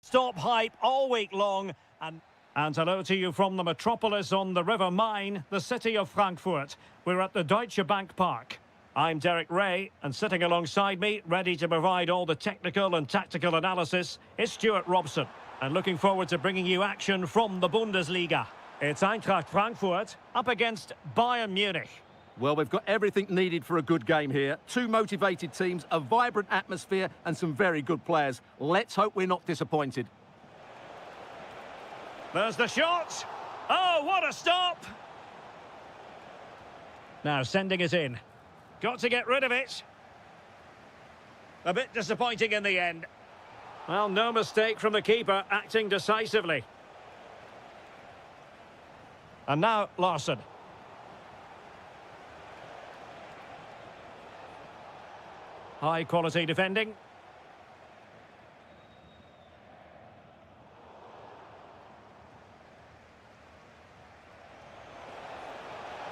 Stop hype all week long. And hello to you from the metropolis on the River Main, the city of Frankfurt. We're at the Deutsche Bank Park. I'm Derek Ray, and sitting alongside me, ready to provide all the technical and tactical analysis, is Stuart Robson. And looking forward to bringing you action from the Bundesliga. It's Eintracht Frankfurt up against Bayern Munich. Well, we've got everything needed for a good game here. Two motivated teams, a vibrant atmosphere and some very good players. Let's hope we're not disappointed. There's the shot. Oh, what a stop. Now sending it in. Got to get rid of it. A bit disappointing in the end. Well, no mistake from the keeper, acting decisively. And now Larsson. High quality defending.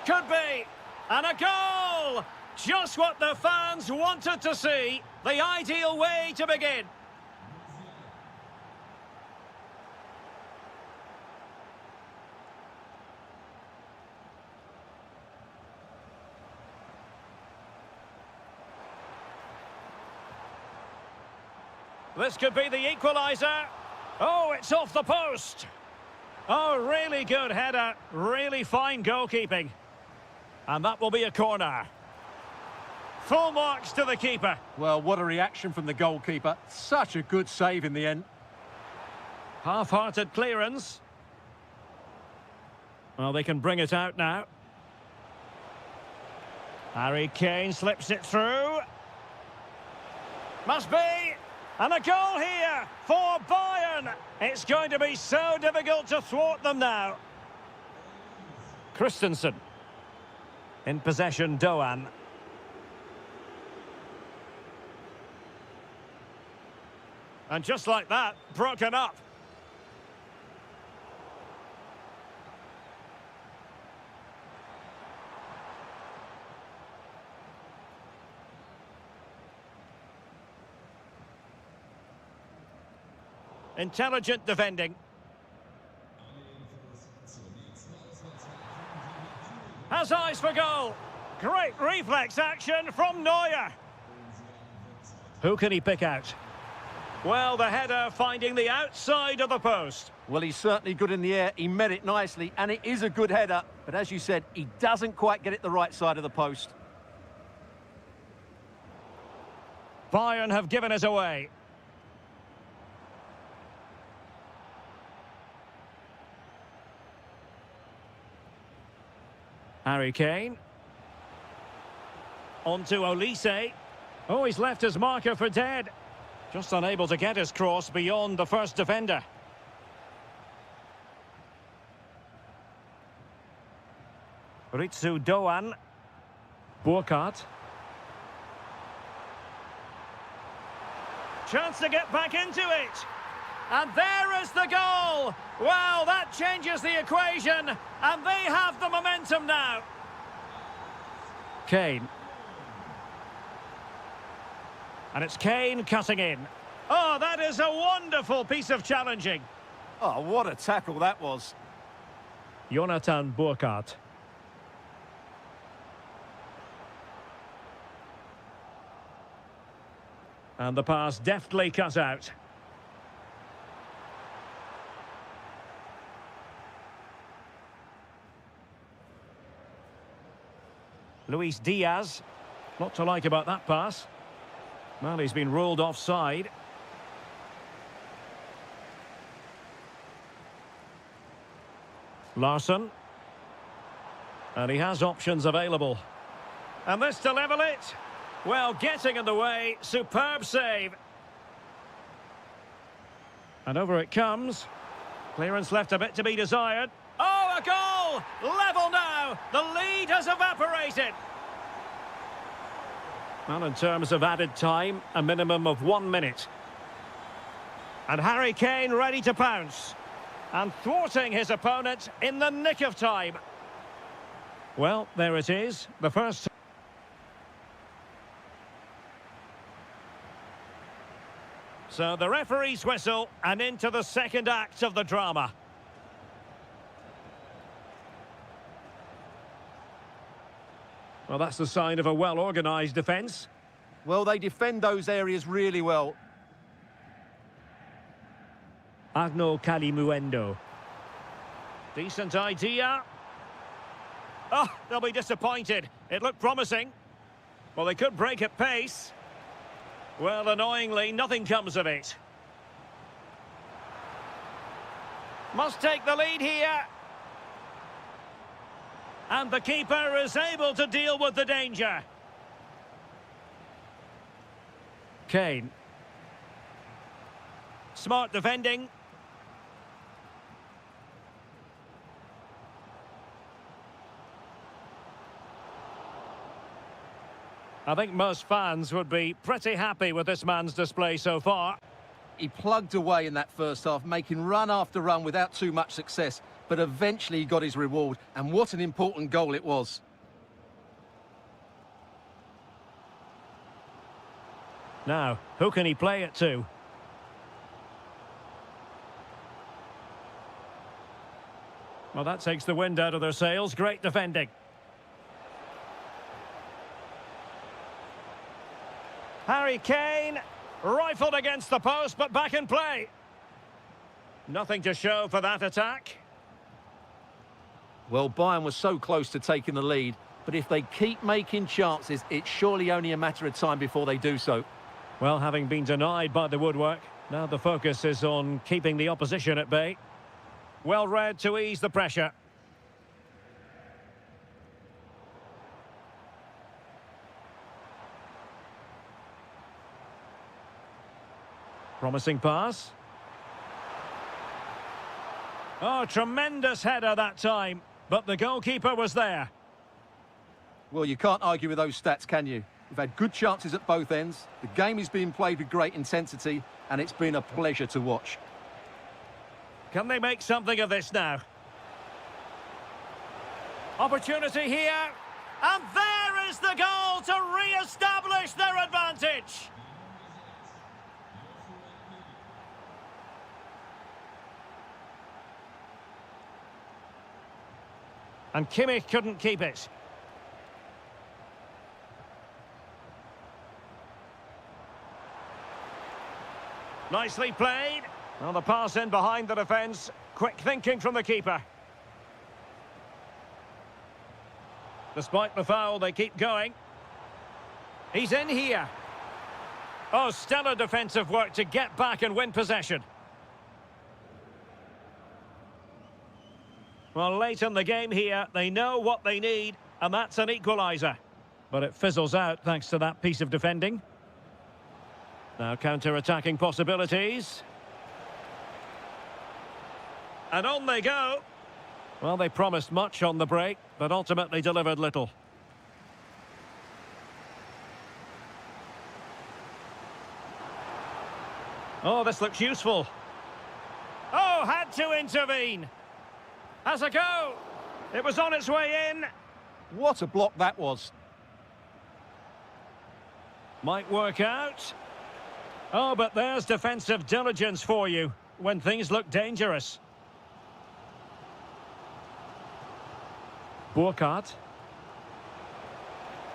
Could be. And a goal! Just what the fans wanted to see. The ideal way to begin. This could be the equaliser. Oh, it's off the post. Oh, really good header. Really fine goalkeeping. And that will be a corner. Full marks to the keeper. Well, what a reaction from the goalkeeper. Such a good save in the end. Half-hearted clearance. Well, they can bring it out now. Harry Kane slips it through. Must be. And a goal here for Bayern. It's going to be so difficult to thwart them now. Christensen. In possession, Doan. And just like that, broken up. Intelligent defending. Has eyes for goal. Great reflex action from Neuer. Who can he pick out? Well, the header finding the outside of the post. Well, he's certainly good in the air. He met it nicely, and it is a good header. But as you said, he doesn't quite get it the right side of the post. Bayern have given it away. Harry Kane. On to Olise. Oh, he's left his marker for dead. Just unable to get his cross beyond the first defender. Ritsu Doan. Burkhardt. Chance to get back into it. And there is the goal! Well, that changes the equation, and they have the momentum now. Kane. And it's Kane cutting in. Oh, that is a wonderful piece of challenging. Oh, what a tackle that was. Jonathan Burkhardt. And the pass deftly cut out. Luis Diaz. Not to like about that pass. Well, he's been ruled offside. Larsson. And he has options available. And this to level it. Well, getting in the way. Superb save. And over it comes. Clearance left a bit to be desired. Oh, a goal! Level now! The lead has evaporated. Well, in terms of added time, a minimum of 1 minute. And Harry Kane ready to pounce. And thwarting his opponent in the nick of time. Well, there it is. The first... So the referee's whistle and into the second act of the drama. Well, that's the sign of a well-organised defence. Well, they defend those areas really well. Agno Kalimuendo. Decent idea. Oh, they'll be disappointed. It looked promising. Well, they could break at pace. Well, annoyingly, nothing comes of it. Must take the lead here. And the keeper is able to deal with the danger. Kane. Smart defending. I think most fans would be pretty happy with this man's display so far. He plugged away in that first half, making run after run without too much success, but eventually he got his reward, and what an important goal it was. Now, who can he play it to? Well, that takes the wind out of their sails. Great defending. Harry Kane, rifled against the post, but back in play. Nothing to show for that attack. Well, Bayern was so close to taking the lead, but if they keep making chances, it's surely only a matter of time before they do so. Well, having been denied by the woodwork, now the focus is on keeping the opposition at bay. Well read to ease the pressure. Promising pass. Oh, tremendous header that time, but the goalkeeper was there. Well, you can't argue with those stats, can you? We've had good chances at both ends. The game is being played with great intensity, and it's been a pleasure to watch. Can they make something of this now? Opportunity here. And there is the goal to re-establish their advantage. And Kimmich couldn't keep it. Nicely played. Well, the pass in behind the defence. Quick thinking from the keeper. Despite the foul, they keep going. He's in here. Oh, stellar defensive work to get back and win possession. Well, late in the game here, they know what they need, and that's an equaliser. But it fizzles out thanks to that piece of defending. Now counter-attacking possibilities. And on they go. Well, they promised much on the break, but ultimately delivered little. Oh, this looks useful. Oh, had to intervene. Has a go. It was on its way in. What a block that was. Might work out. Oh, but there's defensive diligence for you when things look dangerous. Burkhardt.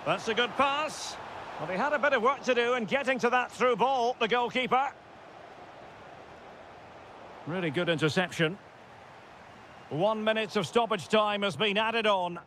That's a good pass. Well, he had a bit of work to do in getting to that through ball, the goalkeeper. Really good interception. 1 minute of stoppage time has been added on.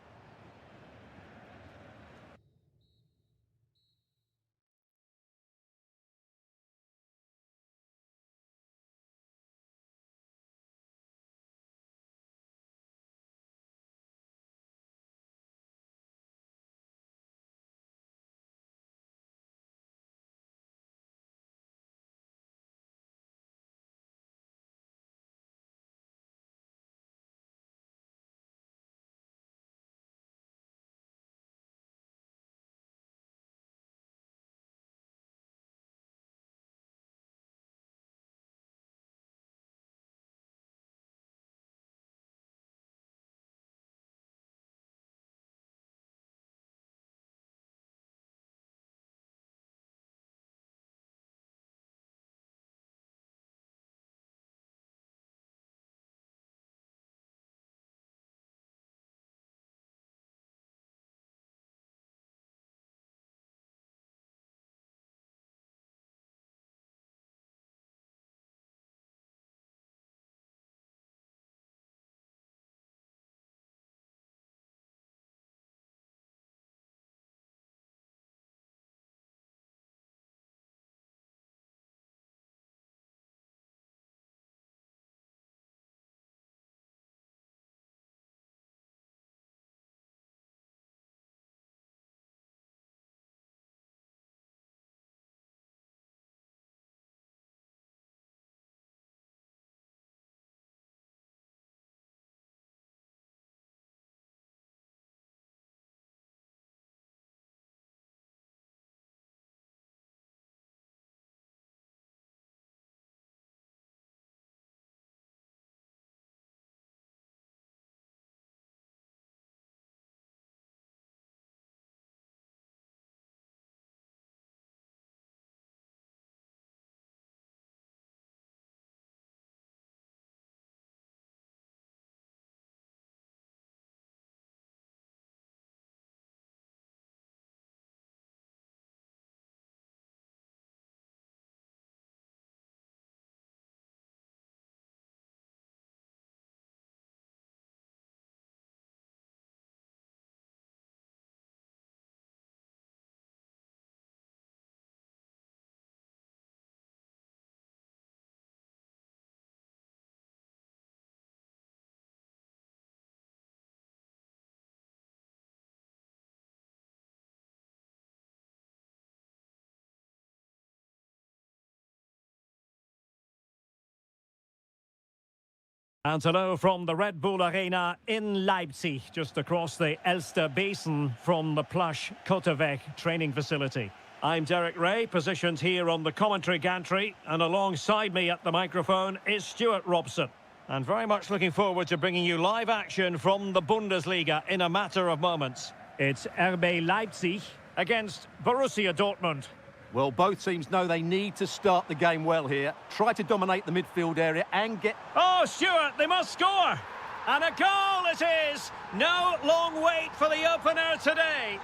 And hello from the Red Bull Arena in Leipzig, just across the Elster Basin from the plush Kotterweg training facility. I'm Derek Ray, positioned here on the commentary gantry, and alongside me at the microphone is Stuart Robson. And very much looking forward to bringing you live action from the Bundesliga in a matter of moments. It's RB Leipzig against Borussia Dortmund. Well, both teams know they need to start the game well here. Try to dominate the midfield area and get... Oh, Stuart, they must score! And a goal it is! No long wait for the opener today.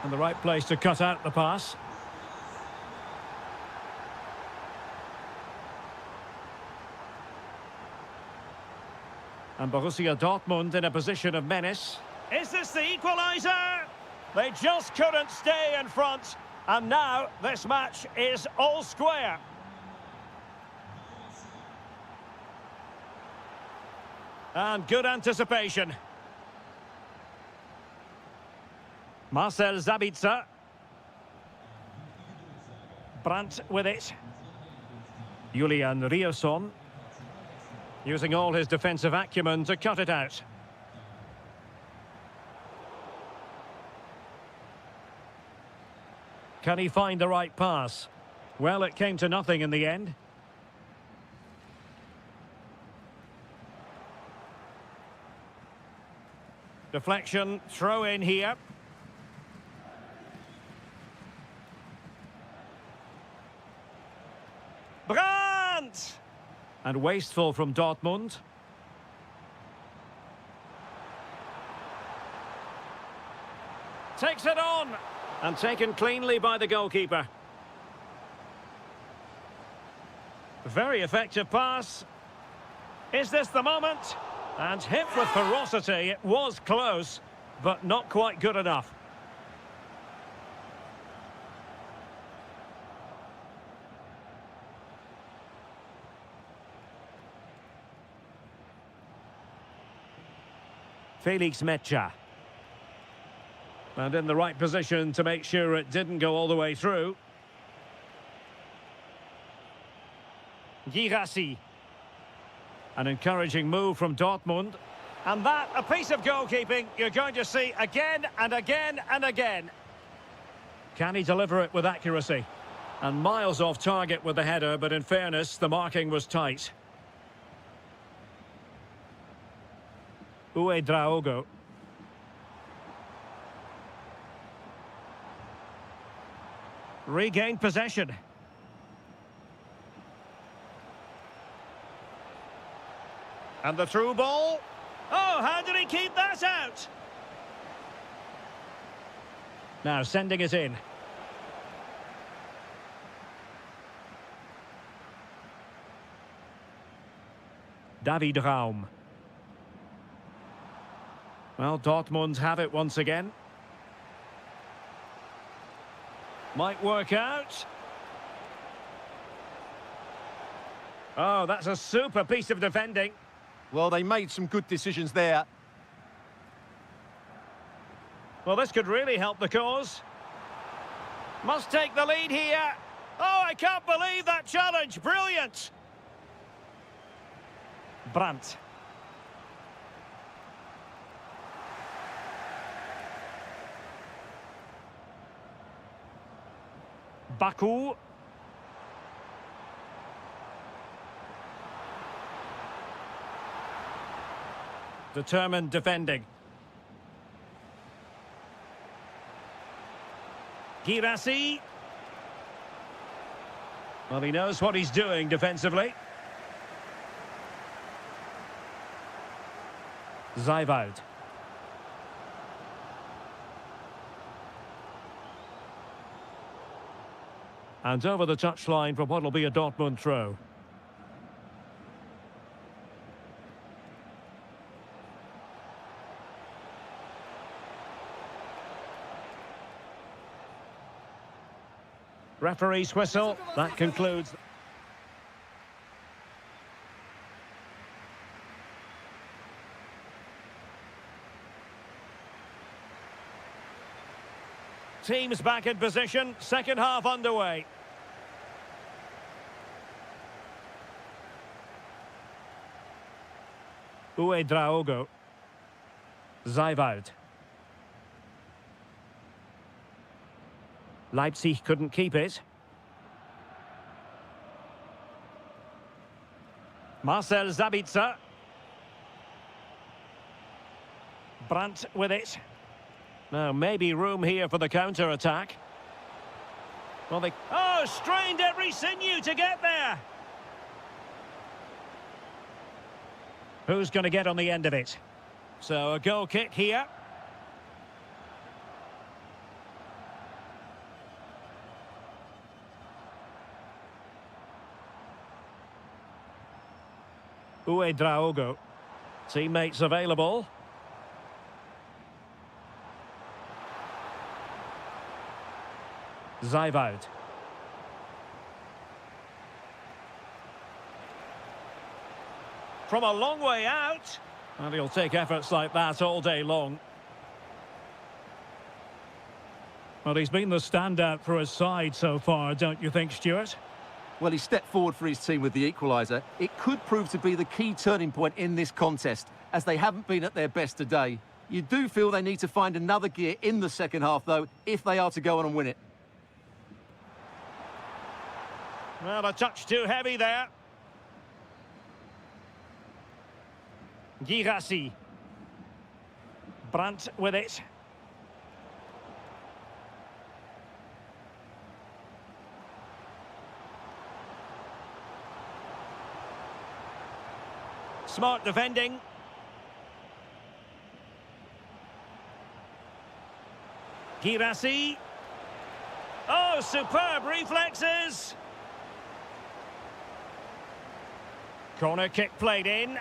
And the right place to cut out the pass. And Borussia Dortmund in a position of menace. Is this the equaliser? They just couldn't stay in front. And now this match is all square. And good anticipation. Marcel Sabitzer. Brandt with it. Julian Rierson. Using all his defensive acumen to cut it out. Can he find the right pass? Well, it came to nothing in the end. Deflection, throw in here. Brandt! And wasteful from Dortmund. Takes it on. And taken cleanly by the goalkeeper. Very effective pass. Is this the moment? And hit with ferocity. It was close, but not quite good enough. Felix Metscher. And in the right position to make sure it didn't go all the way through. Girassi. An encouraging move from Dortmund. And that, a piece of goalkeeping you're going to see again and again and again. Can he deliver it with accuracy? And miles off target with the header, but in fairness, the marking was tight. Draogo. Regained possession. And the through ball. Oh, how did he keep that out? Now sending it in. David Raum. Well, Dortmund have it once again. Might work out. Oh, that's a super piece of defending. Well, they made some good decisions there. Well, this could really help the cause. Must take the lead here. Oh, I can't believe that challenge. Brilliant. Brandt. Baku. Determined defending. Girassi. Well, he knows what he's doing defensively. Zeiwald. And over the touchline for what will be a Dortmund throw. Referee's whistle. That concludes. Teams back in position. Second half underway. Draogo. Zijvoud. Leipzig couldn't keep it. Marcel Sabitzer. Brandt with it. Now, maybe room here for the counter-attack. Well, they... Oh, strained every sinew to get there! Who's going to get on the end of it? So, a goal kick here. Draogo. Teammates available. Zijvoud. From a long way out. And he'll take efforts like that all day long. Well, he's been the standout for his side so far, don't you think, Stuart? Well, he stepped forward for his team with the equaliser. It could prove to be the key turning point in this contest, as they haven't been at their best today. You do feel they need to find another gear in the second half, though, if they are to go on and win it. Well, a touch too heavy there. Girassi. Brandt with it. Smart defending. Girassi. Oh, superb reflexes. Corner kick played in.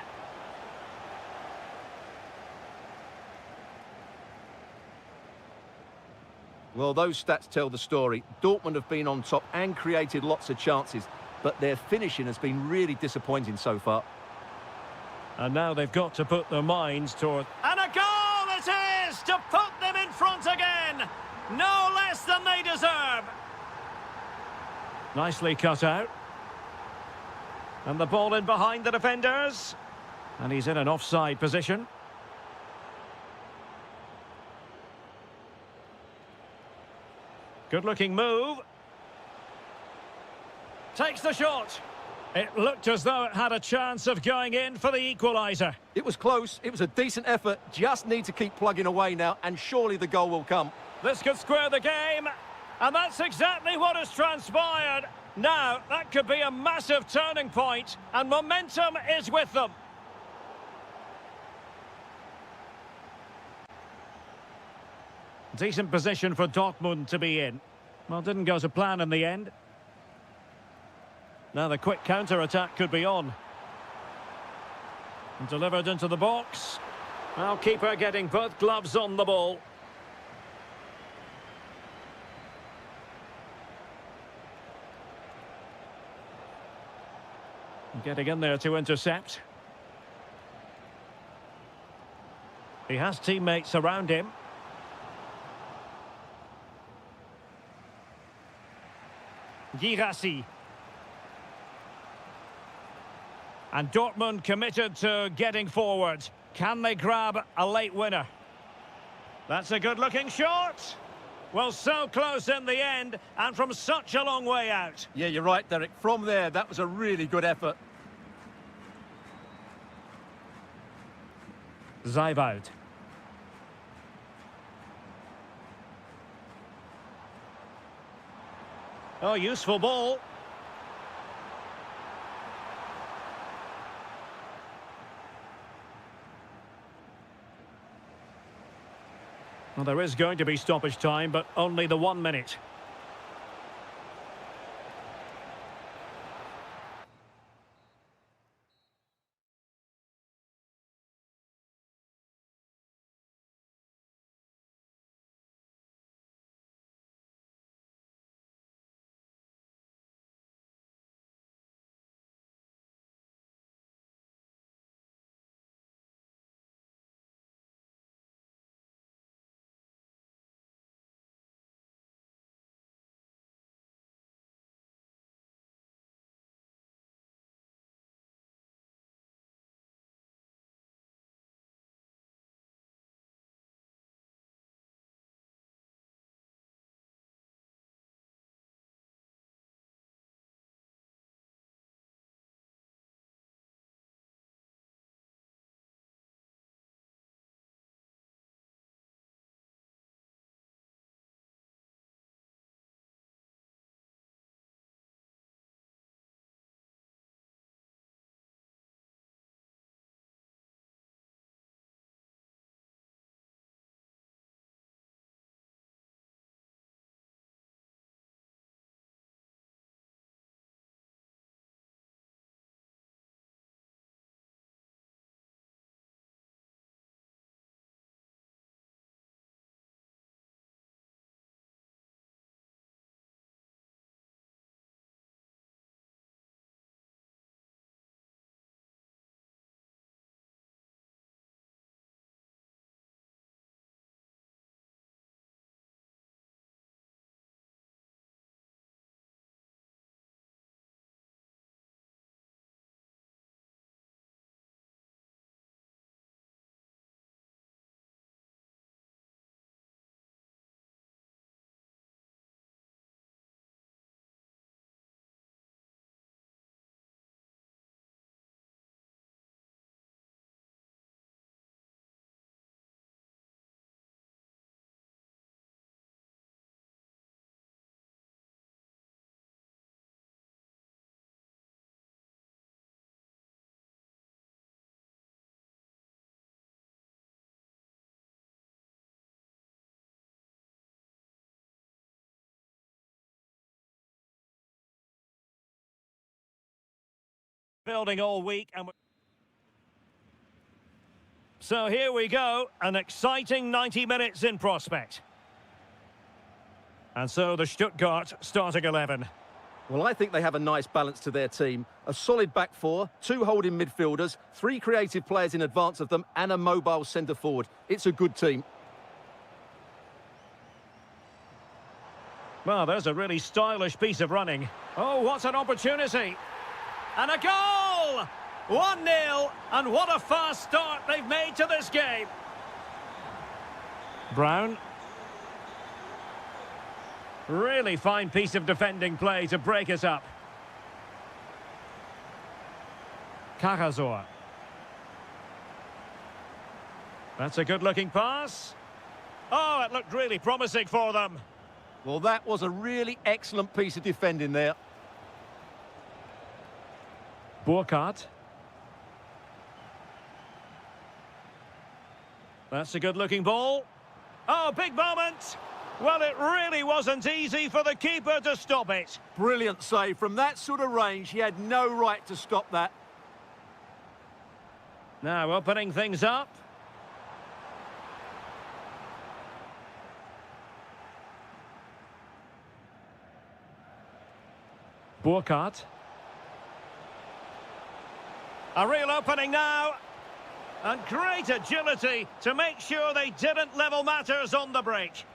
Well, those stats tell the story. Dortmund have been on top and created lots of chances, but their finishing has been really disappointing so far. And now they've got to put their minds toward... And a goal it is to put them in front again! No less than they deserve! Nicely cut out. And the ball in behind the defenders. And he's in an offside position. Good-looking move. Takes the shot. It looked as though it had a chance of going in for the equaliser. It was close. It was a decent effort. Just need to keep plugging away now, and surely the goal will come. This could square the game. And that's exactly what has transpired. Now, that could be a massive turning point, and momentum is with them. Decent position for Dortmund to be in. Well, didn't go to plan in the end. Now the quick counter-attack could be on. And delivered into the box. Well, keeper getting both gloves on the ball. Getting in there to intercept. He has teammates around him. Girassi. And Dortmund committed to getting forward. Can they grab a late winner? That's a good-looking shot. Well, so close in the end, and from such a long way out. Yeah, you're right, Derek. From there, that was a really good effort. Zijvoud. Oh, useful ball. Well, there is going to be stoppage time, but only the 1 minute. building all week. So here we go, an exciting 90 minutes in prospect. And so the Stuttgart starting 11. Well, I think they have a nice balance to their team. A solid back four, two holding midfielders, three creative players in advance of them, and a mobile centre forward. It's a good team. Well, there's a really stylish piece of running. Oh, what an opportunity. And a goal! 1-0, and what a fast start they've made to this game. Brown. Really fine piece of defending play to break us up. Karazor. That's a good-looking pass. Oh, it looked really promising for them. Well, that was a really excellent piece of defending there. Burkhardt. That's a good-looking ball. Oh, big moment. Well, it really wasn't easy for the keeper to stop it. Brilliant save. From that sort of range, he had no right to stop that. Now opening things up. Burkhardt. A real opening now. And great agility to make sure they didn't level matters on the break.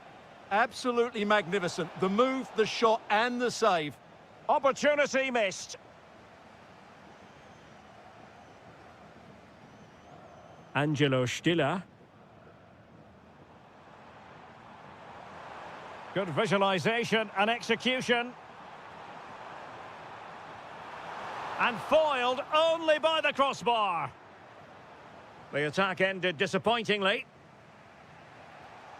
Absolutely magnificent. The move, the shot, and the save. Opportunity missed. Angelo Stiller. Good visualization and execution. And foiled only by the crossbar. The attack ended disappointingly.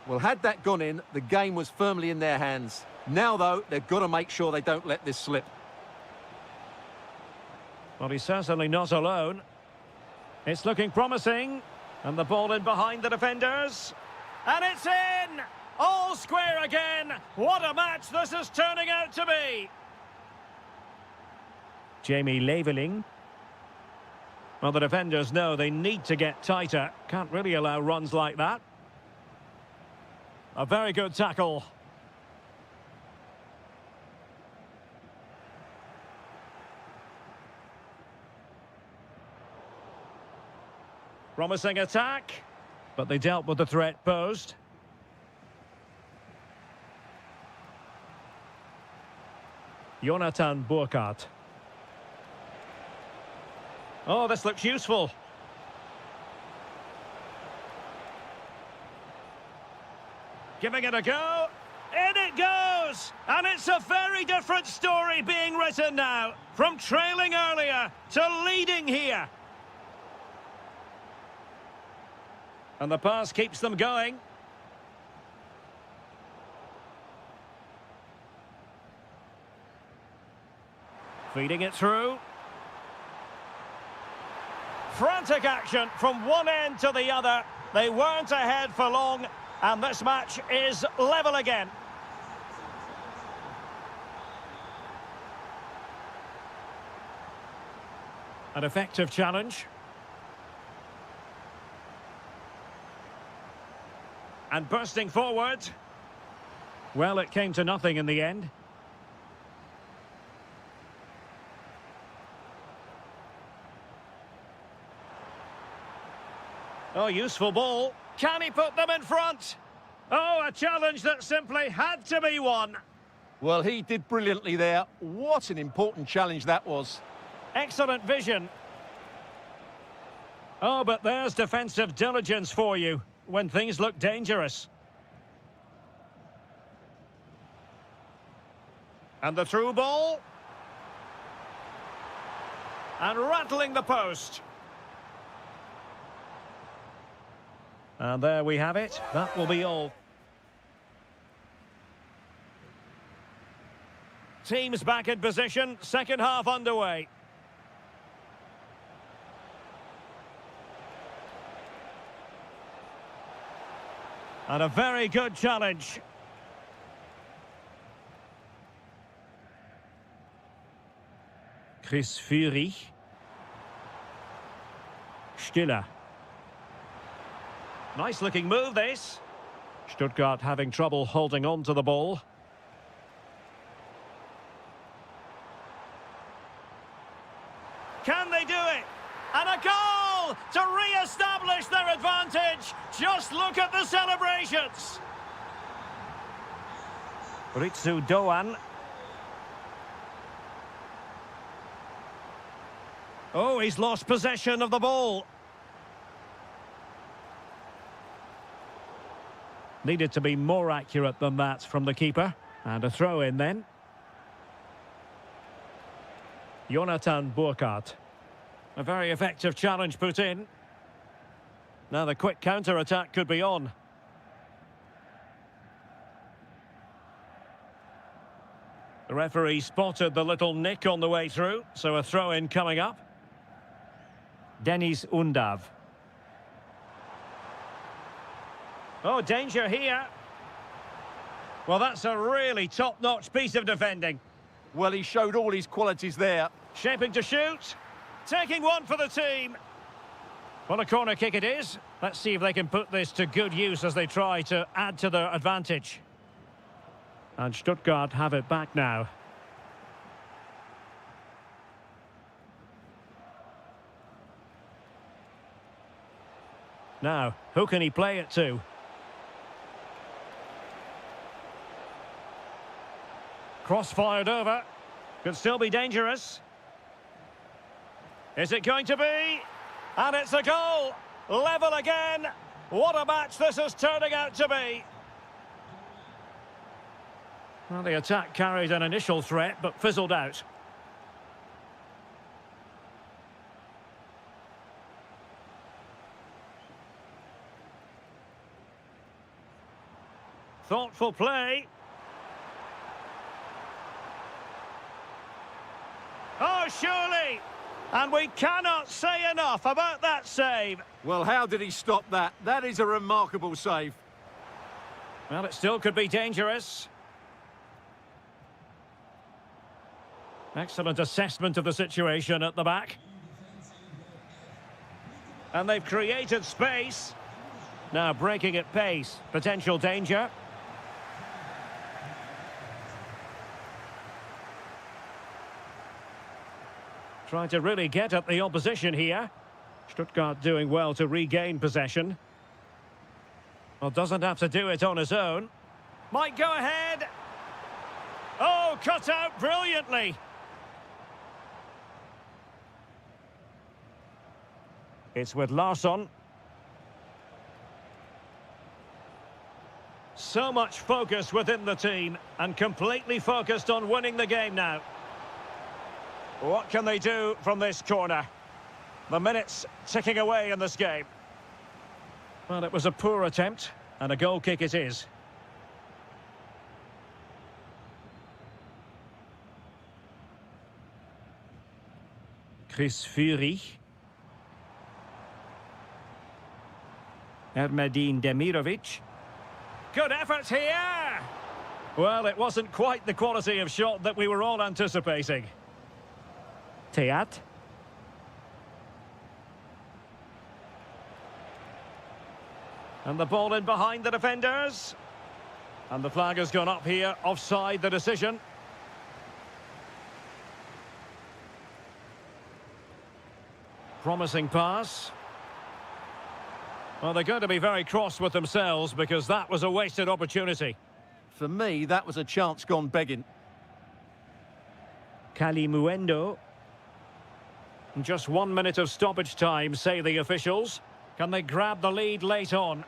Well, had that gone in, the game was firmly in their hands. Now, though, they've got to make sure they don't let this slip. Well, he's certainly not alone. It's looking promising. And the ball in behind the defenders. And it's in! All square again. What a match this is turning out to be. Jamie Leveling. Well, the defenders know they need to get tighter. Can't really allow runs like that. A very good tackle. Promising attack, but they dealt with the threat posed. Jonathan Burkhardt. Oh, this looks useful. Giving it a go. In it goes! And it's a very different story being written now. From trailing earlier to leading here. And the pass keeps them going. Feeding it through. Frantic action from one end to the other. They weren't ahead for long, and this match is level again. An effective challenge. And bursting forward. Well, it came to nothing in the end. Oh, useful ball. Can he put them in front? Oh, a challenge that simply had to be won. Well, he did brilliantly there. What an important challenge that was. Excellent vision. Oh, but there's defensive diligence for you when things look dangerous. And the through ball. And rattling the post. And there we have it. That will be all. Teams back in position. Second half underway. And a very good challenge. Chris Fury. Stiller. Nice looking move, this. Stuttgart having trouble holding on to the ball. Can they do it? And a goal to re-establish their advantage. Just look at the celebrations. Ritsu Doan. Oh, he's lost possession of the ball. Needed to be more accurate than that from the keeper. And a throw in then. Jonathan Burkhardt. A very effective challenge put in. Now the quick counter-attack could be on. The referee spotted the little nick on the way through, so a throw-in coming up. Denis Undav. Oh, danger here. Well, that's a really top-notch piece of defending. Well, he showed all his qualities there. Shaping to shoot. Taking one for the team. Well, a corner kick it is. Let's see if they can put this to good use as they try to add to their advantage. And Stuttgart have it back now. Now, who can he play it to? Cross-fired over. Could still be dangerous. Is it going to be? And it's a goal! Level again! What a match this is turning out to be! Well, the attack carried an initial threat, but fizzled out. Thoughtful play. Oh, surely! And we cannot say enough about that save. Well, how did he stop that? That is a remarkable save. Well, it still could be dangerous. Excellent assessment of the situation at the back. And they've created space. Now breaking at pace. Potential danger. Trying to really get at the opposition here. Stuttgart doing well to regain possession. Well, doesn't have to do it on his own. Might go ahead. Oh, cut out brilliantly. It's with Larsson. So much focus within the team and completely focused on winning the game now. What can they do from this corner? The minutes ticking away in this game. Well, it was a poor attempt, and a goal kick it is. Chris Fury. Ermedin Demirovic. Good effort here! Well, it wasn't quite the quality of shot that we were all anticipating. Teat. And the ball in behind the defenders. And the flag has gone up here, offside the decision. Promising pass. Well, they're going to be very cross with themselves because that was a wasted opportunity. For me, that was a chance gone begging. Kalimuendo. Just 1 minute of stoppage time, say the officials. Can they grab the lead late on?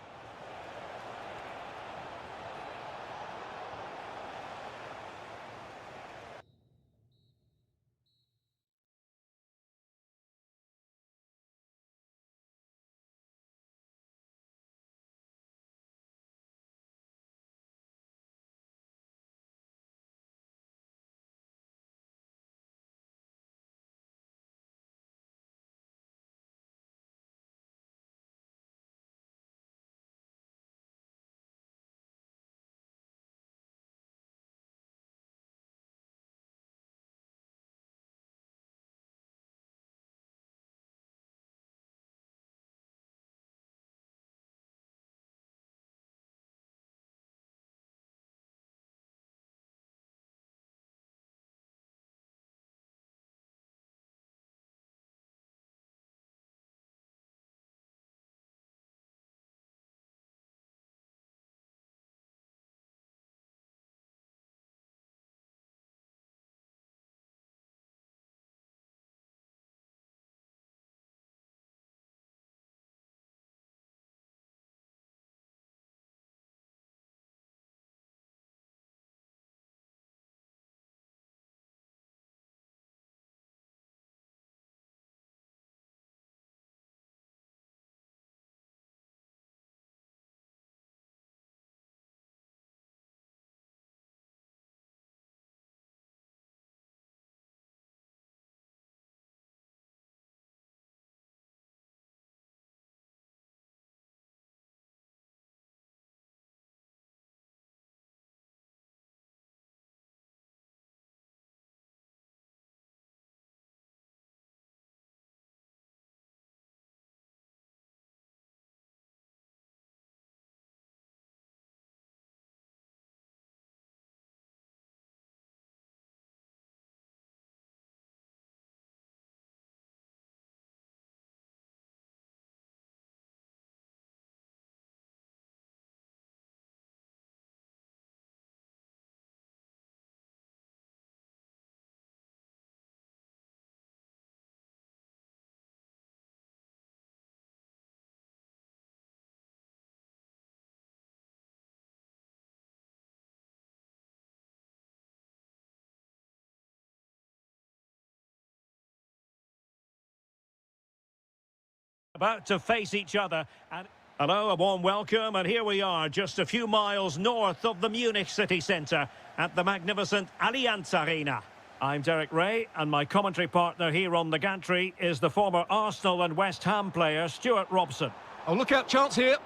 About to face each other. And hello, a warm welcome, and here we are, just a few miles north of the Munich city centre at the magnificent Allianz Arena. I'm Derek Ray, and my commentary partner here on the gantry is the former Arsenal and West Ham player Stuart Robson. Oh, look out, chance here.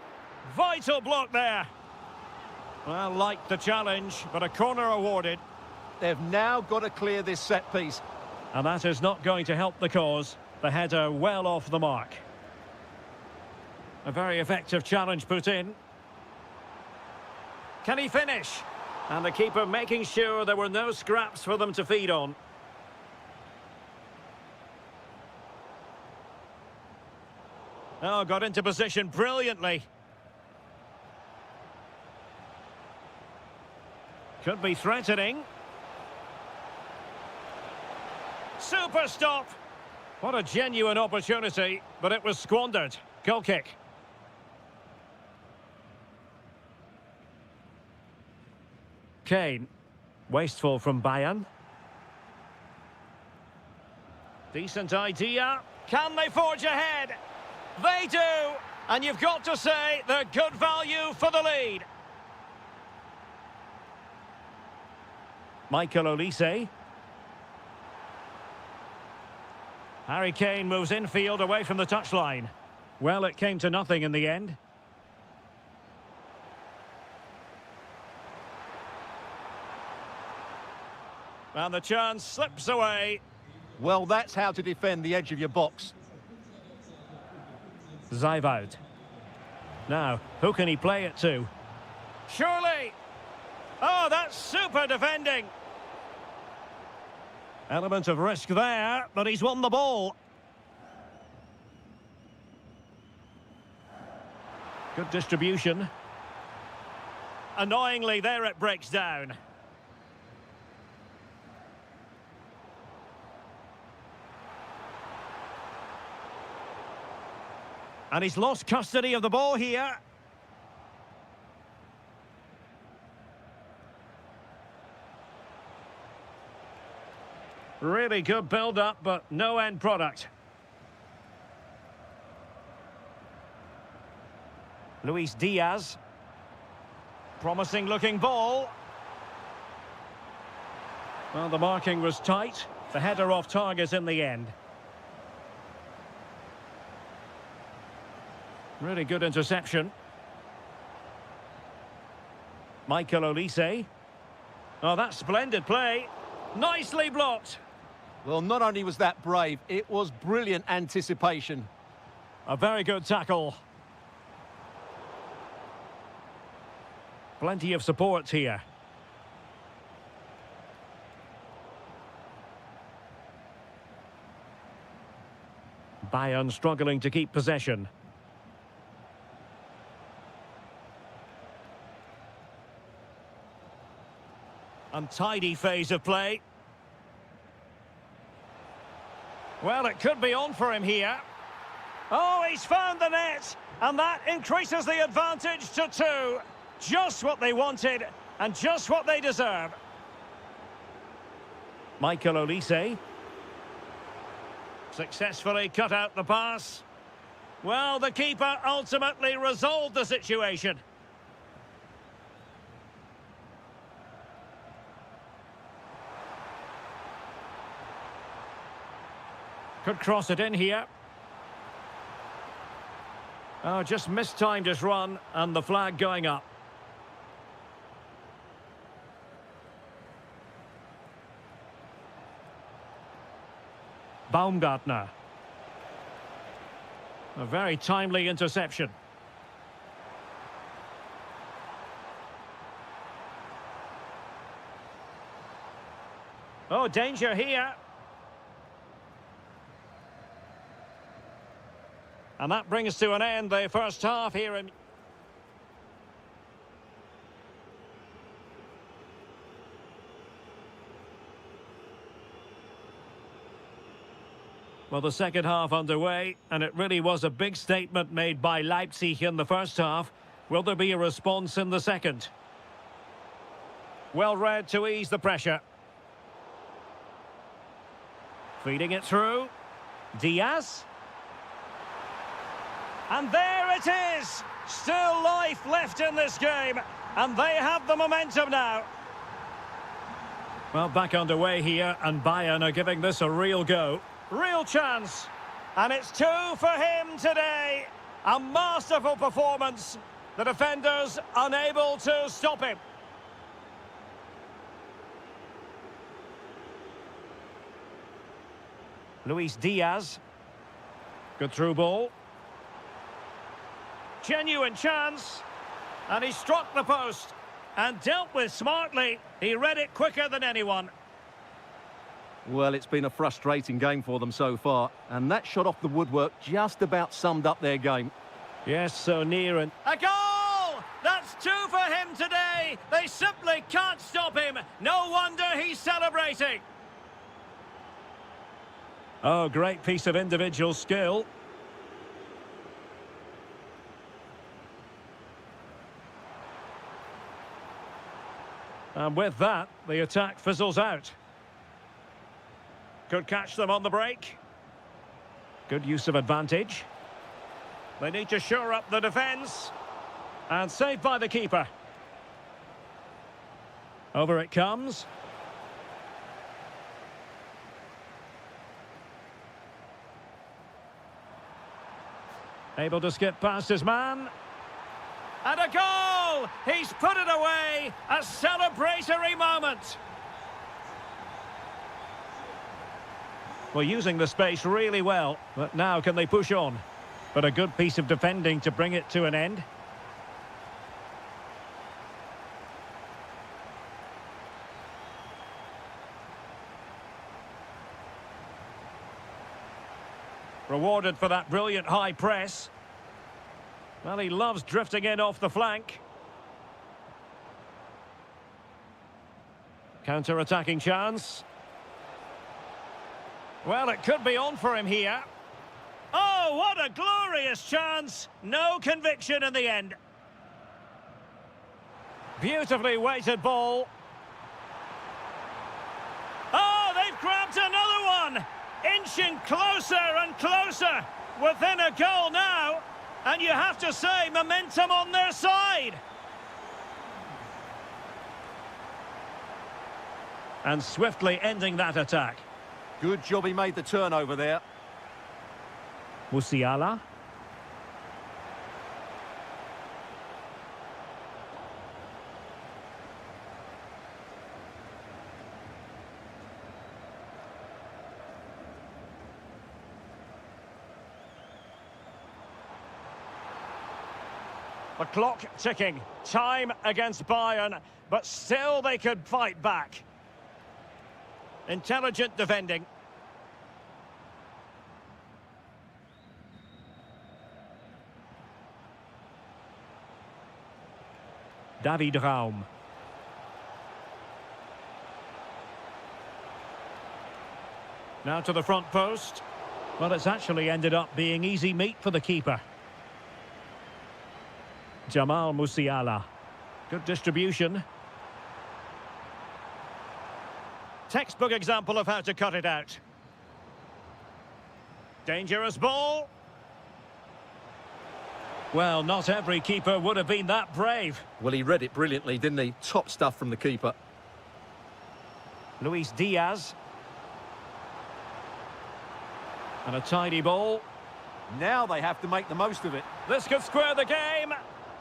Vital block there. Well, like the challenge, but a corner awarded. They've now got to clear this set piece. And that is not going to help the cause. The header well off the mark. A very effective challenge put in. Can he finish? And the keeper making sure there were no scraps for them to feed on. Oh, got into position brilliantly. Could be threatening. Super stop! What a genuine opportunity, but it was squandered. Goal kick. Kane. Wasteful from Bayern. Decent idea. Can they forge ahead? They do! And you've got to say they're good value for the lead. Michael Olise. Harry Kane moves infield away from the touchline. Well, it came to nothing in the end. And the chance slips away. Well, that's how to defend the edge of your box. Zijvoud. Now, who can he play it to? Surely! Oh, that's super defending! Element of risk there, but he's won the ball. Good distribution. Annoyingly, there it breaks down. And he's lost custody of the ball here. Really good build-up, but no end product. Luis Diaz. Promising-looking ball. Well, the marking was tight. The header off target in the end. Really good interception. Michael Olise. Oh, that's splendid play. Nicely blocked. Well, not only was that brave, it was brilliant anticipation. A very good tackle. Plenty of support here. Bayern struggling to keep possession. Untidy phase of play. Well, it could be on for him here. Oh, he's found the net, and that increases the advantage to 2. Just what they wanted, and just what they deserve. Michael Olise. Successfully cut out the pass. Well, the keeper ultimately resolved the situation. Could cross it in here. Oh, just mistimed his run, and the flag going up. Baumgartner. A very timely interception. Oh, danger here. And that brings to an end the first half here in... Well, the second half underway, and it really was a big statement made by Leipzig in the first half. Will there be a response in the second? Well read to ease the pressure. Feeding it through. Diaz. And there it is! Still life left in this game, and they have the momentum now. Well, back underway here, and Bayern are giving this a real go. Real chance. And it's 2 for him today. A masterful performance. The defenders unable to stop him. Luis Diaz. Good through ball. Genuine chance. And he struck the post. And dealt with smartly. He read it quicker than anyone. Well, it's been a frustrating game for them so far. And that shot off the woodwork just about summed up their game. Yes, so near and... A goal! That's 2 for him today. They simply can't stop him. No wonder he's celebrating. Oh, great piece of individual skill. And with that, the attack fizzles out. Could catch them on the break. Good use of advantage. They need to shore up the defence. And saved by the keeper. Over it comes. Able to skip past his man. And a goal! He's put it away! A celebratory moment! Well, using the space really well, but now can they push on? But a good piece of defending to bring it to an end. Rewarded for that brilliant high press. Well, he loves drifting in off the flank. Counter-attacking chance. Well, it could be on for him here. Oh, what a glorious chance! No conviction in the end. Beautifully weighted ball. Oh, they've grabbed another one! Inching closer and closer. Within a goal now. And you have to say, momentum on their side. And swiftly ending that attack. Good job he made the turnover there. Musiala. The clock ticking. Time against Bayern, but still they could fight back. Intelligent defending. David Raum. Now to the front post. Well, it's actually ended up being easy meat for the keeper. Jamal Musiala. Good distribution. Textbook example of how to cut it out. Dangerous ball. Well, not every keeper would have been that brave. Well, he read it brilliantly, didn't he? Top stuff from the keeper. Luis Diaz. And a tidy ball. Now they have to make the most of it. This could square the game.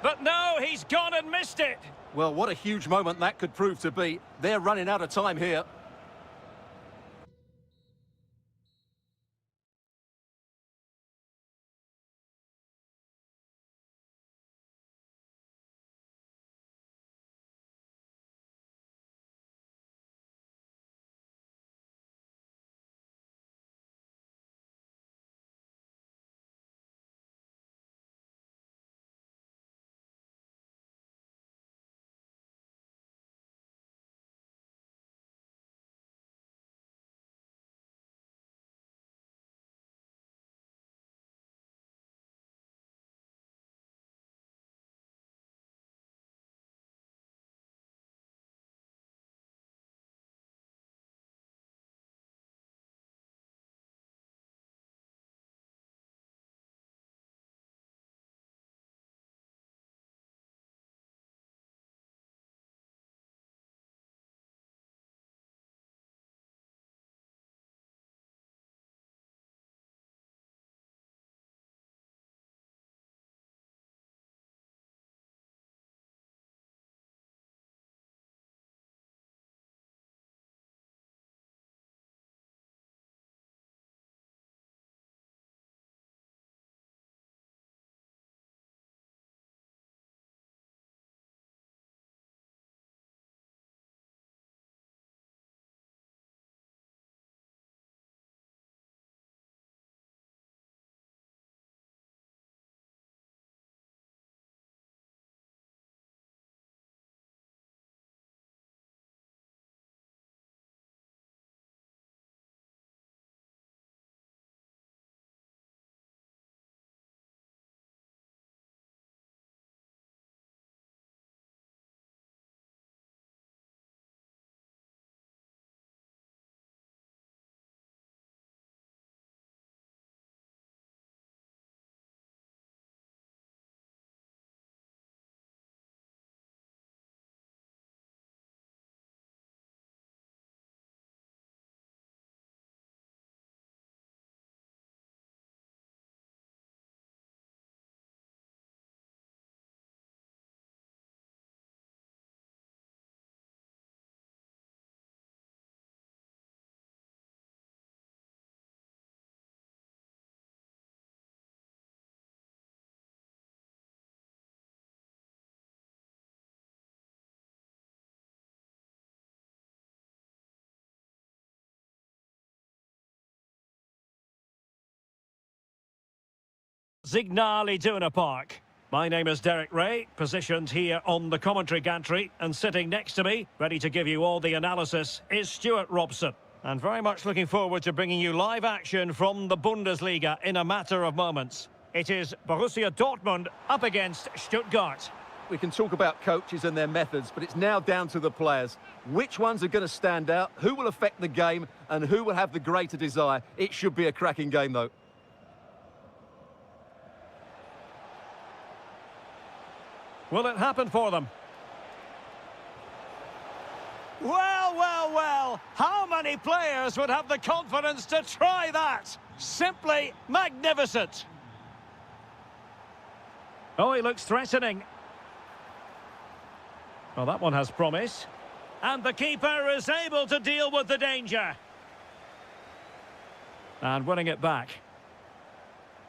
But no, he's gone and missed it. Well, what a huge moment that could prove to be. They're running out of time here. Signal Iduna Park. My name is Derek Ray, positioned here on the commentary gantry, and sitting next to me, ready to give you all the analysis, is Stuart Robson. And very much looking forward to bringing you live action from the Bundesliga in a matter of moments. It is Borussia Dortmund up against Stuttgart. We can talk about coaches and their methods, but it's now down to the players. Which ones are going to stand out, who will affect the game, and who will have the greater desire? It should be a cracking game, though. Will it happen for them? Well, well, well, how many players would have the confidence to try that? Simply magnificent. Oh, he looks threatening. Well, that one has promise. And the keeper is able to deal with the danger. And winning it back.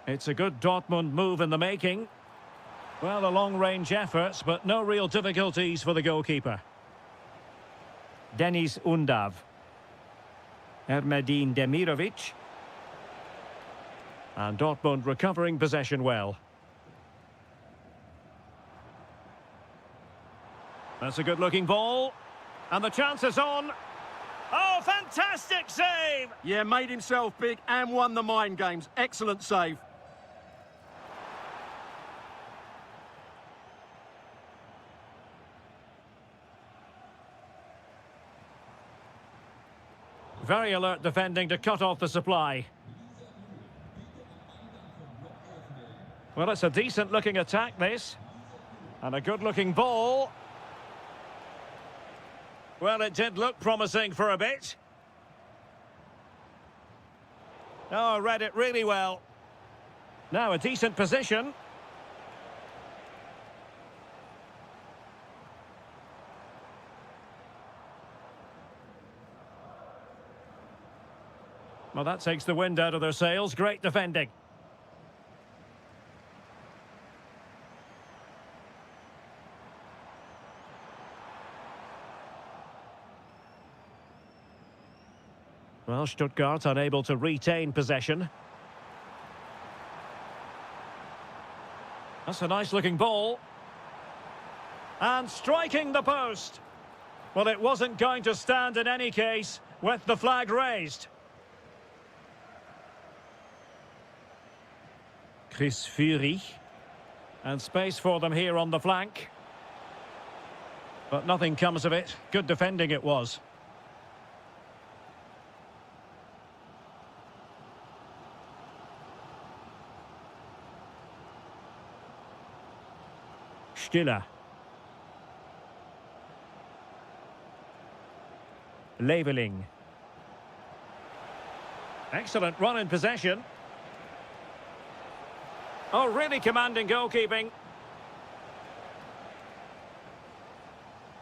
It's a good Dortmund move in the making. Well, a long-range effort, but no real difficulties for the goalkeeper. Denis Undav. Ermedin Demirovic. And Dortmund recovering possession well. That's a good-looking ball. And the chance is on. Oh, fantastic save! Yeah, made himself big and won the mind games. Excellent save. Very alert defending to cut off the supply. Well, it's a decent-looking attack, this. And a good-looking ball. Well, it did look promising for a bit. Oh, read it really well. Now a decent position. Well, that takes the wind out of their sails. Great defending. Well, Stuttgart unable to retain possession. That's a nice-looking ball. And striking the post. Well, it wasn't going to stand in any case with the flag raised. Chris Fury. And space for them here on the flank. But nothing comes of it. Good defending it was. Stiller. Leveling. Excellent run in possession. Oh, really commanding goalkeeping.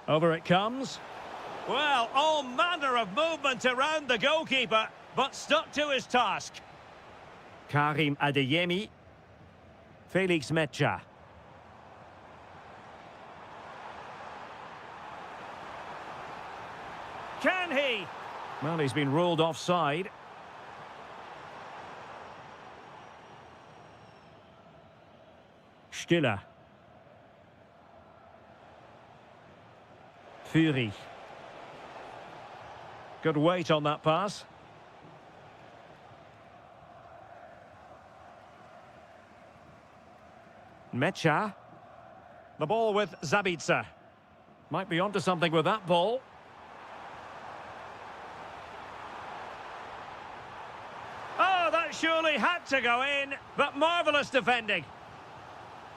Over it comes. Well, all manner of movement around the goalkeeper, but stuck to his task. Karim Adeyemi. Felix Metja. Can he? Well, he's been ruled offside. Stiller. Fury. Good weight on that pass. Mecha. The ball with Zabitzer. Might be onto something with that ball. Oh, that surely had to go in, but marvellous defending.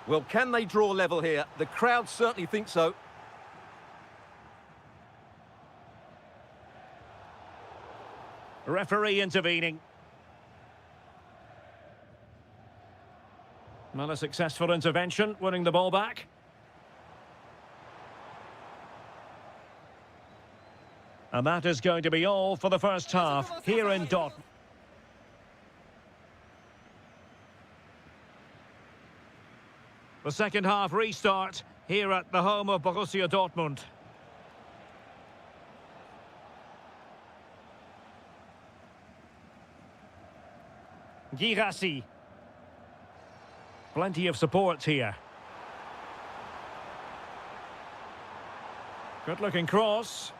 Well, can they draw level here? The crowd certainly think so. Referee intervening. Well, a successful intervention, winning the ball back. And that is going to be all for the first half here in Dortmund. The second half restart here at the home of Borussia Dortmund. Girassi. Plenty of support here. Good-looking cross.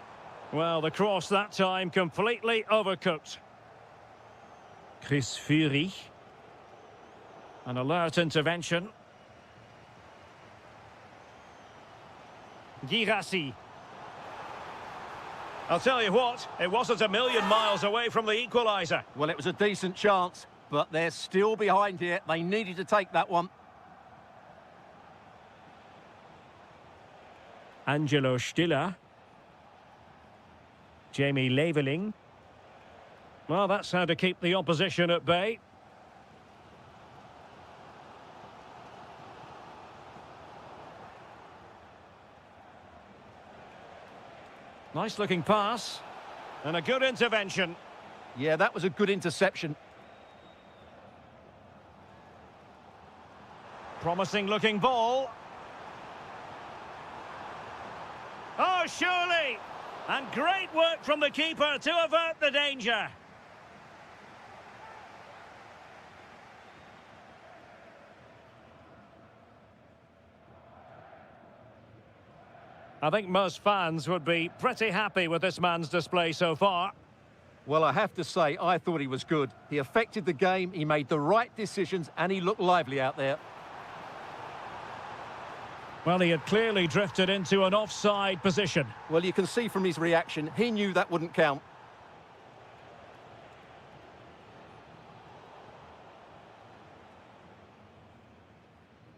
Well, the cross that time completely overcooked. Chris Fury. An alert intervention. Girassi. I'll tell you what, it wasn't a million miles away from the equaliser. Well, it was a decent chance, but they're still behind here. They needed to take that one. Angelo Stiller. Jamie Leveling. Well, that's how to keep the opposition at bay. Nice-looking pass. And a good intervention. Yeah, that was a good interception. Promising-looking ball. Oh, surely! And great work from the keeper to avert the danger. I think most fans would be pretty happy with this man's display so far. Well, I have to say, I thought he was good. He affected the game, he made the right decisions, and he looked lively out there. Well, he had clearly drifted into an offside position. Well, you can see from his reaction, he knew that wouldn't count.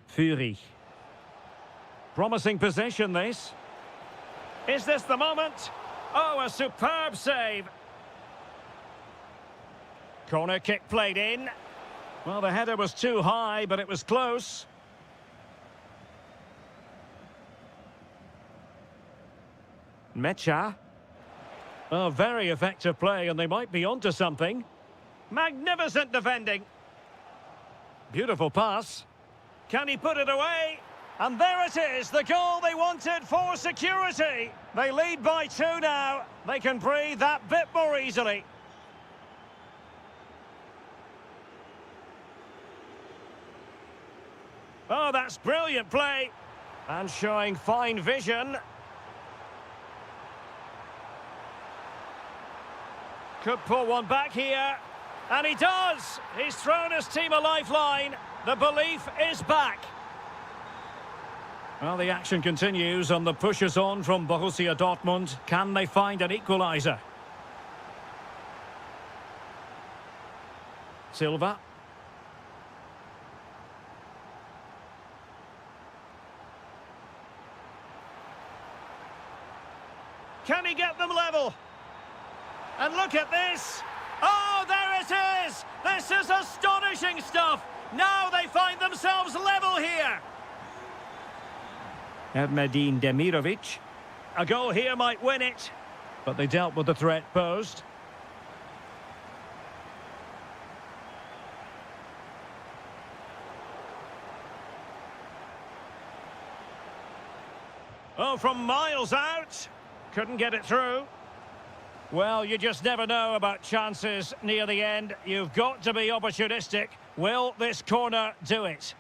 Fury. Promising position, this. Is this the moment? Oh, a superb save. Corner kick played in. Well, the header was too high, but it was close. Mecha. Oh, very effective play, and they might be onto something. Magnificent defending. Beautiful pass. Can he put it away? And there it is, the goal they wanted for security. They lead by 2 now. They can breathe that bit more easily. Oh, that's brilliant play. And showing fine vision. Could pull one back here. And he does. He's thrown his team a lifeline. The belief is back. Well, the action continues and the push is on from Borussia Dortmund. Can they find an equaliser? Silva. Can he get them level? And look at this. Oh, there it is. This is astonishing stuff. Now they find themselves level here. Ermedin Demirovic. A goal here might win it, but they dealt with the threat posed. Oh, from miles out. Couldn't get it through. Well, you just never know about chances near the end. You've got to be opportunistic. Will this corner do it?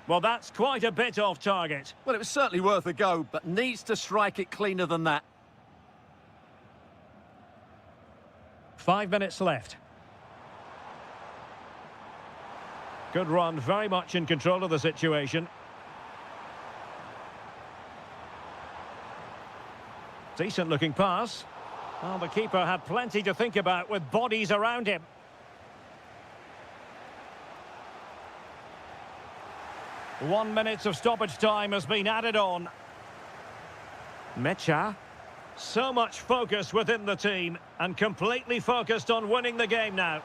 Well, that's quite a bit off target. Well, it was certainly worth a go, but needs to strike it cleaner than that. 5 minutes left. Good run, very much in control of the situation. Decent looking pass. Well, the keeper had plenty to think about with bodies around him. One minute of stoppage time has been added on. Mecha. So much focus within the team and completely focused on winning the game now.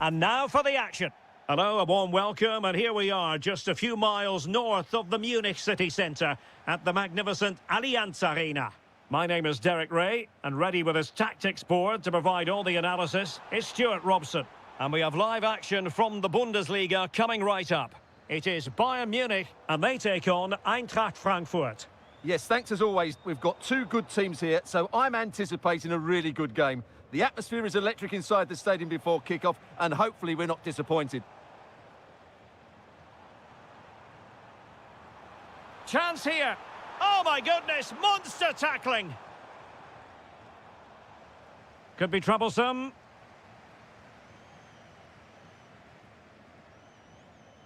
And now for the action. Hello, a warm welcome, and here we are, just a few miles north of the Munich city centre at the magnificent Allianz Arena. My name is Derek Ray, and ready with his tactics board to provide all the analysis is Stuart Robson. And we have live action from the Bundesliga coming right up. It is Bayern Munich, and they take on Eintracht Frankfurt. Yes, thanks as always. We've got two good teams here, so I'm anticipating a really good game. The atmosphere is electric inside the stadium before kickoff, and hopefully we're not disappointed. Chance here. Oh my goodness, monster tackling. Could be troublesome.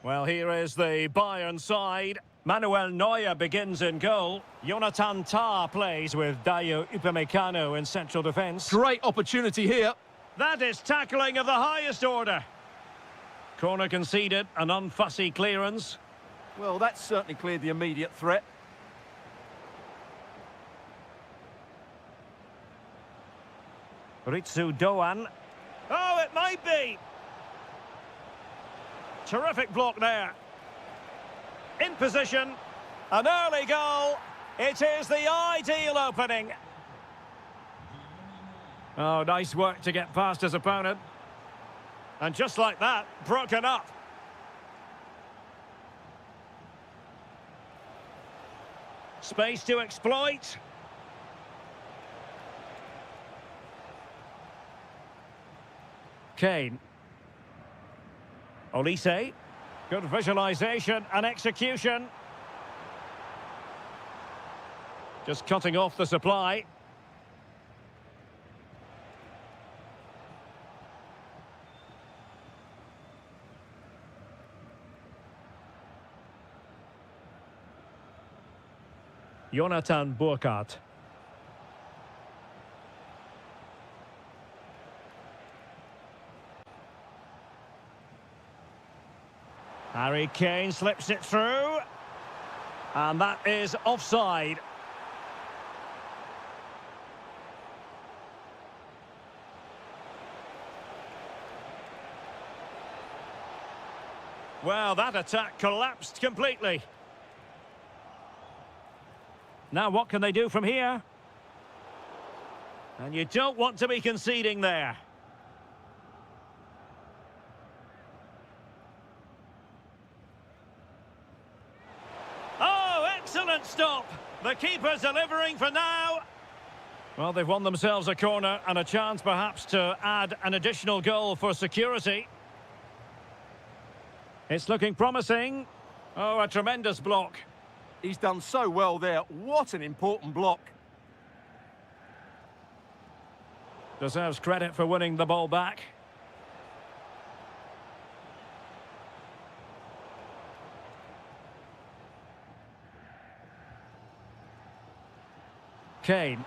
Well, here is the Bayern side. Manuel Neuer begins in goal. Jonathan Tah plays with Dayo Upamecano in central defence. Great opportunity here. That is tackling of the highest order. Corner conceded, an unfussy clearance. Well, that's certainly cleared the immediate threat. Ritsu Doan. Oh, it might be. Terrific block there. In position. An early goal. It is the ideal opening. Oh, nice work to get past his opponent. And just like that, broken up. Space to exploit. Kane. Olise. Good visualisation and execution. Just cutting off the supply. Jonathan Burkhardt. Harry Kane slips it through. And that is offside. Well, that attack collapsed completely. Now what can they do from here? And you don't want to be conceding there. Oh, excellent stop. The keeper's delivering for now. Well, they've won themselves a corner and a chance perhaps to add an additional goal for security. It's looking promising. Oh, a tremendous block. He's done so well there. What an important block. Deserves credit for winning the ball back. Kane.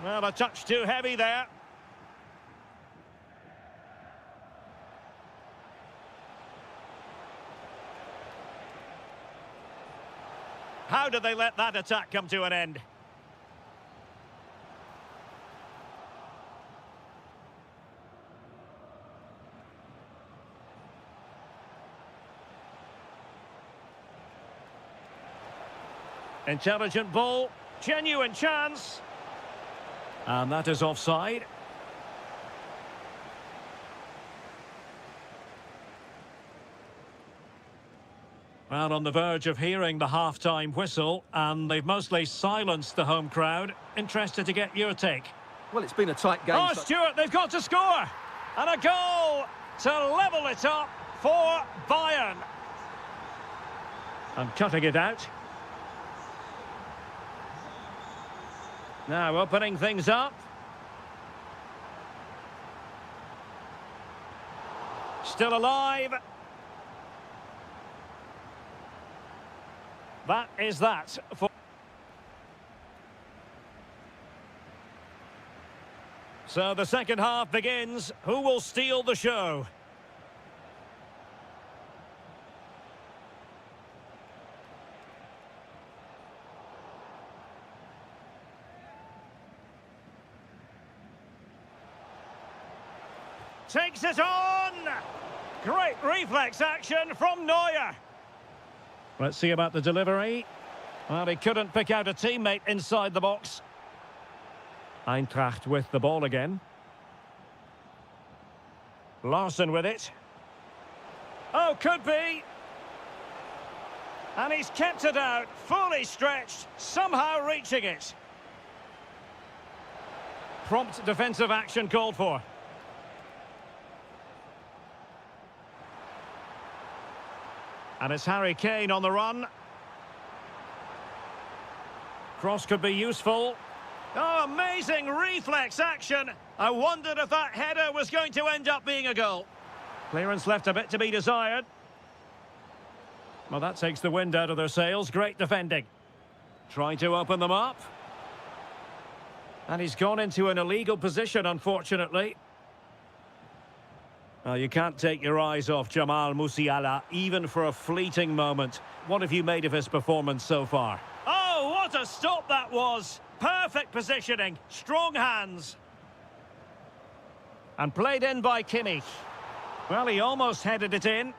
Well, a touch too heavy there. How did they let that attack come to an end? Intelligent ball, genuine chance. And that is offside. Well, on the verge of hearing the half-time whistle, and they've mostly silenced the home crowd. Interested to get your take. Well, it's been a tight game. Oh, Stuart, they've got to score! And a goal to level it up for Bayern. I'm cutting it out. Now opening things up. Still alive. That is that for... So the second half begins. Who will steal the show? Takes it on! Great reflex action from Neuer. Let's see about the delivery. Well, he couldn't pick out a teammate inside the box. Eintracht with the ball again. Larson with it. Oh, could be. And he's kept it out, fully stretched, somehow reaching it. Prompt defensive action called for. And it's Harry Kane on the run. Cross could be useful. Oh, amazing reflex action. I wondered if that header was going to end up being a goal. Clearance left a bit to be desired. Well, that takes the wind out of their sails. Great defending. Trying to open them up. And he's gone into an illegal position, unfortunately. Well, you can't take your eyes off Jamal Musiala, even for a fleeting moment. What have you made of his performance so far? Oh, what a stop that was! Perfect positioning, strong hands. And played in by Kimmich. Well, he almost headed it in.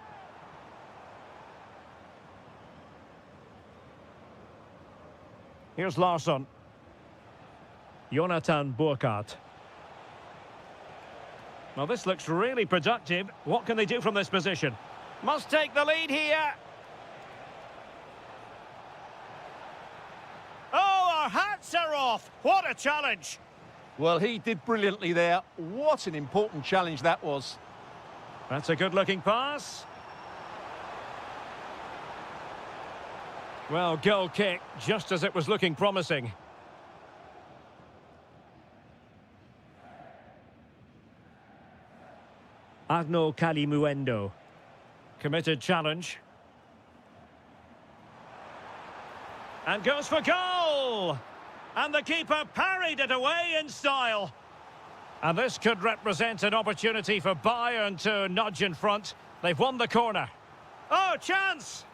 Here's Larsson. Jonathan Burkhardt. Well, this looks really productive. What can they do from this position? Must take the lead here. Oh, our hats are off. What a challenge. Well, he did brilliantly there. What an important challenge that was. That's a good-looking pass. Well, goal kick, just as it was looking promising. Arno Kalimuendo. Committed challenge. And goes for goal! And the keeper parried it away in style. And this could represent an opportunity for Bayern to nudge in front. They've won the corner. Oh, chance!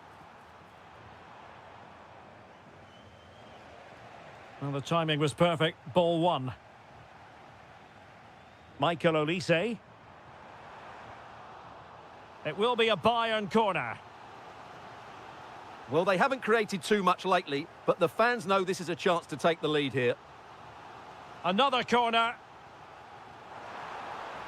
Well, the timing was perfect. Ball one. Michael Olise. It will be a Bayern corner. Well, they haven't created too much lately, but the fans know this is a chance to take the lead here. Another corner.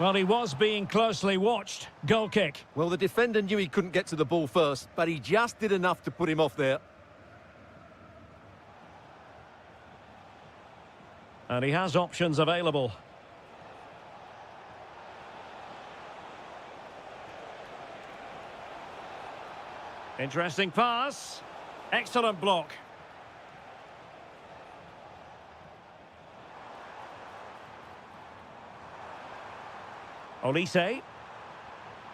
Well, he was being closely watched. Goal kick. Well, the defender knew he couldn't get to the ball first, but he just did enough to put him off there. And he has options available. Interesting pass. Excellent block. Olise.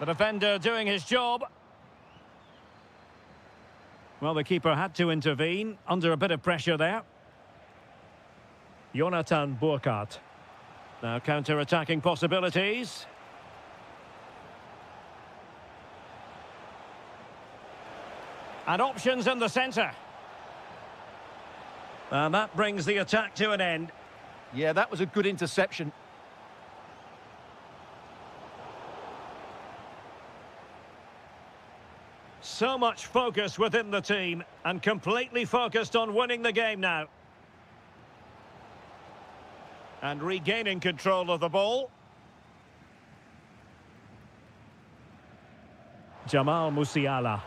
The defender doing his job. Well, the keeper had to intervene under a bit of pressure there. Jonathan Burkhardt. Now counter-attacking possibilities. And options in the centre. And that brings the attack to an end. Yeah, that was a good interception. So much focus within the team and completely focused on winning the game now. And regaining control of the ball. Jamal Musiala.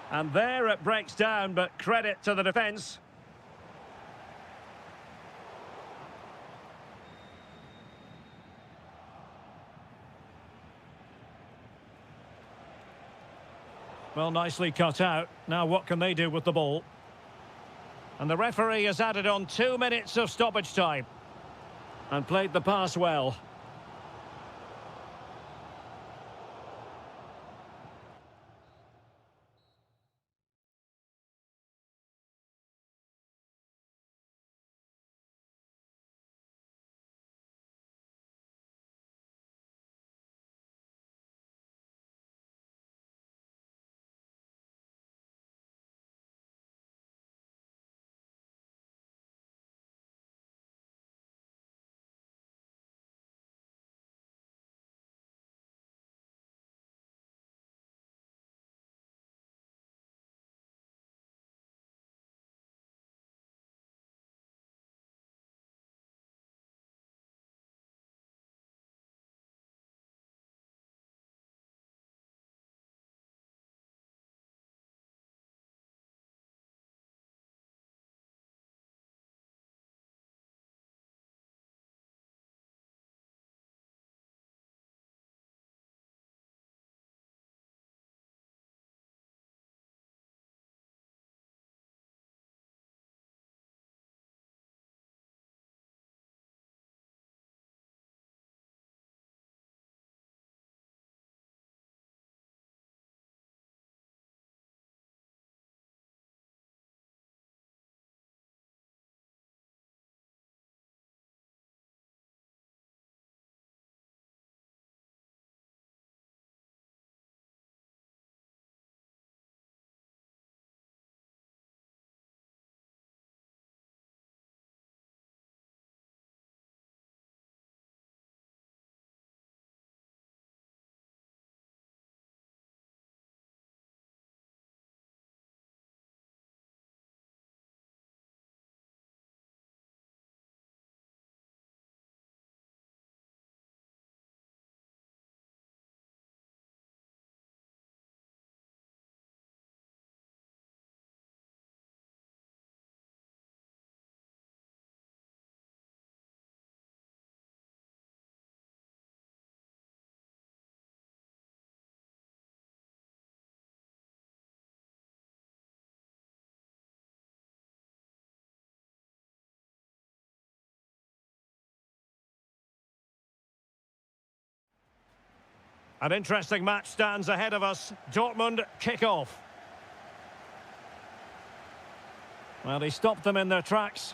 And there it breaks down, but credit to the defence. Well, nicely cut out. Now what can they do with the ball? And the referee has added on 2 minutes of stoppage time. And played the pass well. An interesting match stands ahead of us. Dortmund kick off. Well, he stopped them in their tracks.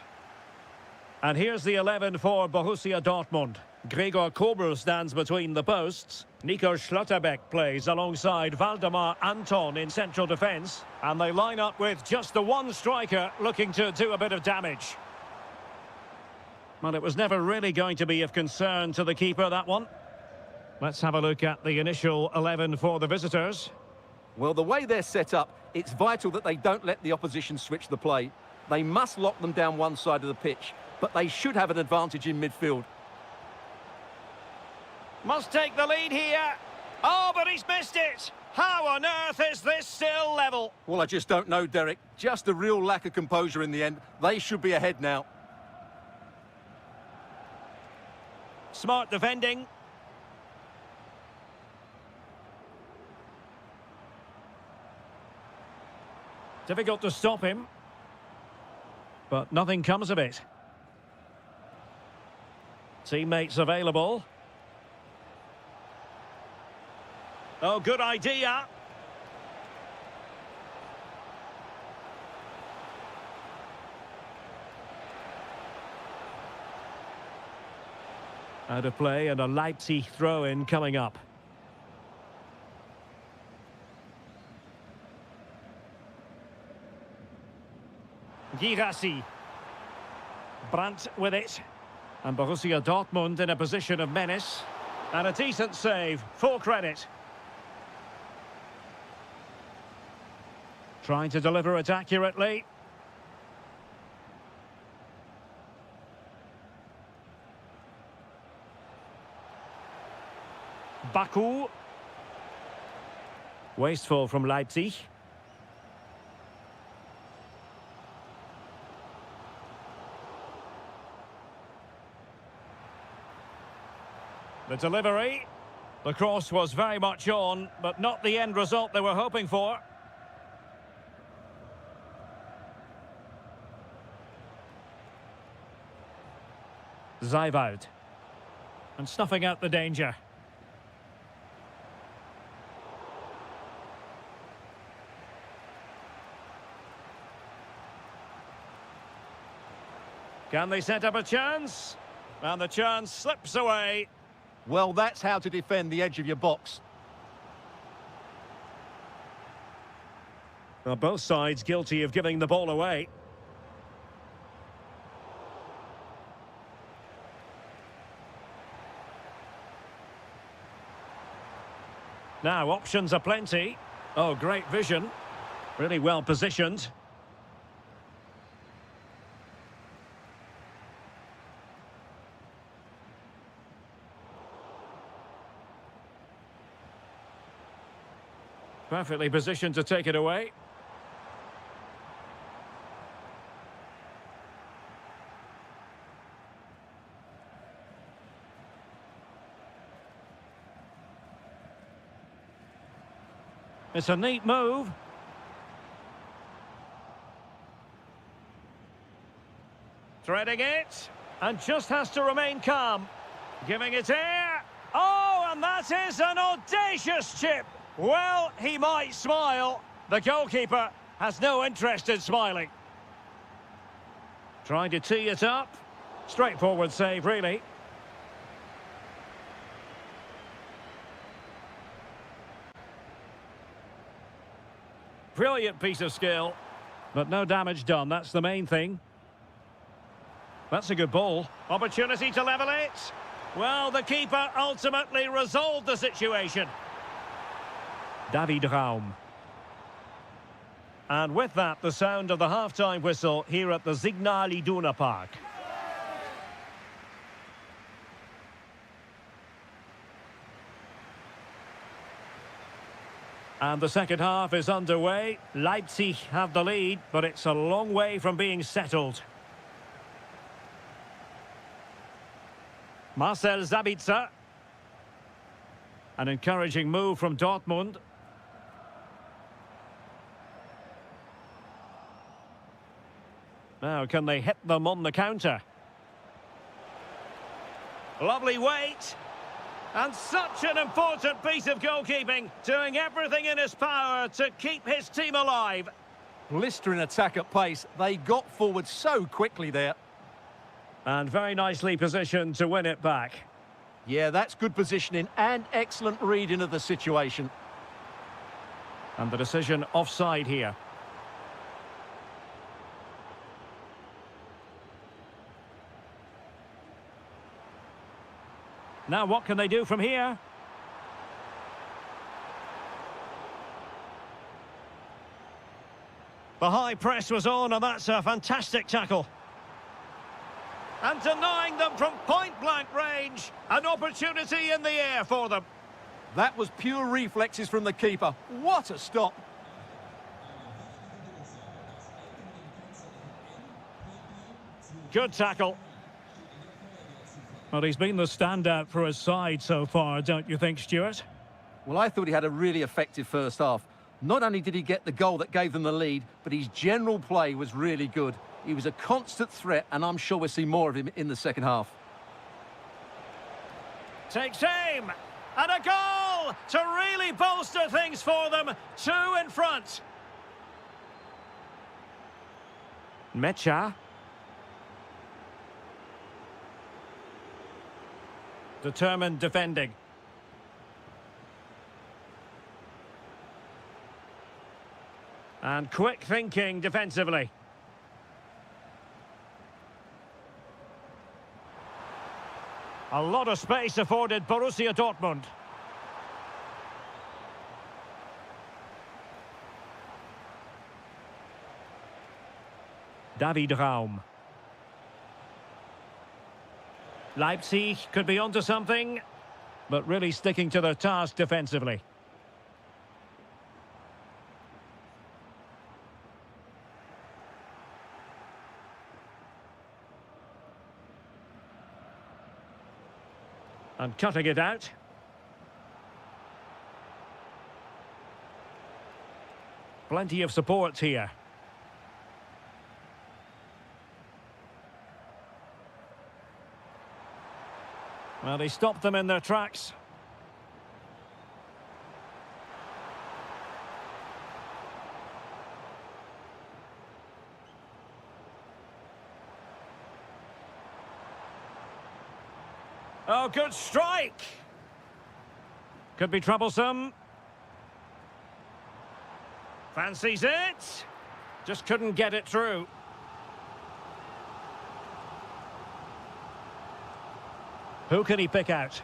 And here's the 11 for Borussia Dortmund. Gregor Kobel stands between the posts. Nico Schlotterbeck plays alongside Valdemar Anton in central defence. And they line up with just the one striker looking to do a bit of damage. Well, it was never really going to be of concern to the keeper, that one. Let's have a look at the initial 11 for the visitors. Well, the way they're set up, it's vital that they don't let the opposition switch the play. They must lock them down one side of the pitch, but they should have an advantage in midfield. Must take the lead here. Oh, but he's missed it. How on earth is this still level? Well, I just don't know, Derek. Just a real lack of composure in the end. They should be ahead now. Smart defending. Difficult to stop him. But nothing comes of it. Teammates available. Oh, good idea. Out of play and a Leipzig throw-in coming up. Girassi. Brandt with it. And Borussia Dortmund in a position of menace. And a decent save, full credit. Trying to deliver it accurately. Baku. Wasteful from Leipzig. The delivery. The cross was very much on, but not the end result they were hoping for. Zijvoud. And snuffing out the danger. Can they set up a chance? And the chance slips away. Well, that's how to defend the edge of your box. Well, both sides guilty of giving the ball away. Now, options are plenty. Oh, great vision. Really well positioned. Perfectly positioned to take it away. It's a neat move. Threading it. And just has to remain calm. Giving it air. Oh, and that is an audacious chip. Well, he might smile. The goalkeeper has no interest in smiling. Trying to tee it up. Straightforward save, really. Brilliant piece of skill. But no damage done, that's the main thing. That's a good ball. Opportunity to level it. Well, the keeper ultimately resolved the situation. David Raum. And with that, the sound of the half-time whistle here at the Signal Iduna Park. And the second half is underway. Leipzig have the lead, but it's a long way from being settled. Marcel Sabitzer. An encouraging move from Dortmund. Now, can they hit them on the counter? Lovely weight. And such an important piece of goalkeeping, doing everything in his power to keep his team alive. Blistering attack at pace. They got forward so quickly there. And very nicely positioned to win it back. Yeah, that's good positioning and excellent reading of the situation. And the decision offside here. Now what can they do from here? The high press was on, and that's a fantastic tackle. And denying them from point-blank range. An opportunity in the air for them. That was pure reflexes from the keeper. What a stop. Good tackle. Well, he's been the standout for his side so far, don't you think, Stuart? Well, I thought he had a really effective first half. Not only did he get the goal that gave them the lead, but his general play was really good. He was a constant threat, and I'm sure we'll see more of him in the second half. Takes aim, and a goal to really bolster things for them. 2 in front. Mecha. Determined defending. And quick thinking defensively. A lot of space afforded Borussia Dortmund. David Raum. Leipzig could be onto something, but really sticking to their task defensively. And cutting it out. Plenty of support here. Well, they stopped them in their tracks. Oh, good strike! Could be troublesome. Fancies it. Just couldn't get it through. Who can he pick out?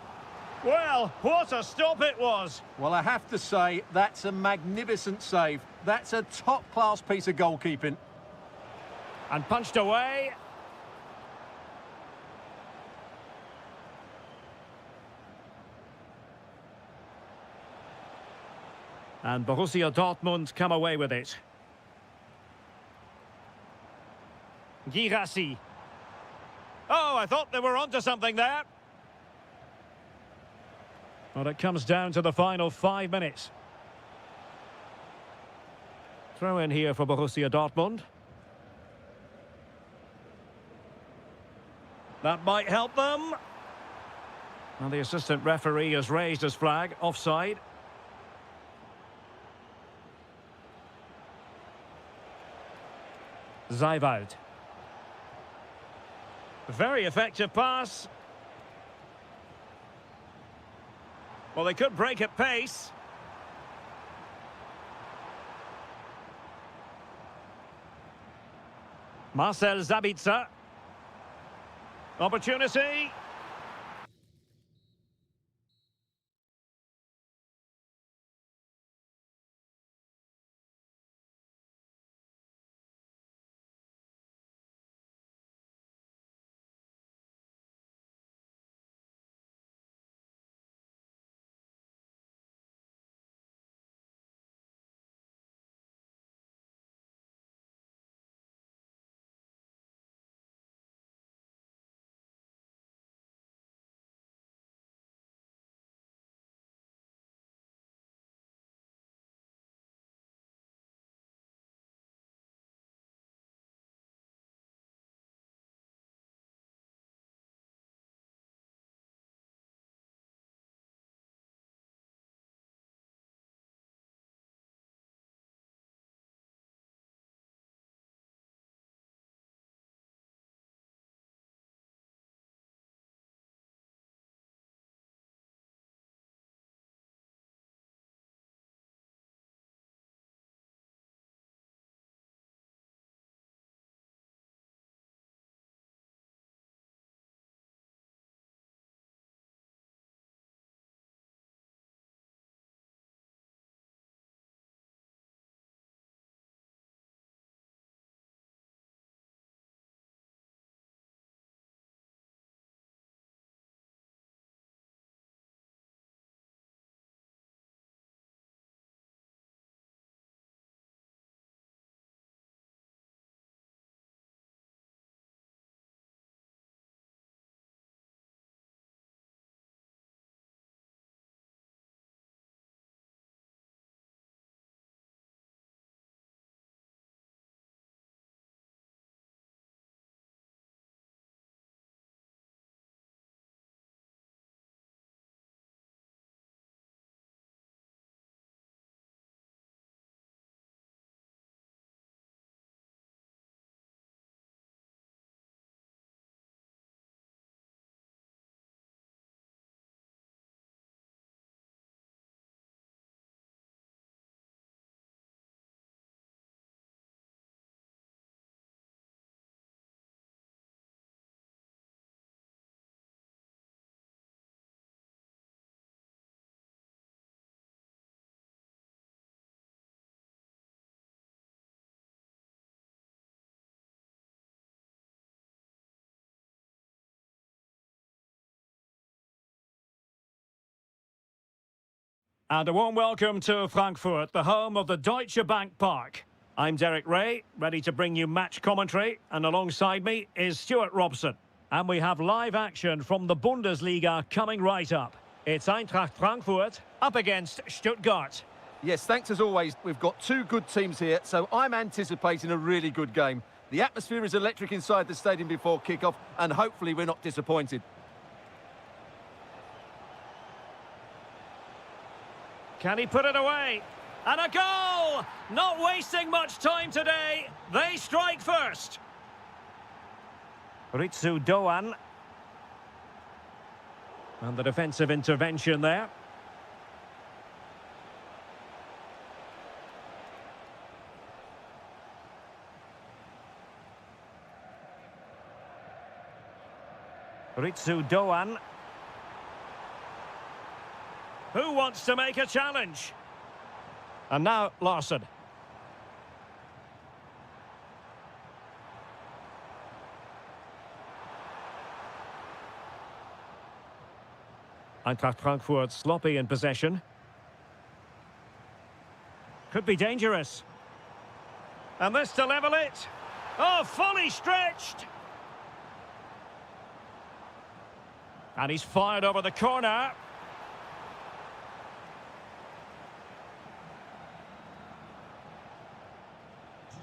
Well, what a stop it was. Well, I have to say, that's a magnificent save. That's a top-class piece of goalkeeping. And punched away. And Borussia Dortmund come away with it. Girassi. Oh, I thought they were onto something there. Well, it comes down to the final 5 minutes. Throw in here for Borussia Dortmund. That might help them. Well, the assistant referee has raised his flag, offside. Zijwald. Very effective pass. Well, they could break at pace. Marcel Sabitzer. Opportunity. And a warm welcome to Frankfurt, the home of the Deutsche Bank Park. I'm Derek Ray, ready to bring you match commentary, and alongside me is Stuart Robson. And we have live action from the Bundesliga coming right up. It's Eintracht Frankfurt up against Stuttgart. Yes, thanks as always. We've got two good teams here, so I'm anticipating a really good game. The atmosphere is electric inside the stadium before kick-off, and hopefully we're not disappointed. Can he put it away? And a goal! Not wasting much time today. They strike first. Ritsu Doan. And the defensive intervention there. Ritsu Doan. Who wants to make a challenge? And now Larsson. Eintracht Frankfurt sloppy in possession. Could be dangerous. And this to level it. Oh, fully stretched. And he's fired over the corner.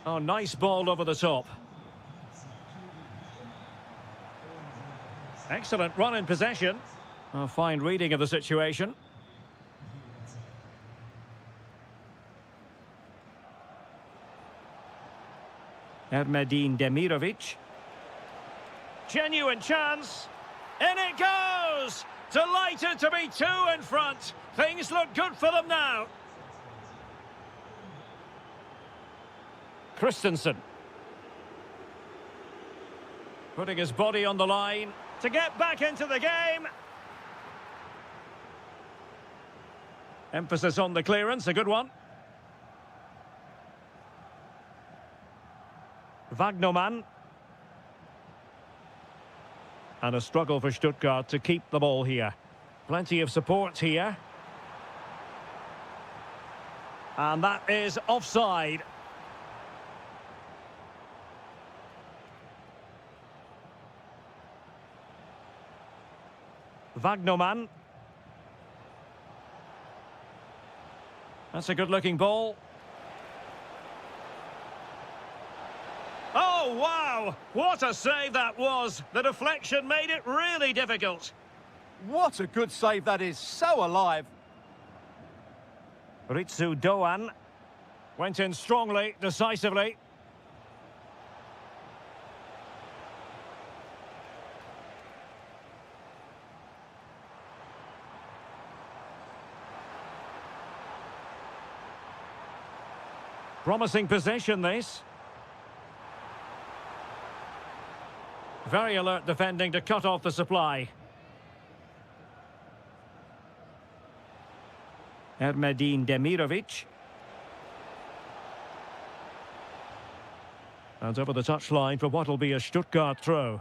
Oh, nice ball over the top. Excellent run in possession. A fine reading of the situation. Ermedin Demirovic. Genuine chance. In it goes! Delighted to be two in front. Things look good for them now. Christensen. Putting his body on the line to get back into the game. Emphasis on the clearance, a good one. Wagnermann. And a struggle for Stuttgart to keep the ball here. Plenty of support here. And that is offside. Wagnermann. That's a good-looking ball. Oh, wow! What a save that was! The deflection made it really difficult. What a good save that is, so alive. Ritsu Doan went in strongly, decisively. Promising possession, this. Very alert defending to cut off the supply. Ermedin Demirovic. And over the touchline for what will be a Stuttgart throw.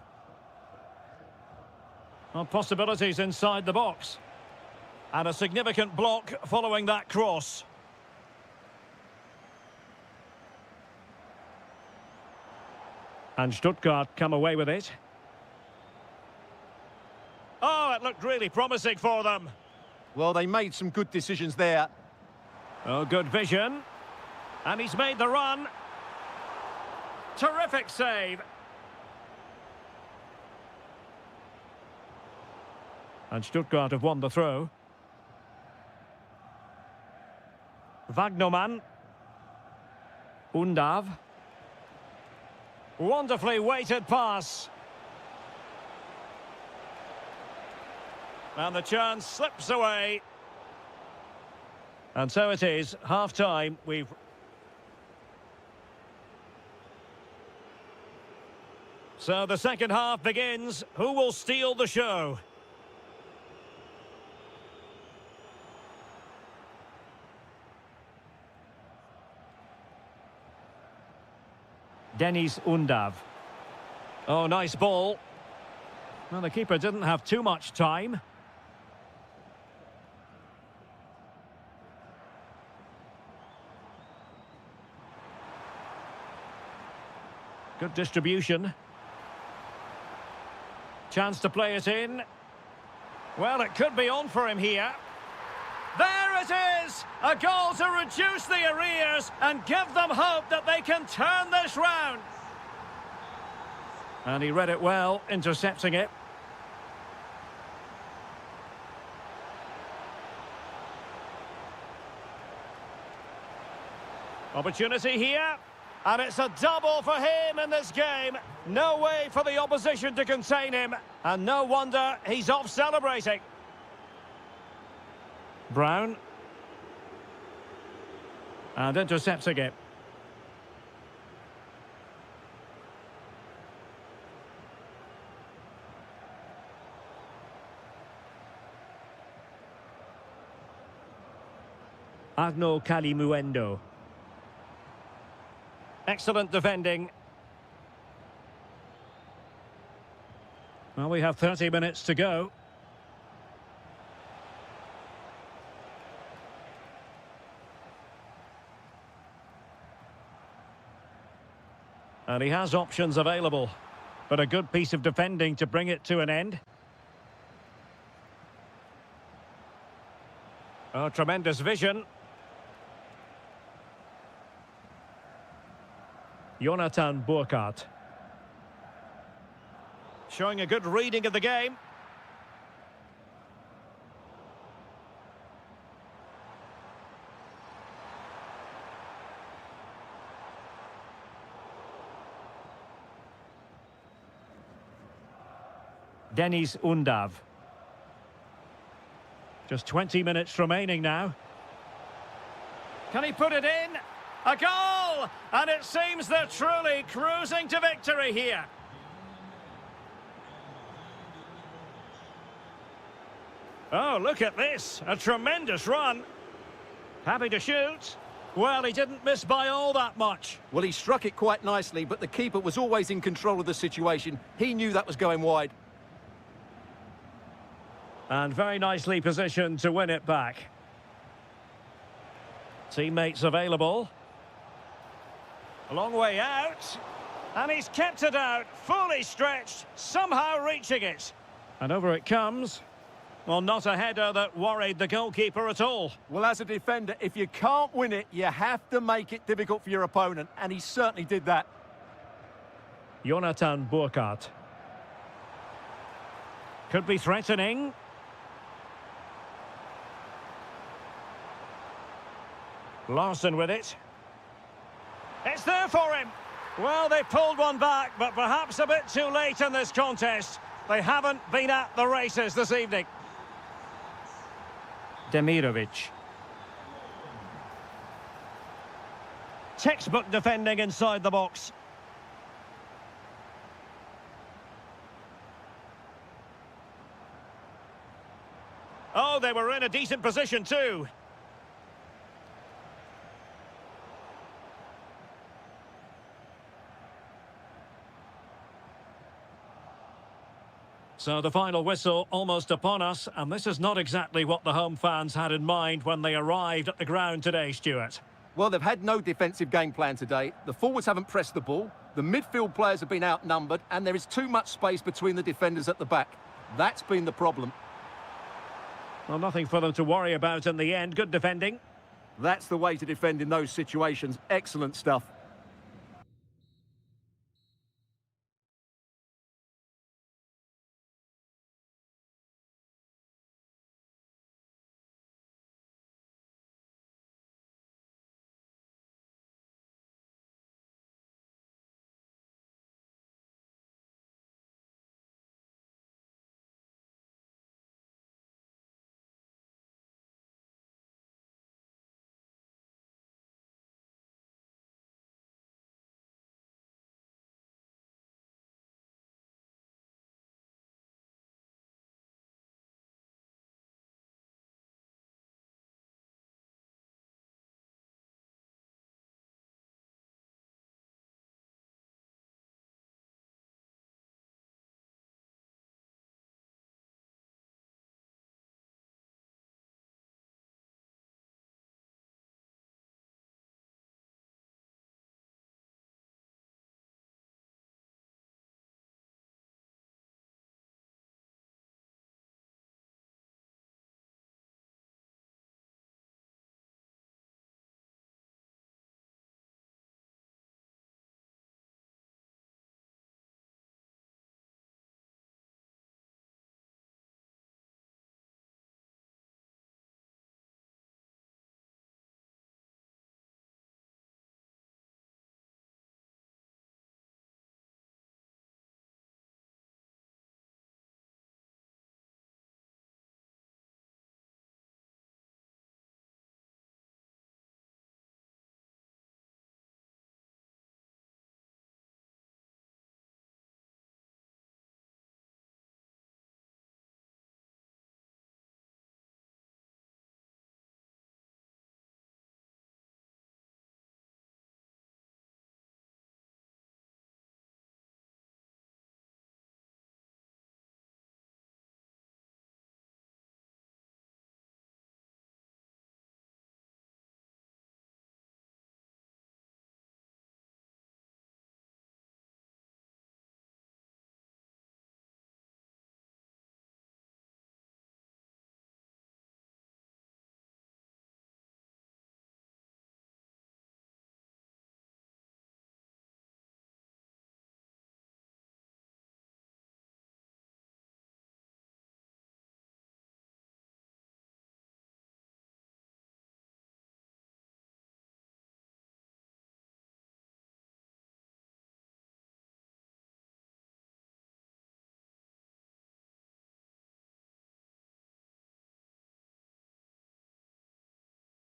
Well, possibilities inside the box. And a significant block following that cross. And Stuttgart come away with it. Oh, it looked really promising for them. Well, they made some good decisions there. Oh, good vision. And he's made the run. Terrific save. And Stuttgart have won the throw. Wagnermann. Undav. Wonderfully weighted pass. And the chance slips away. And so it is, half-time. So the second half begins. Who will steal the show? Dennis Undav. Oh, nice ball. Well, the keeper didn't have too much time. Good distribution. Chance to play it in. Well, it could be on for him here. There it is! A goal to reduce the arrears and give them hope that they can turn this round. And he read it well, intercepting it. Opportunity here. And it's a double for him in this game. No way for the opposition to contain him. And no wonder he's off celebrating. Brown. And intercepting it. Arno Kalimuendo. Excellent defending. Well, we have 30 minutes to go. And he has options available, but a good piece of defending to bring it to an end. Oh, tremendous vision. Jonathan Burkhardt. Showing a good reading of the game. Denis Undav. Just 20 minutes remaining now. Can he put it in? A goal! And it seems they're truly cruising to victory here. Oh, look at this. A tremendous run. Happy to shoot. Well, he didn't miss by all that much. Well, he struck it quite nicely, but the keeper was always in control of the situation. He knew that was going wide. And very nicely positioned to win it back. Teammates available. A long way out. And he's kept it out, fully stretched, somehow reaching it. And over it comes. Well, not a header that worried the goalkeeper at all. Well, as a defender, if you can't win it, you have to make it difficult for your opponent, and he certainly did that. Jonathan Burkhardt. Could be threatening. Larson with it. It's there for him. Well, they pulled one back, but perhaps a bit too late in this contest. They haven't been at the races this evening. Demirovic. Textbook defending inside the box. Oh, they were in a decent position too. So the final whistle almost upon us, and this is not exactly what the home fans had in mind when they arrived at the ground today, Stuart. Well, they've had no defensive game plan today. The forwards haven't pressed the ball, the midfield players have been outnumbered, and there is too much space between the defenders at the back. That's been the problem. Well, nothing for them to worry about in the end. Good defending. That's the way to defend in those situations. Excellent stuff.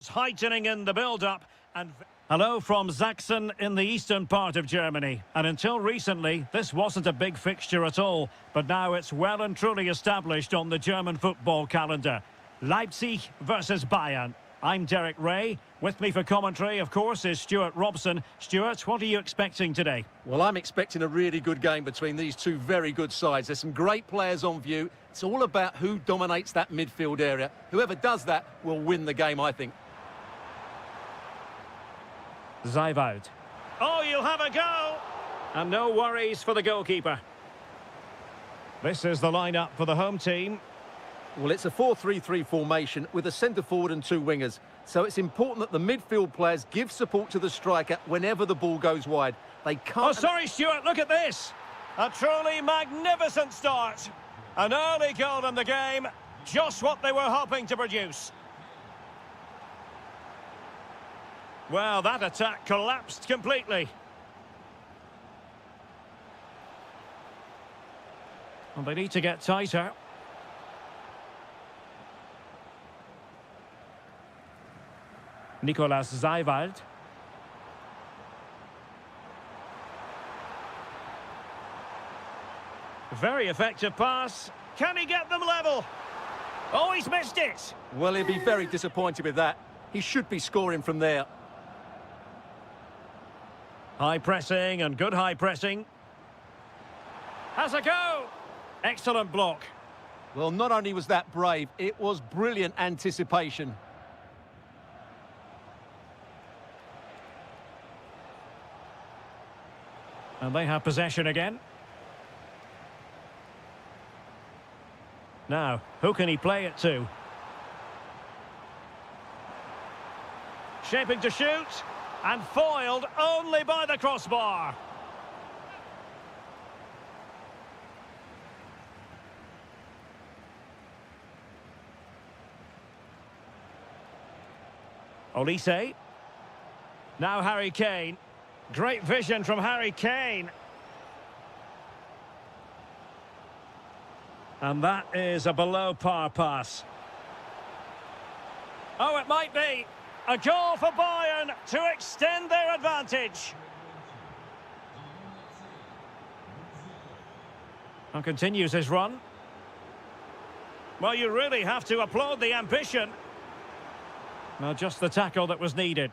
Heightening in the build-up and... Hello from Sachsen in the eastern part of Germany. And until recently, this wasn't a big fixture at all. But now it's well and truly established on the German football calendar. Leipzig versus Bayern. I'm Derek Ray. With me for commentary, of course, is Stuart Robson. Stuart, what are you expecting today? Well, I'm expecting a really good game between these two very good sides. There's some great players on view. It's all about who dominates that midfield area. Whoever does that will win the game, I think. Zijvoud. Oh, you'll have a go! And no worries for the goalkeeper. This is the lineup for the home team. Well, it's a 4-3-3 formation with a centre-forward and two wingers. So it's important that the midfield players give support to the striker whenever the ball goes wide. They can't... Oh, sorry, Stuart, look at this! A truly magnificent start. An early goal in the game. Just what they were hoping to produce. Well, that attack collapsed completely. And they need to get tighter. Nicolas Zijvoud. Very effective pass. Can he get them level? Oh, he's missed it. Well, he'll be very disappointed with that. He should be scoring from there. High pressing and good high pressing. Has a go. Excellent block. Well, not only was that brave, it was brilliant anticipation. And they have possession again. Now, who can he play it to? Shaping to shoot. And foiled only by the crossbar. Olise. Now Harry Kane. Great vision from Harry Kane. And that is a below-par pass. Oh, it might be. A goal for Bayern to extend their advantage. And continues his run. Well, you really have to applaud the ambition. Well, just the tackle that was needed.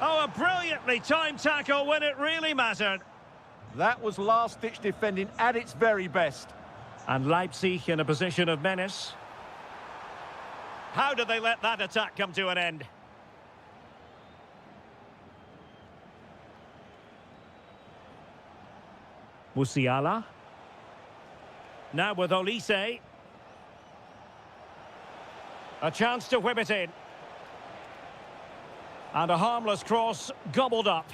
Oh, a brilliantly timed tackle when it really mattered. That was last-ditch defending at its very best. And Leipzig in a position of menace. How did they let that attack come to an end? Musiala. Now with Olise. A chance to whip it in. And a harmless cross gobbled up.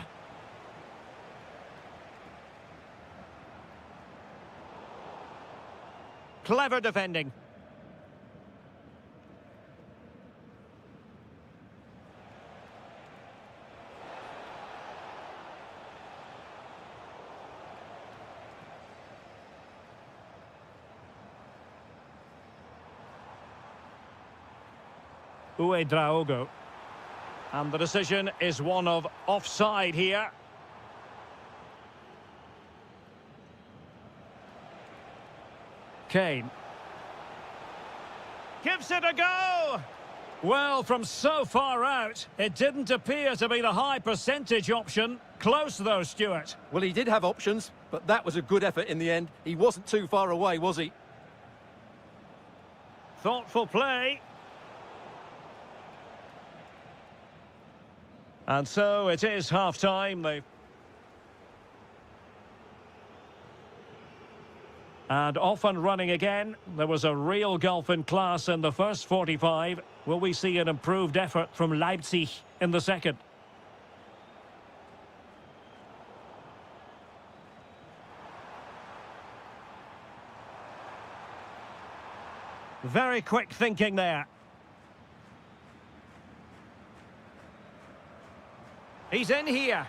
Clever defending. Draogo. And the decision is one of offside here. Kane. Gives it a go! Well, from so far out, it didn't appear to be the high percentage option. Close though, Stuart. Well, he did have options, but that was a good effort in the end. He wasn't too far away, was he? Thoughtful play. And so it is half-time. And off and running again. There was a real gulf in class in the first 45. Will we see an improved effort from Leipzig in the second? Very quick thinking there. He's in here.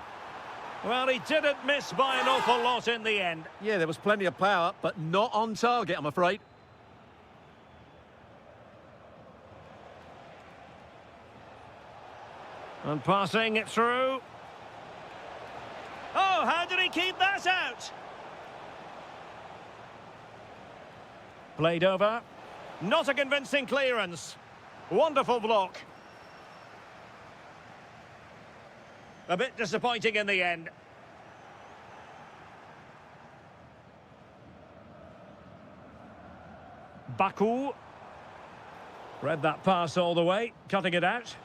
Well, he didn't miss by an awful lot in the end. Yeah, there was plenty of power, but not on target, I'm afraid. And passing it through. Oh, how did he keep that out? Played over. Not a convincing clearance. Wonderful block. A bit disappointing in the end. Baku. Read that pass all the way, cutting it out.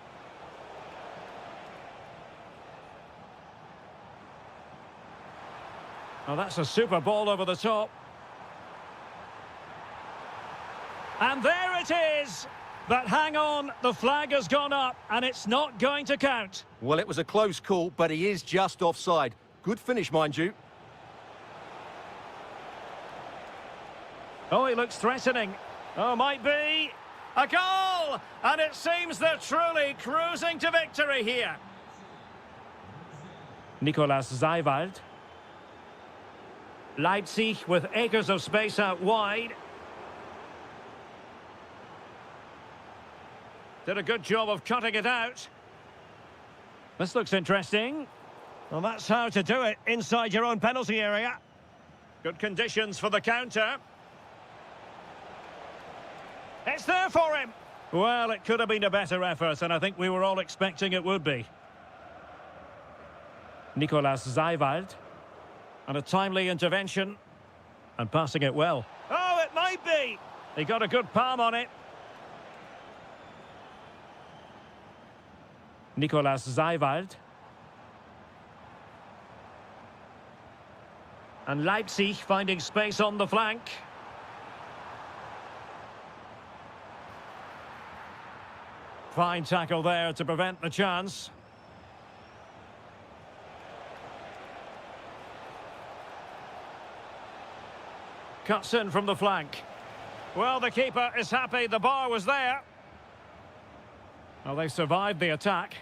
Oh, that's a super ball over the top. And there it is! But hang on, the flag has gone up, and it's not going to count. Well, it was a close call, but he is just offside. Good finish, mind you. Oh, he looks threatening. Oh, might be. A goal! And it seems they're truly cruising to victory here. Nicolas Zeiwald. Leipzig with acres of space out wide. Did a good job of cutting it out. This looks interesting. Well, that's how to do it inside your own penalty area. Good conditions for the counter. It's there for him. Well, it could have been a better effort, and I think we were all expecting it would be. Nicolas Zeiwald. And a timely intervention. And passing it well. Oh, it might be. He got a good palm on it. Nicolas Zeiwald. And Leipzig finding space on the flank. Fine tackle there to prevent the chance. Cuts in from the flank. Well, the keeper is happy the bar was there. Well, they survived the attack.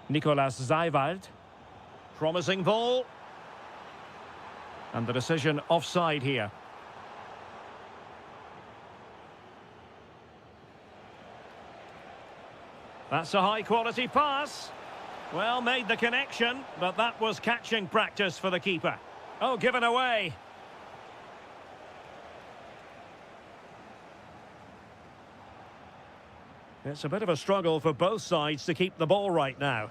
Nicolas Zeiwald. Promising ball. And the decision offside here. That's a high-quality pass. Well, made the connection, but that was catching practice for the keeper. Oh, given away. It's a bit of a struggle for both sides to keep the ball right now.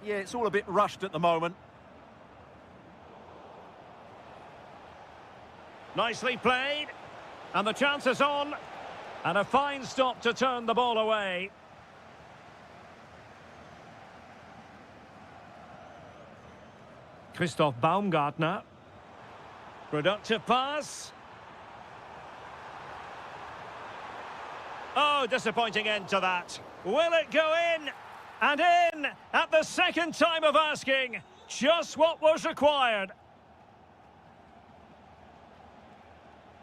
Yeah, it's all a bit rushed at the moment. Nicely played. And the chance is on. And a fine stop to turn the ball away. Christoph Baumgartner. Productive pass. Oh, disappointing end to that. Will it go in? And in at the second time of asking. Just what was required.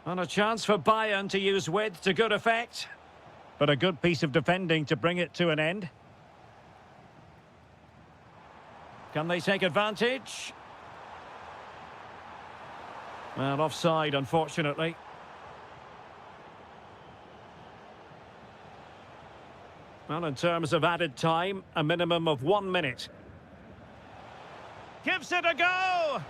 And a chance for Bayern to use width to good effect. But a good piece of defending to bring it to an end. Can they take advantage? Well, offside, unfortunately. Well, in terms of added time, a minimum of 1 minute. Gives it a go!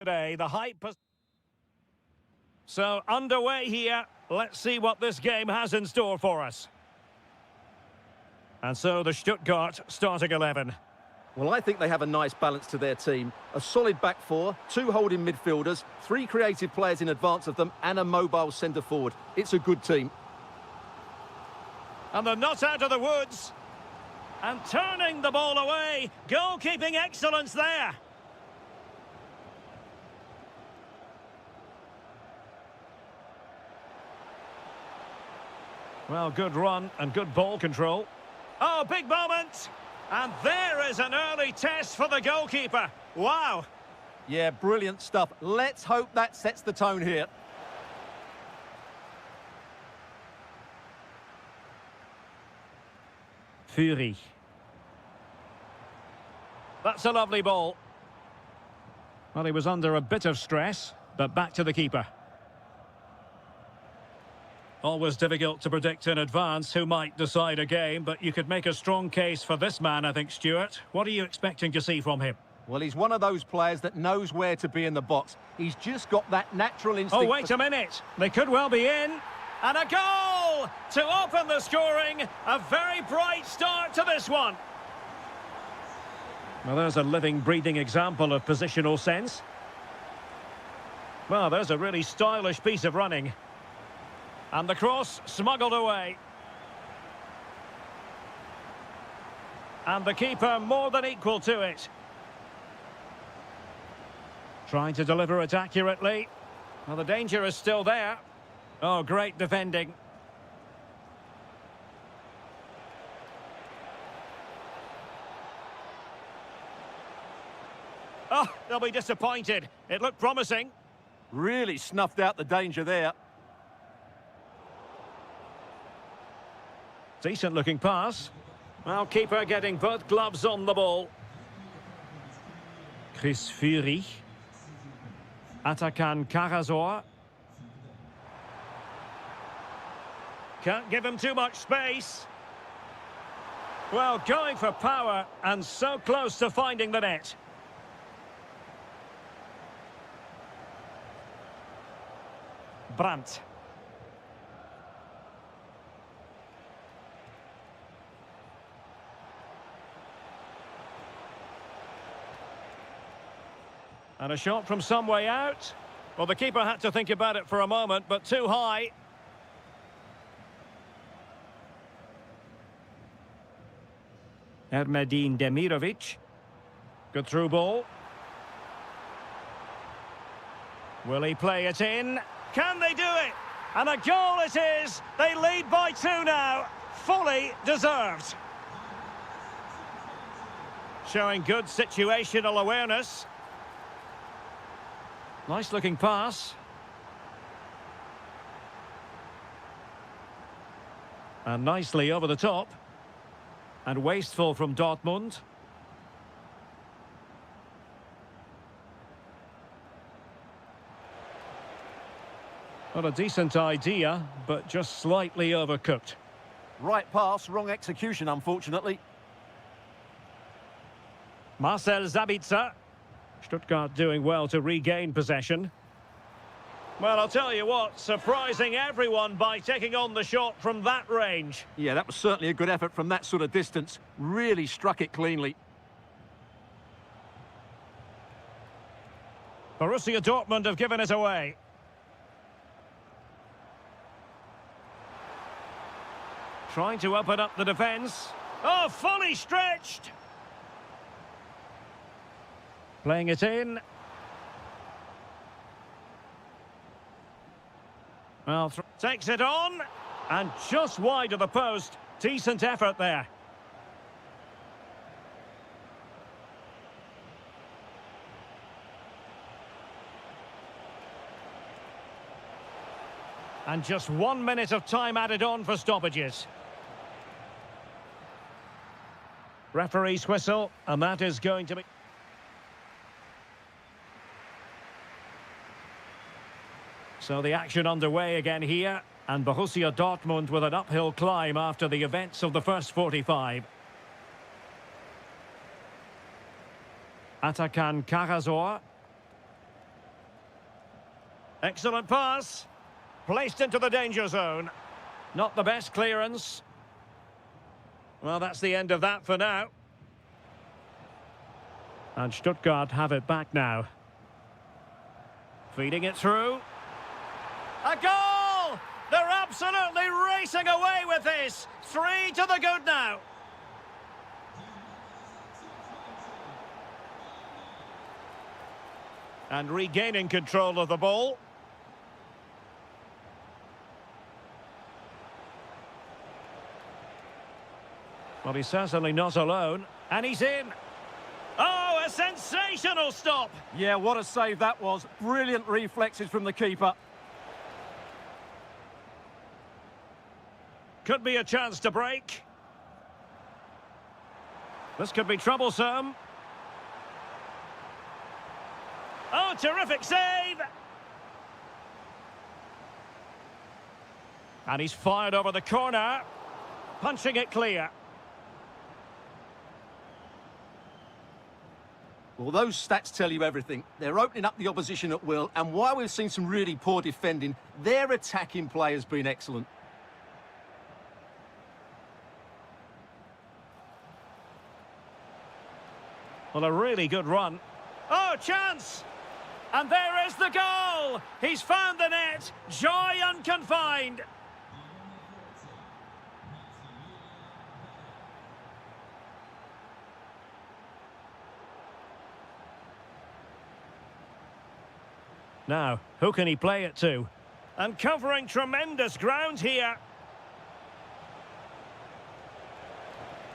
Today, the hype. So, underway here. Let's see what this game has in store for us. And so, the Stuttgart starting 11. Well, I think they have a nice balance to their team. A solid back four, two holding midfielders, three creative players in advance of them, and a mobile centre forward. It's a good team. And they're not out of the woods. And turning the ball away. Goalkeeping excellence there. Well, good run and good ball control. Oh, big moment. And there is an early test for the goalkeeper. Wow. Yeah, brilliant stuff. Let's hope that sets the tone here. Fury. That's a lovely ball. Well, he was under a bit of stress, but back to the keeper. Always difficult to predict in advance who might decide a game, but you could make a strong case for this man, I think, Stuart. What are you expecting to see from him? Well, he's one of those players that knows where to be in the box. He's just got that natural instinct. Oh, wait a minute. They could well be in. And a goal to open the scoring. A very bright start to this one. Well, there's a living, breathing example of positional sense. Well, there's a really stylish piece of running. And the cross smuggled away. And the keeper more than equal to it. Trying to deliver it accurately. Well, the danger is still there. Oh, great defending. Oh, they'll be disappointed. It looked promising. Really snuffed out the danger there. Decent looking pass. Well, keeper getting both gloves on the ball. Chris Fury. Atakan Karazor. Can't give him too much space. Well, going for power and so close to finding the net. Brandt. And a shot from some way out. Well, the keeper had to think about it for a moment, but too high. Ermedin Demirovic. Good through ball. Will he play it in? Can they do it? And a goal it is. They lead by 2 now. Fully deserved. Showing good situational awareness. Nice looking pass. And nicely over the top. And wasteful from Dortmund. Not a decent idea, but just slightly overcooked. Right pass, wrong execution, unfortunately. Marcel Sabitzer. Stuttgart doing well to regain possession. Well, I'll tell you what, surprising everyone by taking on the shot from that range. Yeah, that was certainly a good effort from that sort of distance. Really struck it cleanly. Borussia Dortmund have given it away. Trying to open up the defence. Oh, fully stretched! Playing it in. Well, takes it on. And just wide of the post. Decent effort there. And just 1 minute of time added on for stoppages. Referee's whistle, and that is going to be... So the action underway again here, and Borussia Dortmund with an uphill climb after the events of the first 45. Atakan Karazor. Excellent pass. Placed into the danger zone. Not the best clearance. Well, that's the end of that for now. And Stuttgart have it back now. Feeding it through. A goal! They're absolutely racing away with this. 3 to the good now. And regaining control of the ball. Well, he's certainly not alone. And he's in. Oh, a sensational stop. Yeah, what a save that was. Brilliant reflexes from the keeper. Could be a chance to break. This could be troublesome. Oh, terrific save! And he's fired over the corner. Punching it clear. Well, those stats tell you everything. They're opening up the opposition at will, and while we've seen some really poor defending, their attacking play has been excellent. Well, a really good run. Oh, chance! And there is the goal! He's found the net. Joy unconfined. Now, who can he play it to? And covering tremendous ground here.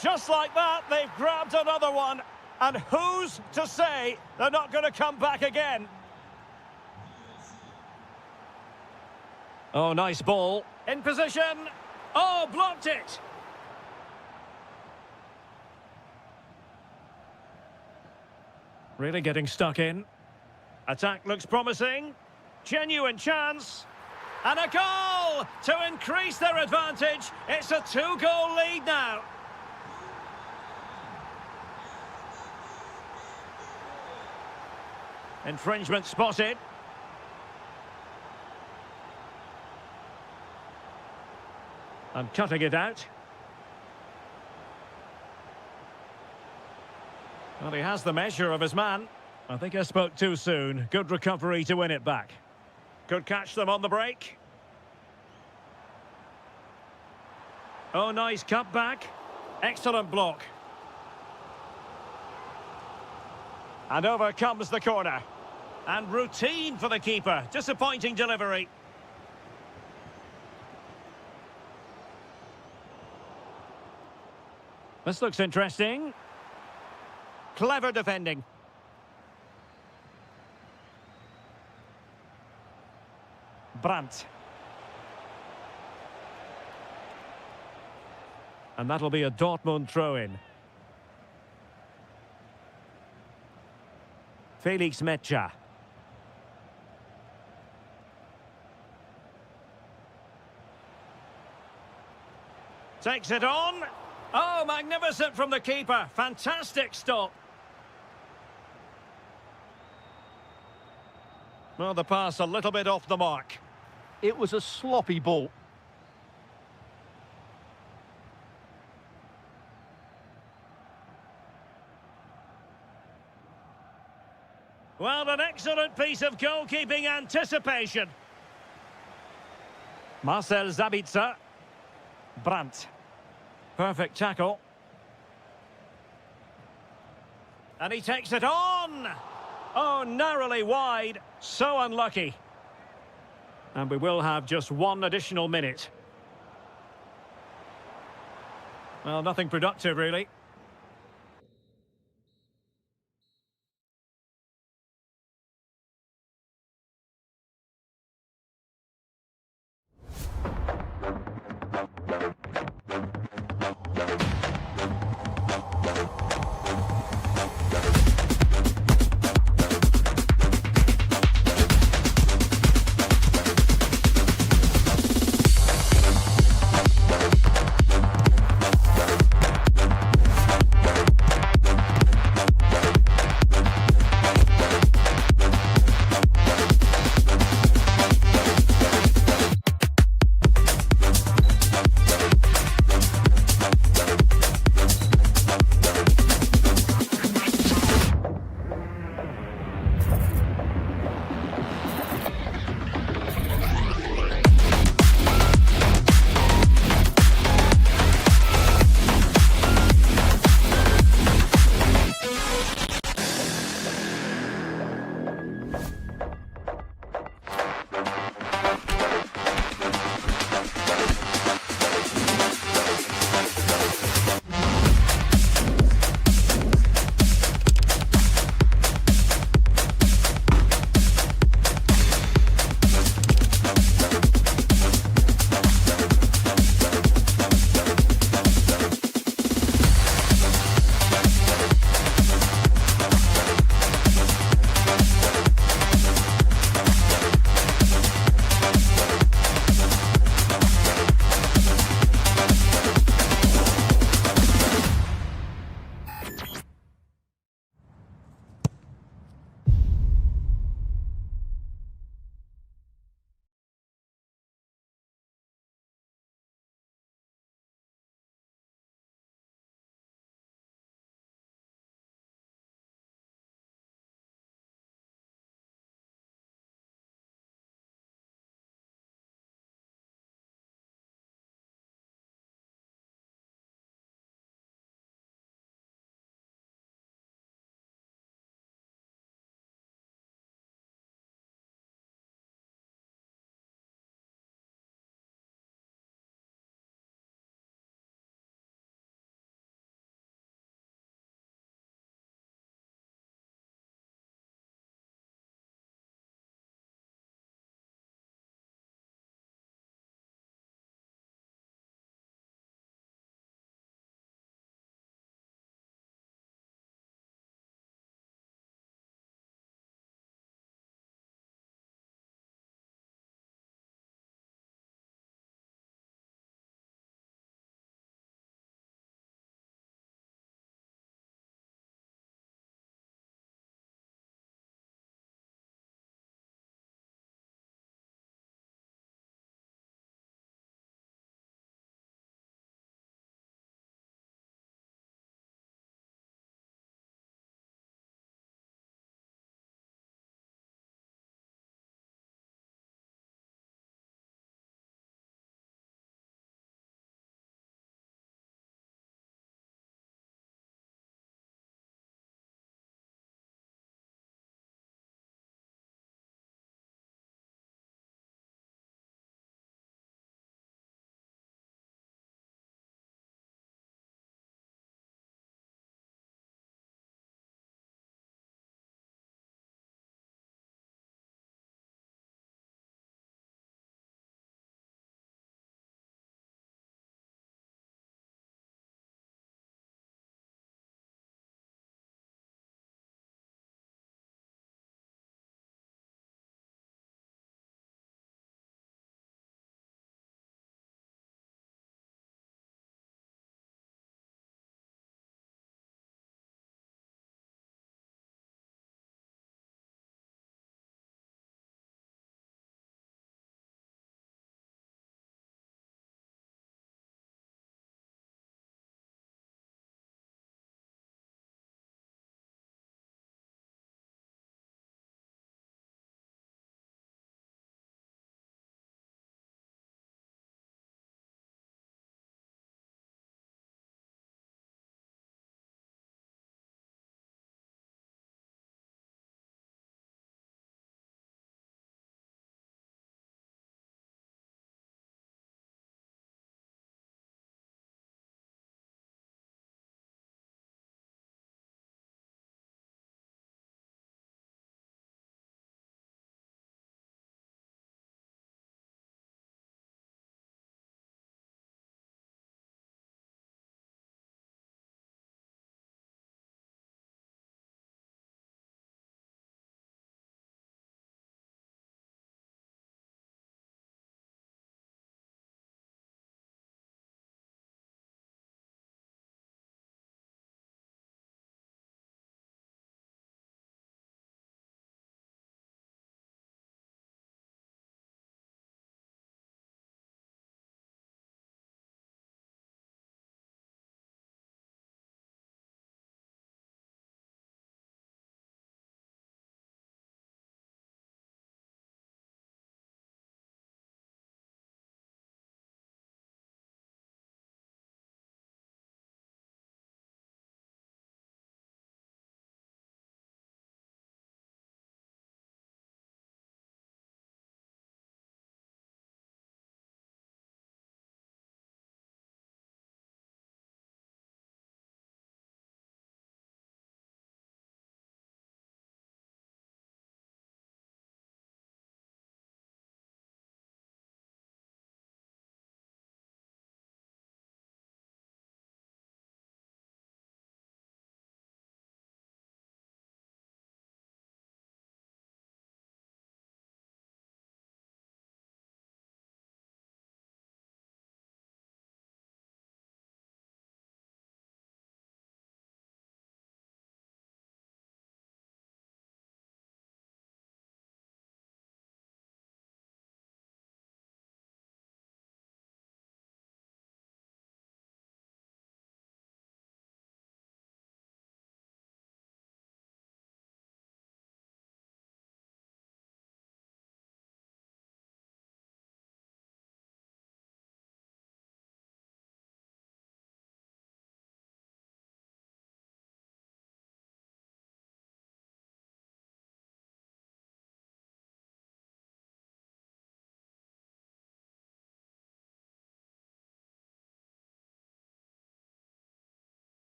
Just like that, they've grabbed another one. And who's to say they're not going to come back again? Oh, nice ball. In position. Oh, blocked it. Really getting stuck in. Attack looks promising. Genuine chance. And a goal to increase their advantage. It's a 2-goal lead now. Infringement spotted. And cutting it out. Well, he has the measure of his man. I think I spoke too soon. Good recovery to win it back. Could catch them on the break. Oh, nice cut back. Excellent block. And over comes the corner. And routine for the keeper. Disappointing delivery. This looks interesting. Clever defending. Brandt. And that'll be a Dortmund throw-in. Felix Metscher. Takes it on. Oh, magnificent from the keeper. Fantastic stop. Well, the pass a little bit off the mark. It was a sloppy ball. Well, an excellent piece of goalkeeping anticipation. Marcel Sabitzer. Brandt. Perfect tackle. And he takes it on. Oh, narrowly wide. So unlucky. And we will have just one additional minute. Well, nothing productive, really.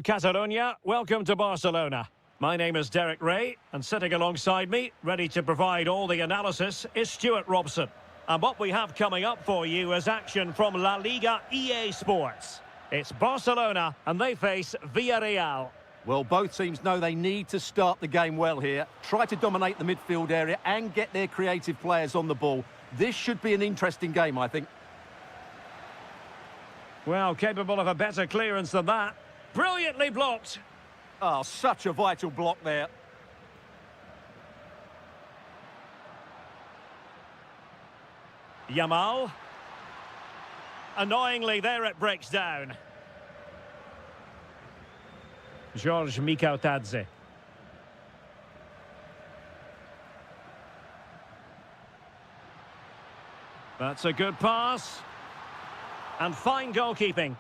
Catalonia, welcome to Barcelona. My name is Derek Ray, and sitting alongside me, ready to provide all the analysis, is Stuart Robson. And what we have coming up for you is action from La Liga EA Sports. It's Barcelona, and they face Villarreal. Well, both teams know they need to start the game well here. Try to dominate the midfield area and get their creative players on the ball. This should be an interesting game, I think. Well, capable of a better clearance than that. Brilliantly blocked. Oh, such a vital block there. Yamal. Annoyingly, there it breaks down. George Mikautadze. That's a good pass. And fine goalkeeping.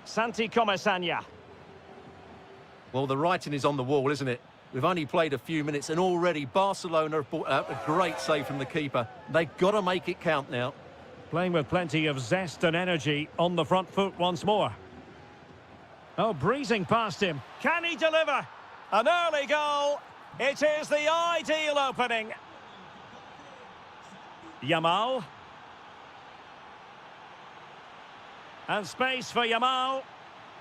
Santi Comesaña. Well, the writing is on the wall, isn't it? We've only played a few minutes and already Barcelona have brought out a great save from the keeper. They've got to make it count now. Playing with plenty of zest and energy on the front foot once more. Oh, breezing past him. Can he deliver? An early goal. It is the ideal opening. Yamal. And space for Yamal.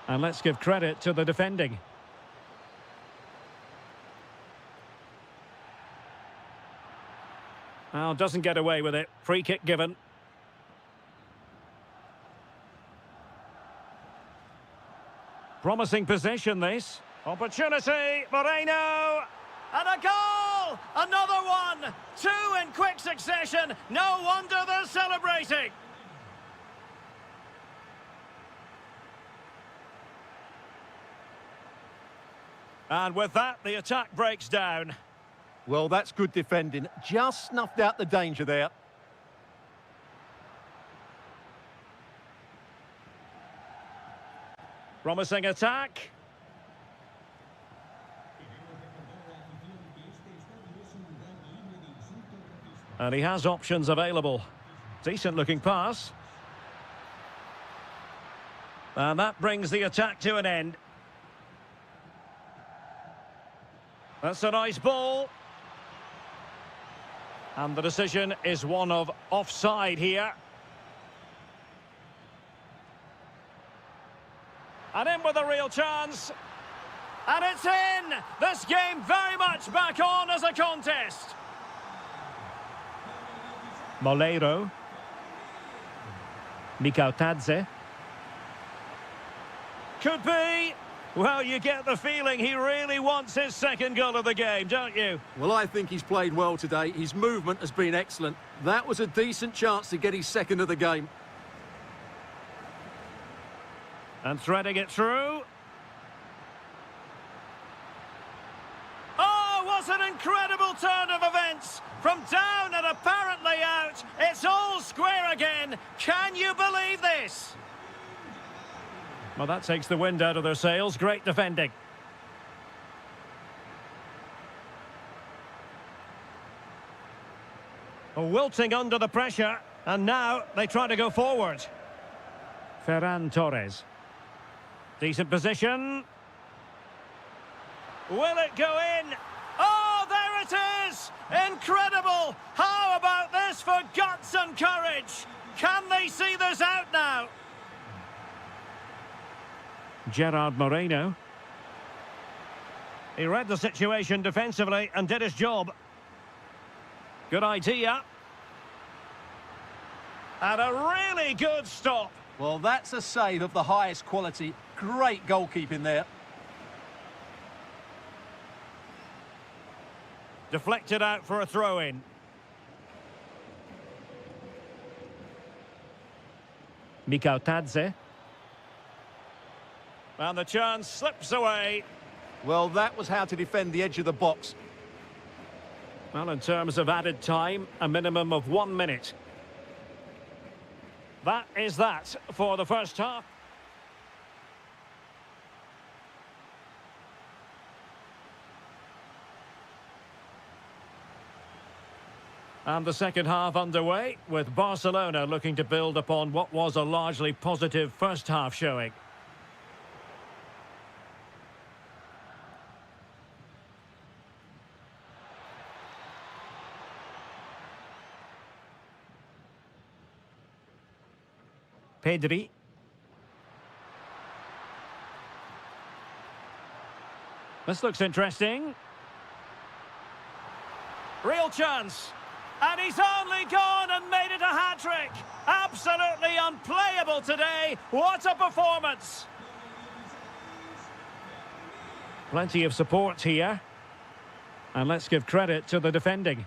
And let's give credit to the defending. Well, doesn't get away with it. Free kick given. Promising position, this. Opportunity, Moreno. And a goal! Another one! Two in quick succession. No wonder they're celebrating. And with that, the attack breaks down. Well, that's good defending. Just snuffed out the danger there. Promising attack. And he has options available. Decent looking pass. And that brings the attack to an end. That's a nice ball. And the decision is one of offside here. And in with a real chance. And it's in! This game very much back on as a contest. Moleiro. Mikautadze. Could be. Well, you get the feeling he really wants his second goal of the game, don't you? Well, I think he's played well today. His movement has been excellent. That was a decent chance to get his second of the game. And threading it through. Oh, what an incredible turn of events! From down and apparently out, it's all square again. Can you believe this? Well, that takes the wind out of their sails. Great defending. Wilting under the pressure, and now they try to go forward. Ferran Torres. Decent position. Will it go in? Oh, there it is! Incredible! How about this for guts and courage? Can they see this out now? Gerard Moreno. He read the situation defensively and did his job. Good idea. And a really good stop. Well, that's a save of the highest quality. Great goalkeeping there. Deflected out for a throw-in. Mikautadze. And the chance slips away. Well, that was how to defend the edge of the box. Well, in terms of added time, a minimum of 1 minute. That is that for the first half. And the second half underway, with Barcelona looking to build upon what was a largely positive first half showing. Pedri. This looks interesting. Real chance. And he's only gone and made it a hat-trick. Absolutely unplayable today. What a performance. Plenty of support here. And let's give credit to the defending.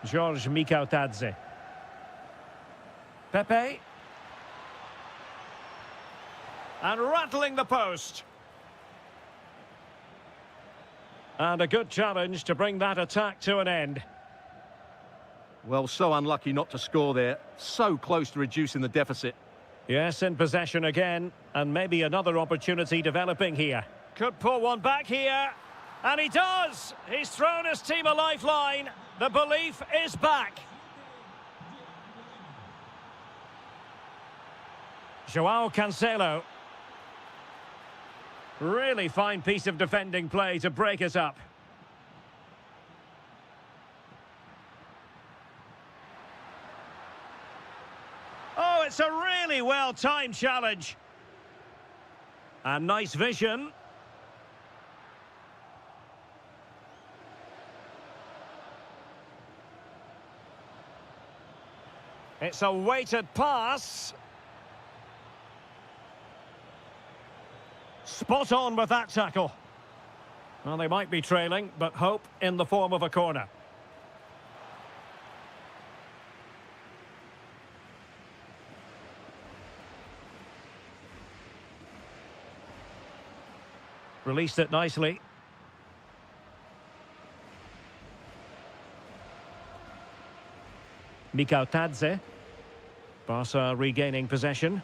George Mikautadze. Pepe. And rattling the post. And a good challenge to bring that attack to an end. Well, so unlucky not to score there. So close to reducing the deficit. Yes, in possession again. And maybe another opportunity developing here. Could pull one back here. And he does! He's thrown his team a lifeline. The belief is back. Joao Cancelo. Really fine piece of defending play to break us up. Oh, it's a really well-timed challenge. And nice vision. It's a weighted pass. Spot on with that tackle. Well, they might be trailing, but hope in the form of a corner. Released it nicely. Mikautadze. Barca regaining possession.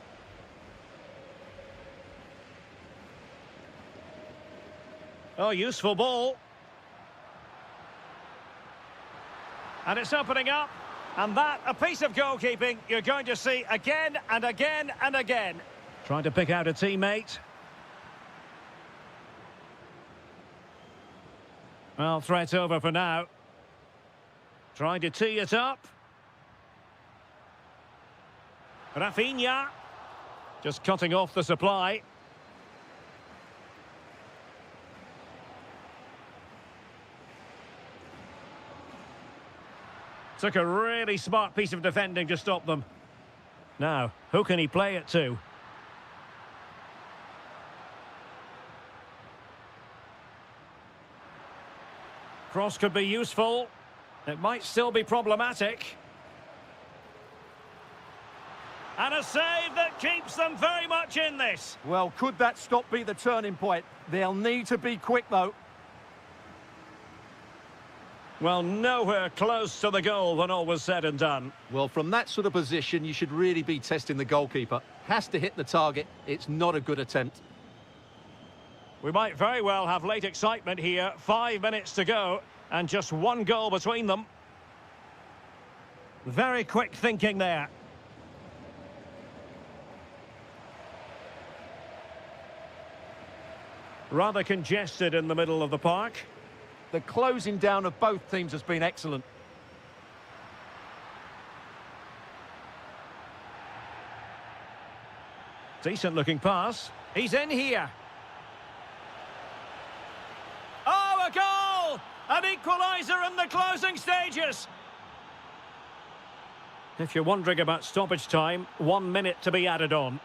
Oh, useful ball. And it's opening up. And that, a piece of goalkeeping you're going to see again and again and again. Trying to pick out a teammate. Well, threat over for now. Trying to tee it up. Rafinha. Just cutting off the supply. Took a really smart piece of defending to stop them. Now, who can he play it to? Cross could be useful. It might still be problematic. And a save that keeps them very much in this. Well, could that stop be the turning point? They'll need to be quick, though. Well, nowhere close to the goal when all was said and done. Well, from that sort of position, you should really be testing the goalkeeper. Has to hit the target. It's not a good attempt. We might very well have late excitement here. 5 minutes to go, and just one goal between them. Very quick thinking there. Rather congested in the middle of the park. The closing down of both teams has been excellent. Decent looking pass. He's in here. Oh, a goal! An equaliser in the closing stages. If you're wondering about stoppage time, 1 minute to be added on.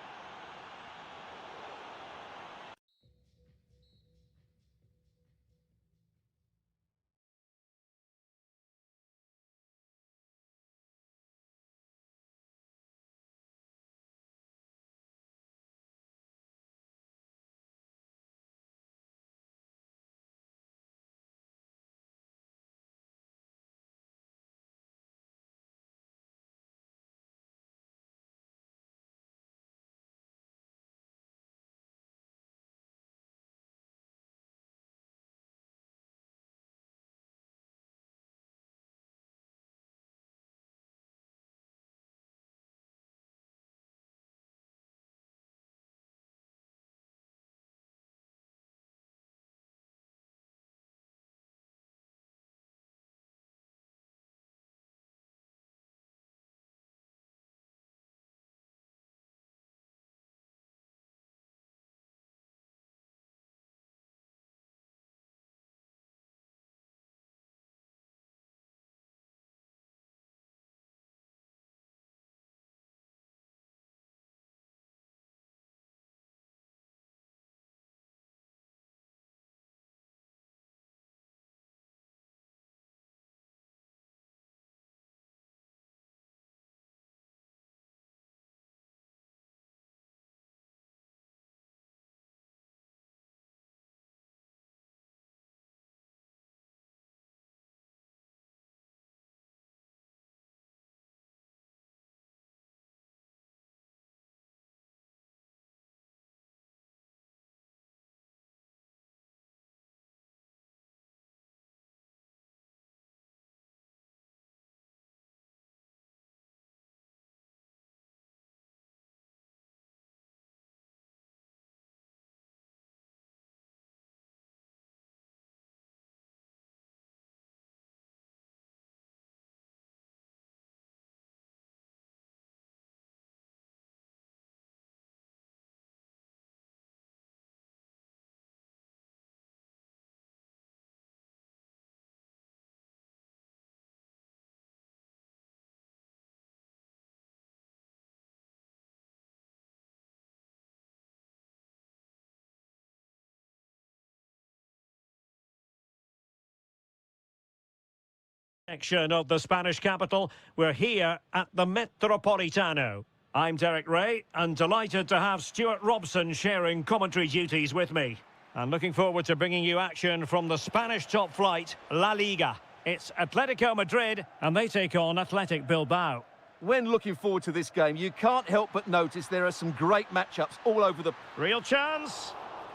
Section of the Spanish capital. We're here at the Metropolitano. I'm Derek Ray, and delighted to have Stuart Robson sharing commentary duties with me. And looking forward to bringing you action from the Spanish top flight, La Liga. It's Atletico Madrid, and they take on Athletic Bilbao. When looking forward to this game, you can't help but notice there are some great matchups all over the... Real chance,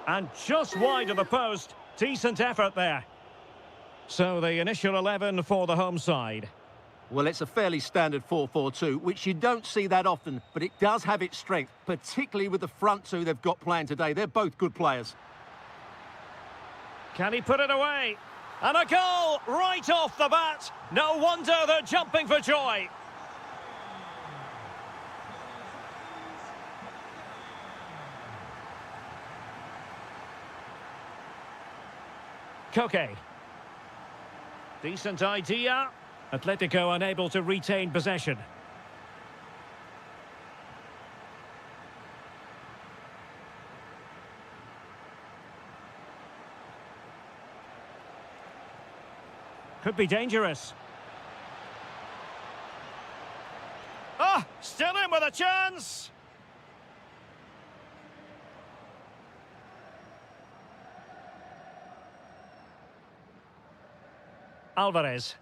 and just wide of the post. Decent effort there. So the initial 11 for the home side. Well, it's a fairly standard 4-4-2, which you don't see that often, but it does have its strength, particularly with the front two they've got playing today. They're both good players. Can he put it away? And a goal right off the bat. No wonder they're jumping for joy. Koke. Decent idea. Atletico unable to retain possession. Could be dangerous. Ah, still in with a chance. Alvarez.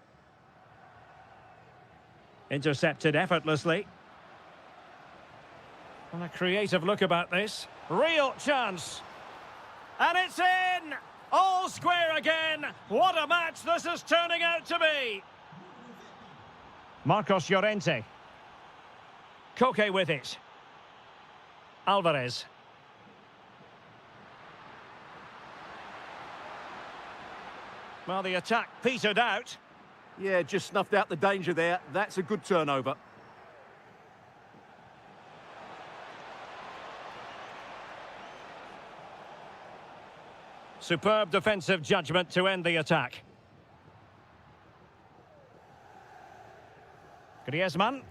Intercepted effortlessly. And a creative look about this. Real chance. And it's in! All square again. What a match this is turning out to be. Marcos Llorente. Koke with it. Alvarez. Well, the attack petered out. Yeah, just snuffed out the danger there. That's a good turnover. Superb defensive judgment to end the attack. Griezmann.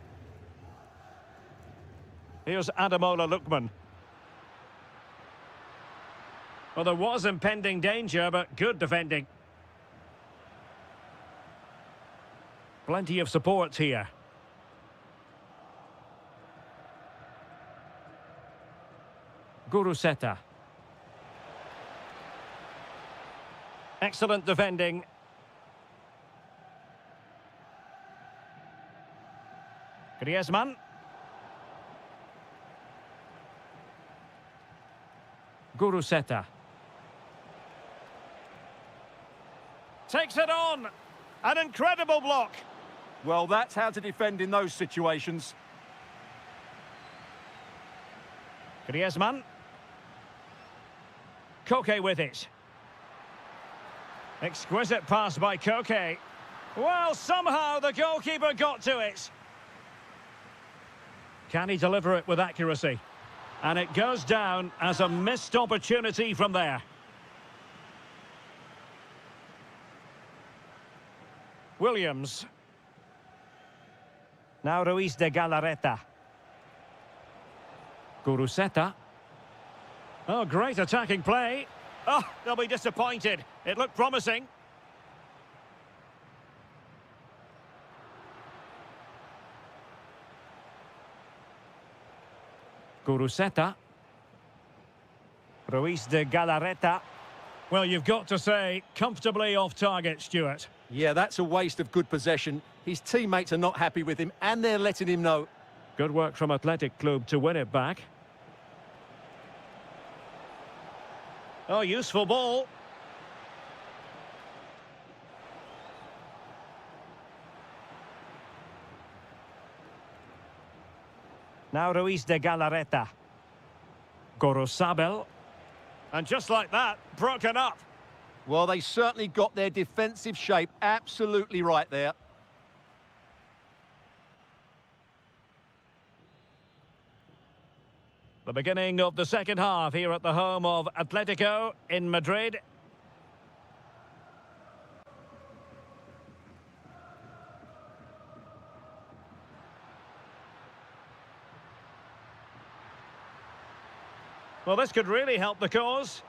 Here's Ademola Lookman. Well, there was impending danger, but good defending. Plenty of support here. Guruseta. Excellent defending. Griezmann. Guruseta. Takes it on. An incredible block. Well, that's how to defend in those situations. Griezmann. Koke with it. Exquisite pass by Koke. Well, somehow the goalkeeper got to it. Can he deliver it with accuracy? And it goes down as a missed opportunity from there. Williams. Now Ruiz de Galarreta. Guruseta. Oh, great attacking play. Oh, they'll be disappointed. It looked promising. Guruseta. Ruiz de Galarreta. Well, you've got to say, comfortably off target, Stuart. Yeah, that's a waste of good possession. His teammates are not happy with him, and they're letting him know. Good work from Athletic Club to win it back. Oh, useful ball. Now Ruiz de Galarreta. Gorosabel. And just like that, broken up. Well, they certainly got their defensive shape absolutely right there. The beginning of the second half here at the home of Atletico in Madrid. Well, this could really help the cause.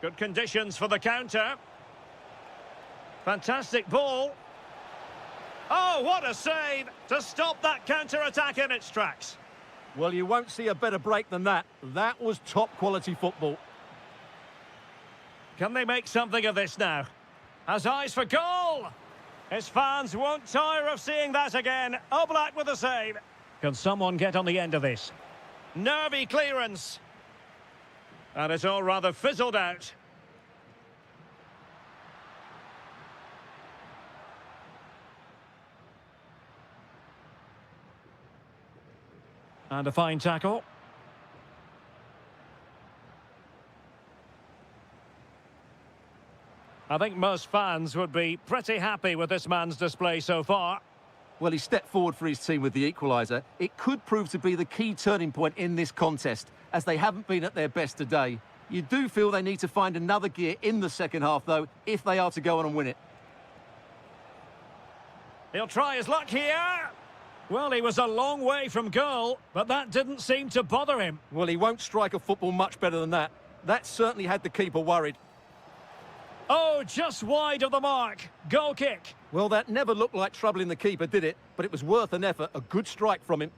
Good conditions for the counter. Fantastic ball. Oh, what a save to stop that counter-attack in its tracks. Well, you won't see a better break than that. That was top-quality football. Can they make something of this now? Has eyes for goal. His fans won't tire of seeing that again. Oblak with a save. Can someone get on the end of this? Nervy clearance. And it's all rather fizzled out. And a fine tackle. I think most fans would be pretty happy with this man's display so far. Well, he stepped forward for his team with the equaliser. It could prove to be the key turning point in this contest, as they haven't been at their best today. You do feel they need to find another gear in the second half, though, if they are to go on and win it. He'll try his luck here. Well, he was a long way from goal, but that didn't seem to bother him. Well, he won't strike a football much better than that. That certainly had the keeper worried. Oh, just wide of the mark. Goal kick. Well, that never looked like troubling the keeper, did it? But it was worth an effort. A good strike from him.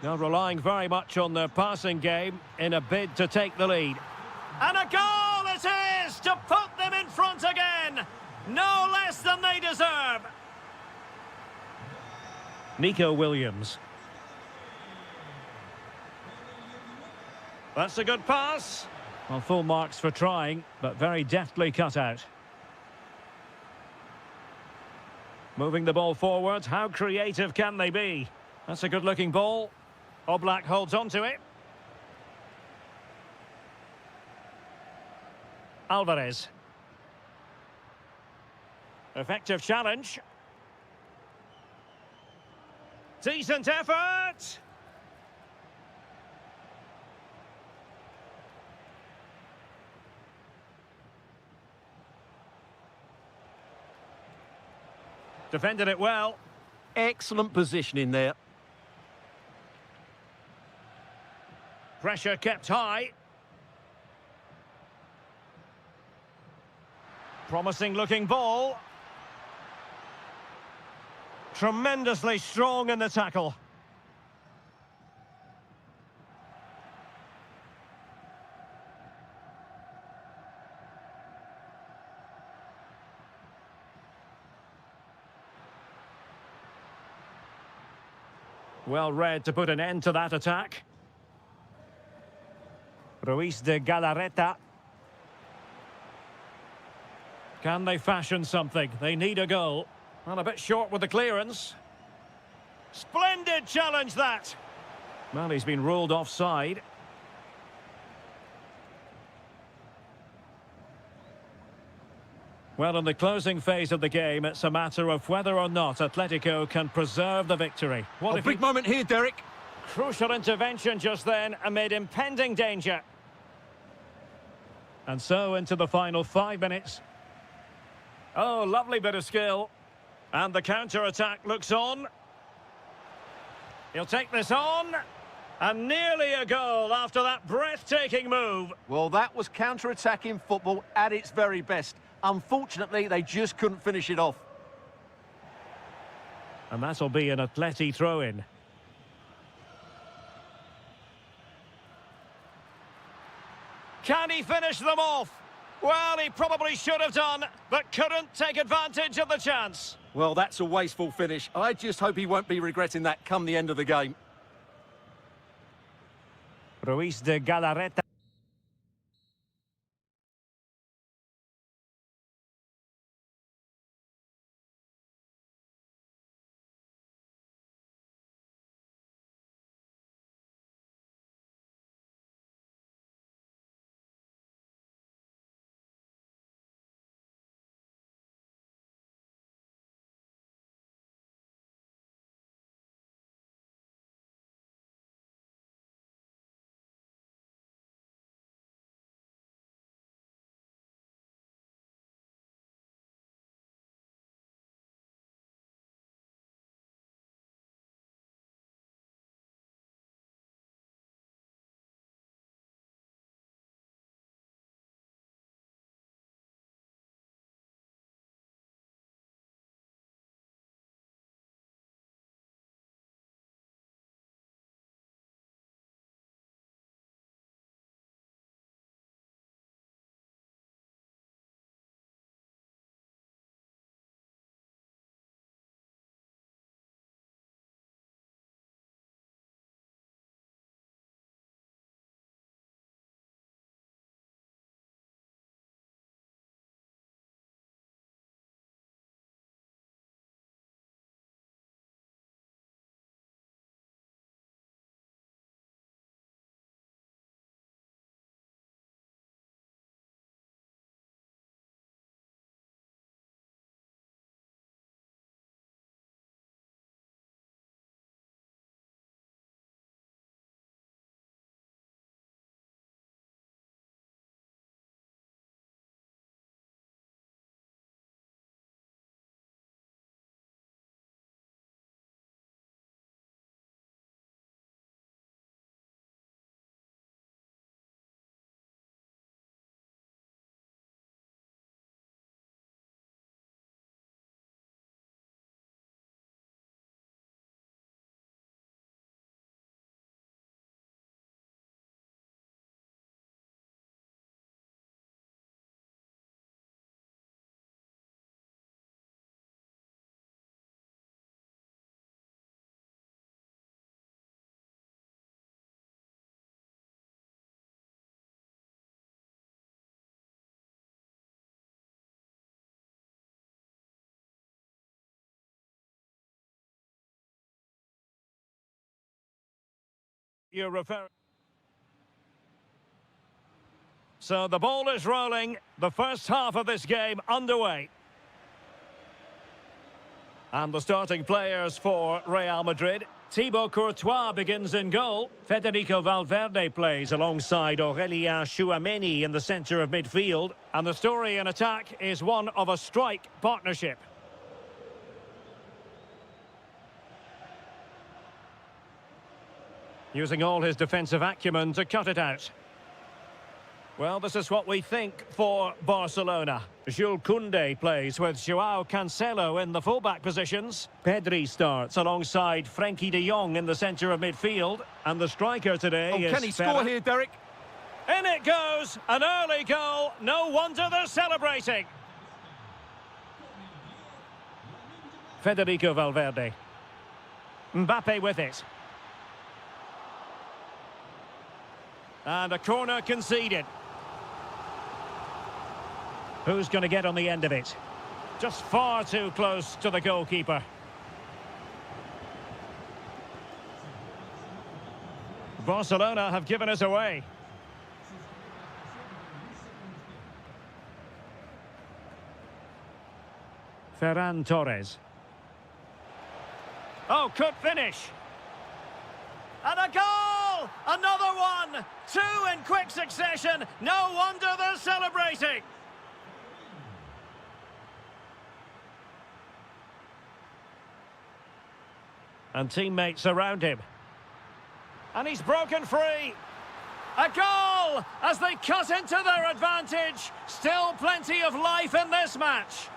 They're relying very much on their passing game in a bid to take the lead. And a goal it is to put them in front again. No less than they deserve. Nico Williams. That's a good pass. Well, full marks for trying, but very deftly cut out. Moving the ball forward, how creative can they be? That's a good-looking ball. Oblak holds on to it. Alvarez. Effective challenge. Decent effort. Defended it well. Excellent positioning there. Pressure kept high. Promising looking ball. Tremendously strong in the tackle. Well read to put an end to that attack. Ruiz de Galarreta. Can they fashion something? They need a goal. Well, a bit short with the clearance. Splendid challenge, that. Well, he's been ruled offside. Well, in the closing phase of the game, it's a matter of whether or not Atletico can preserve the victory. A big moment here, Derek. Crucial intervention just then amid impending danger. And so into the final 5 minutes. Oh, lovely bit of skill. And the counter-attack looks on. He'll take this on. And nearly a goal after that breathtaking move. Well, that was counter-attacking football at its very best. Unfortunately, they just couldn't finish it off. And that'll be an Atleti throw-in. Can he finish them off? Well, he probably should have done, but couldn't take advantage of the chance. Well, that's a wasteful finish. I just hope he won't be regretting that come the end of the game. Ruiz de Galarreta. you're referring. So the ball is rolling. The first half of this game underway. And the starting players for Real Madrid. Thibaut Courtois begins in goal. Federico Valverde plays alongside Aurélien Tchouaméni in the centre of midfield. And the story in attack is one of a strike partnership. Using all his defensive acumen to cut it out. Well, this is what we think for Barcelona. Jules Koundé plays with Joao Cancelo in the fullback positions. Pedri starts alongside Frenkie de Jong in the centre of midfield. And the striker today is... Can he score here, Derek? In it goes! An early goal. No wonder they're celebrating. Federico Valverde. Mbappe with it. And a corner conceded. Who's going to get on the end of it? Just far too close to the goalkeeper. Barcelona have given us away. Ferran Torres. Oh, could finish. And a goal! Another one! Two in quick succession. No wonder they're celebrating. And teammates around him. And he's broken free. A goal as they cut into their advantage. Still plenty of life in this match.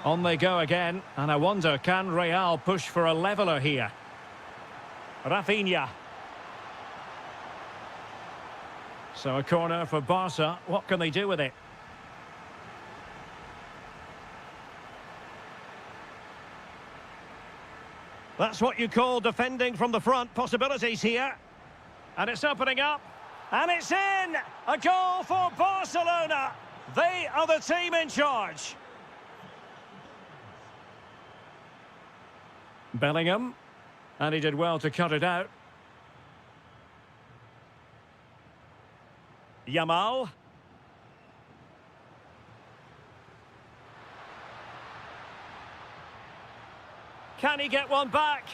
On they go again. And I wonder, can Real push for a leveller here? Rafinha. So a corner for Barca. What can they do with it? That's what you call defending from the front. Possibilities here. And it's opening up. And it's in! A goal for Barcelona. They are the team in charge. Bellingham. And he did well to cut it out. Yamal. Can he get one back?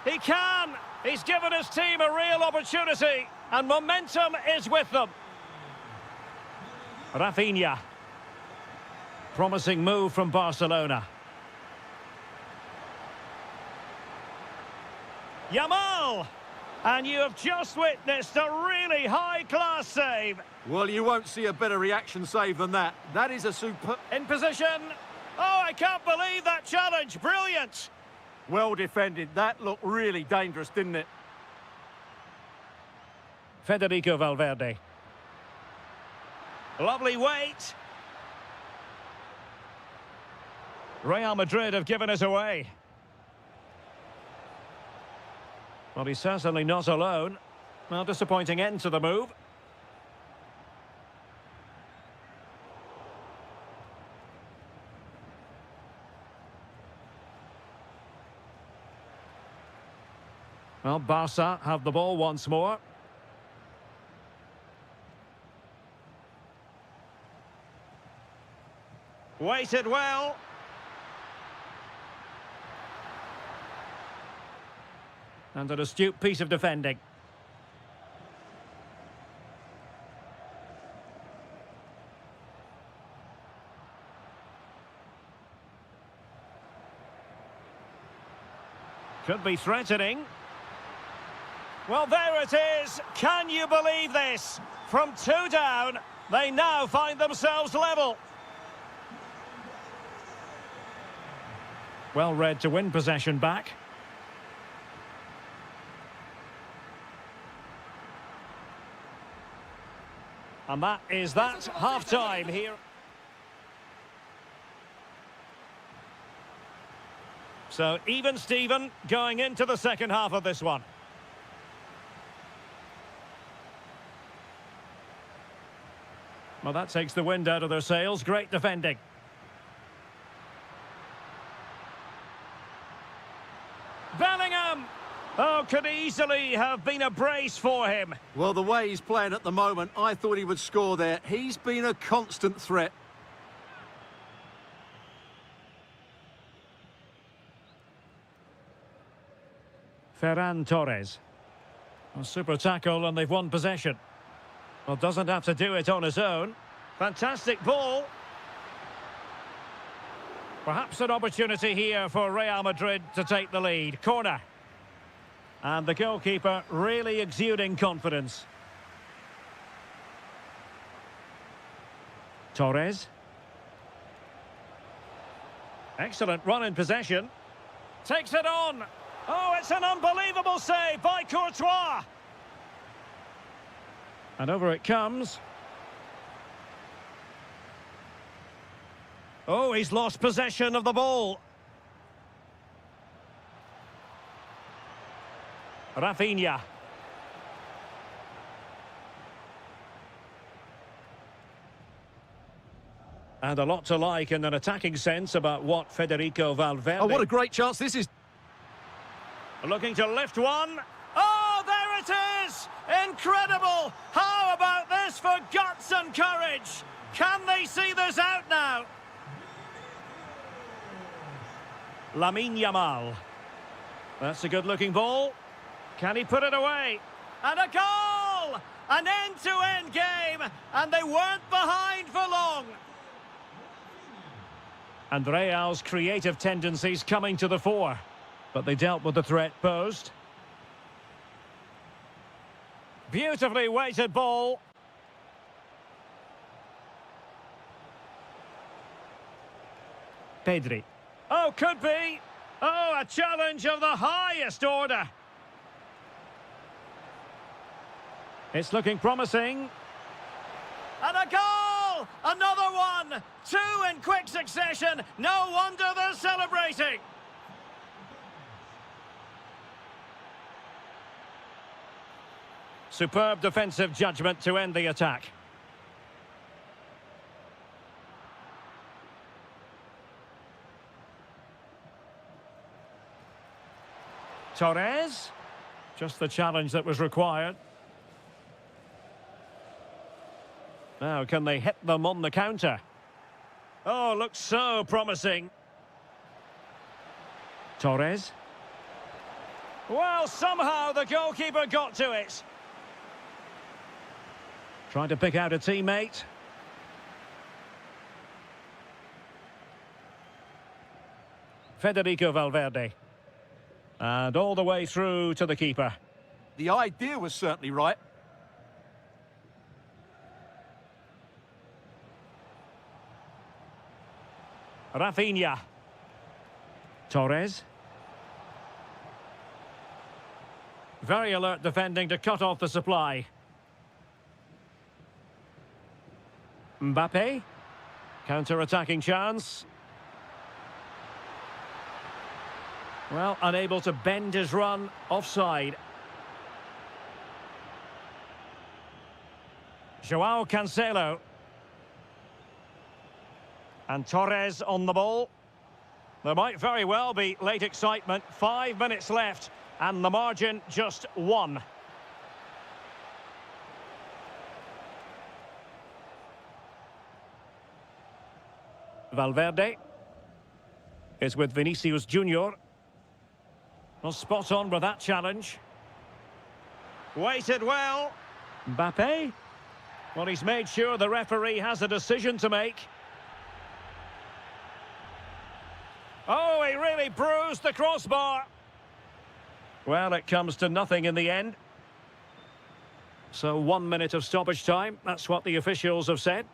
He can! He's given his team a real opportunity, and momentum is with them. Rafinha. Promising move from Barcelona. Yamal! And you have just witnessed a really high-class save. Well, you won't see a better reaction save than that. That is a super... In position. Oh, I can't believe that challenge. Brilliant. Well defended. That looked really dangerous, didn't it? Federico Valverde. Lovely weight. Real Madrid have given us away. Well, he's certainly not alone. Well, disappointing end to the move. Well, Barca have the ball once more. Waited well. And an astute piece of defending. Could be threatening. Well, there it is. Can you believe this? From two down, they now find themselves level. Well read to win possession back. And that is that. Half-time here. So, even Steven going into the second half of this one. Well, that takes the wind out of their sails. Great defending. Bellingham! Oh, could easily have been a brace for him. Well, the way he's playing at the moment, I thought he would score there. He's been a constant threat. Ferran Torres. A super tackle and they've won possession. Well, doesn't have to do it on his own. Fantastic ball. Perhaps an opportunity here for Real Madrid to take the lead. Corner. And the goalkeeper really exuding confidence. Torres. Excellent run in possession. Takes it on. Oh, it's an unbelievable save by Courtois. And over it comes. Oh, he's lost possession of the ball. Rafinha. And a lot to like in an attacking sense about what Federico Valverde... Oh, what a great chance this is. Looking to lift one. Oh, there it is! Incredible! How about this for guts and courage? Can they see this out now? Lamine Yamal. That's a good-looking ball. Can he put it away? And a goal! An end-to-end game, and they weren't behind for long. And Real's creative tendencies coming to the fore. But they dealt with the threat posed. Beautifully weighted ball. Pedri. Oh, could be. Oh, a challenge of the highest order. It's looking promising. And a goal! Another one! Two in quick succession. No wonder they're celebrating. Superb defensive judgment to end the attack. Torres. Just the challenge that was required. Now, can they hit them on the counter? Oh, looks so promising. Torres. Well, somehow the goalkeeper got to it. Trying to pick out a teammate. Federico Valverde. And all the way through to the keeper. The idea was certainly right. Rafinha. Torres. Very alert defending to cut off the supply. Mbappe. Counter-attacking chance. Well, unable to bend his run. Offside. Joao Cancelo. And Torres on the ball. There might very well be late excitement. 5 minutes left. And the margin just 1. Valverde is with Vinicius Junior. Well, spot on with that challenge. Waited well. Mbappe. Well, he's made sure the referee has a decision to make. Oh, he really bruised the crossbar. Well, it comes to nothing in the end. So 1 minute of stoppage time. That's what the officials have said.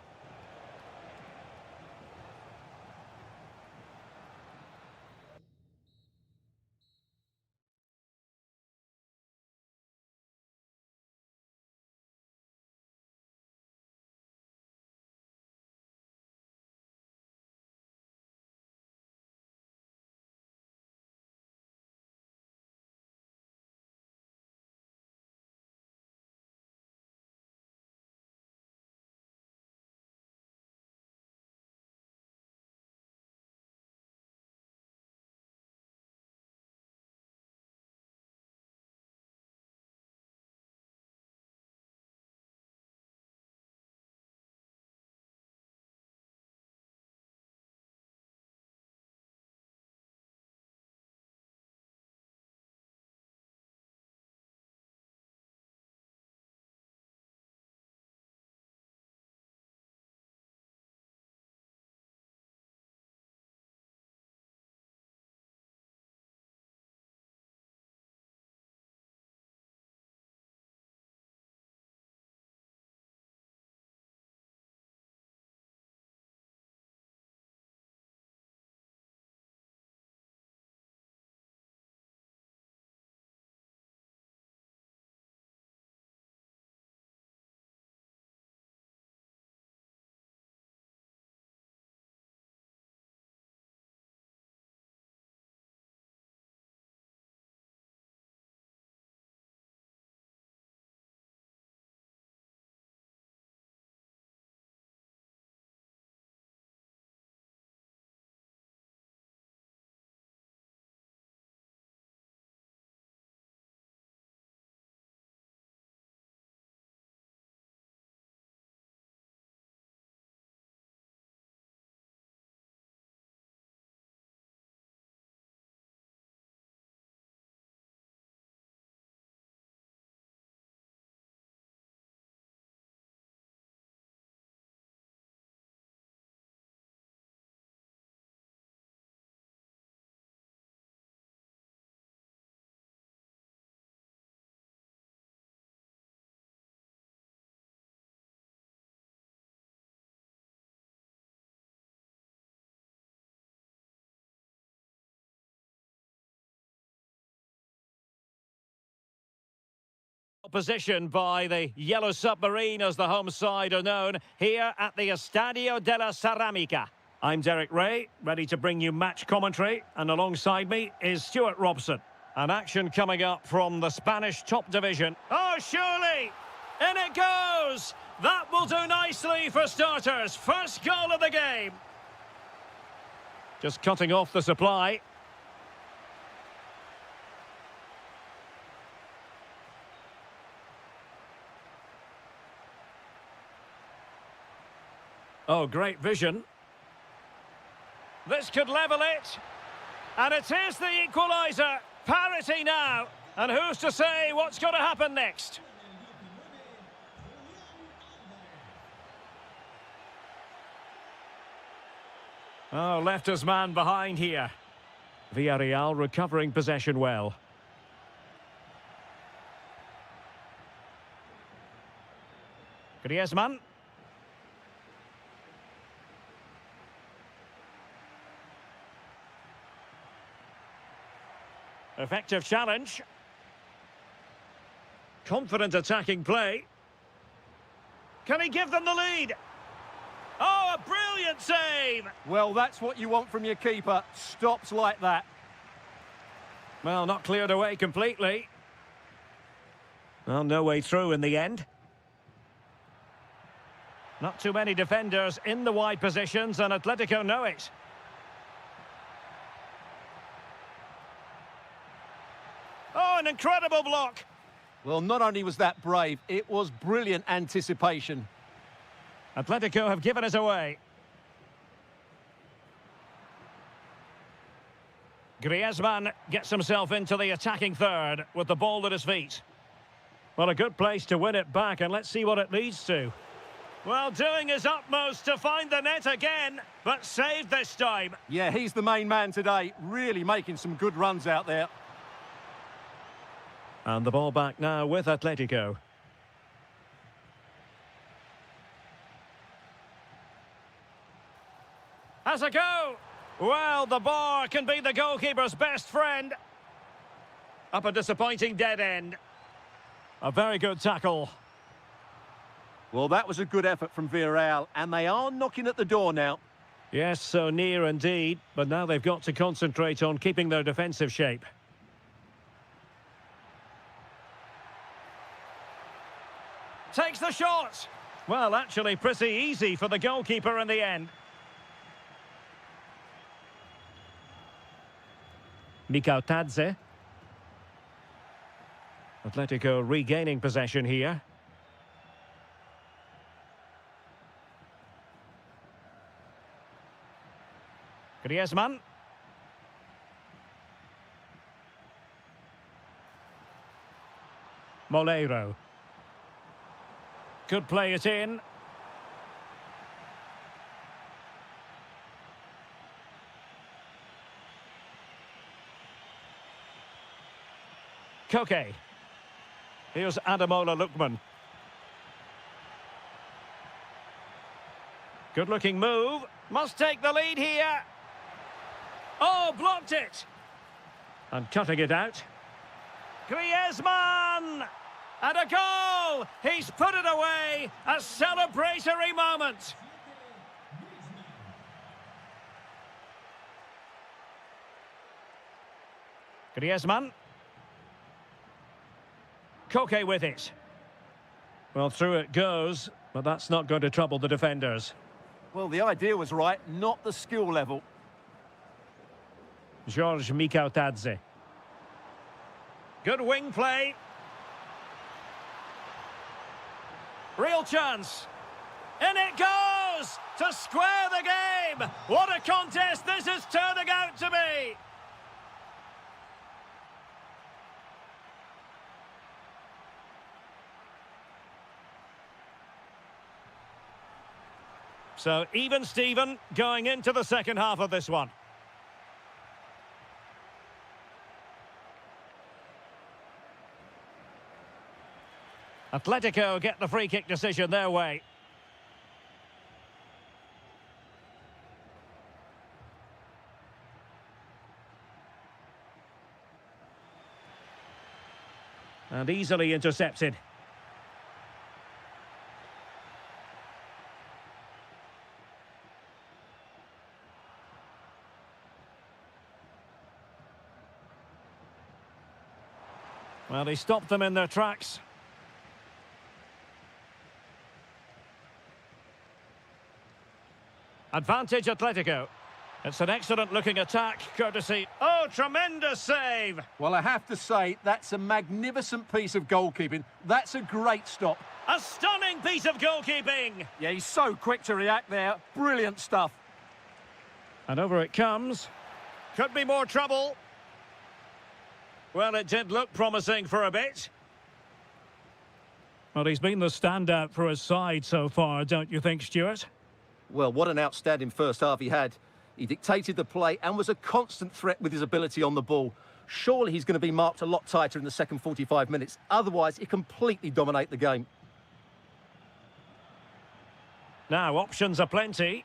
Position by the Yellow Submarine, as the home side are known, here at the Estadio de la Ceramica. I'm Derek Ray, ready to bring you match commentary, and alongside me is Stuart Robson. An action coming up from the Spanish top division. Oh, surely! In it goes! That will do nicely for starters. First goal of the game. Just cutting off the supply. Oh, great vision. This could level it. And it is the equaliser. Parity now. And who's to say what's going to happen next? Oh, left his man behind here. Villarreal recovering possession well. Griezmann. Effective challenge. Confident attacking play. Can he give them the lead? Oh, a brilliant save! Well, that's what you want from your keeper. Stops like that. Well, not cleared away completely. Well, no way through in the end. Not too many defenders in the wide positions, and Atletico know it. Oh, an incredible block. Well, not only was that brave, it was brilliant anticipation. Atletico have given us away. Griezmann gets himself into the attacking third with the ball at his feet. Well, a good place to win it back, and let's see what it leads to. Well, doing his utmost to find the net again, but saved this time. Yeah, he's the main man today, really making some good runs out there. And the ball back now with Atletico. Has a go. Well, the bar can be the goalkeeper's best friend. Up a disappointing dead end. A very good tackle. Well, that was a good effort from Villarreal, and they are knocking at the door now. Yes, so near indeed, but now they've got to concentrate on keeping their defensive shape. Takes the shot. Well, actually pretty easy for the goalkeeper in the end. Tadze. Atletico regaining possession here. Griezmann. Moleiro. Could play it in. Koke. Here's Ademola Lookman. Good-looking move. Must take the lead here. Oh, blocked it. And cutting it out. Griezmann! And a goal! He's put it away. A celebratory moment. Griezmann. Koke with it. Well, through it goes, but that's not going to trouble the defenders. Well, the idea was right, not the skill level. George Tadze. Good wing play. Real chance. In it goes! To square the game! What a contest this is turning out to be! So, even Steven going into the second half of this one. Atletico get the free kick decision their way. And easily intercepted. Well, he stopped them in their tracks. Advantage Atletico. It's an excellent-looking attack, courtesy... Oh, tremendous save! Well, I have to say, that's a magnificent piece of goalkeeping. That's a great stop. A stunning piece of goalkeeping! Yeah, he's so quick to react there. Brilliant stuff. And over it comes. Could be more trouble. Well, it did look promising for a bit. Well, he's been the standout for his side so far, don't you think, Stuart? Well, what an outstanding first half he had. He dictated the play and was a constant threat with his ability on the ball. Surely he's going to be marked a lot tighter in the second 45 minutes. Otherwise, he completely dominate the game. Now, options are plenty.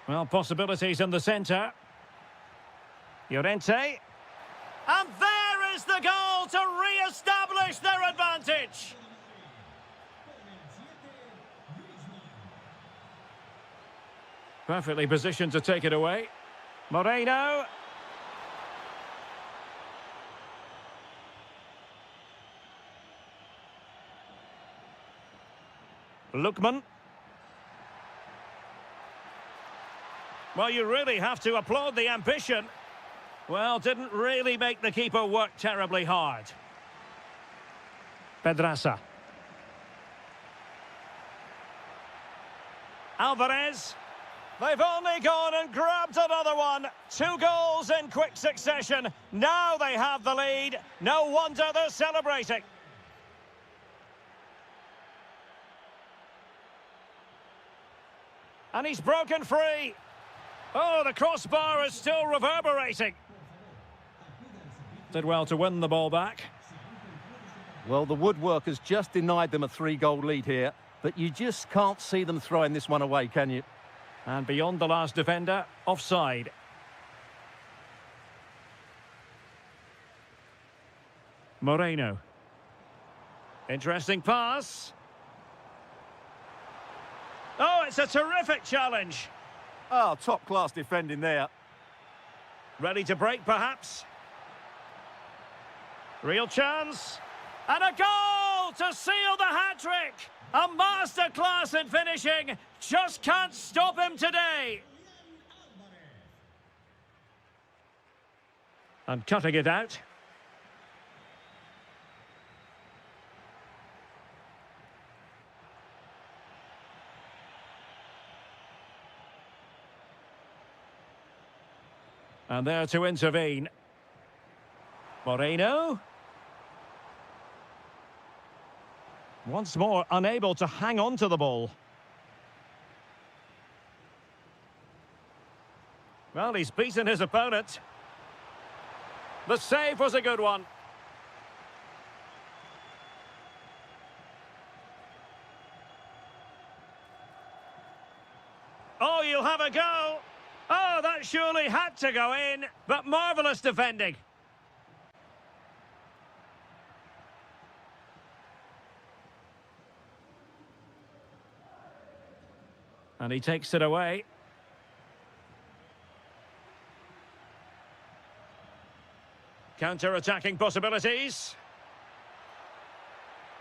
Well, possibilities in the centre. Llorente. And there is the goal to re-establish their advantage. Perfectly positioned to take it away. Moreno. Lookman. Well, you really have to applaud the ambition. Well, didn't really make the keeper work terribly hard. Pedraza. Alvarez. They've only gone and grabbed another one. 2 goals in quick succession. Now they have the lead. No wonder they're celebrating. And he's broken free. Oh, the crossbar is still reverberating. Did well to win the ball back. Well, the woodworkers just denied them a 3-goal lead here, but you just can't see them throwing this one away, can you? And beyond the last defender, offside. Moreno. Interesting pass. Oh, it's a terrific challenge. Oh, top-class defending there. Ready to break, perhaps? Real chance. And a goal to seal the hat-trick! A masterclass in finishing. Just can't stop him today. And cutting it out. And there to intervene. Moreno. Once more, unable to hang on to the ball. Well, he's beaten his opponent. The save was a good one. Oh, you'll have a go. Oh, that surely had to go in, but marvellous defending. And he takes it away. Counter-attacking possibilities.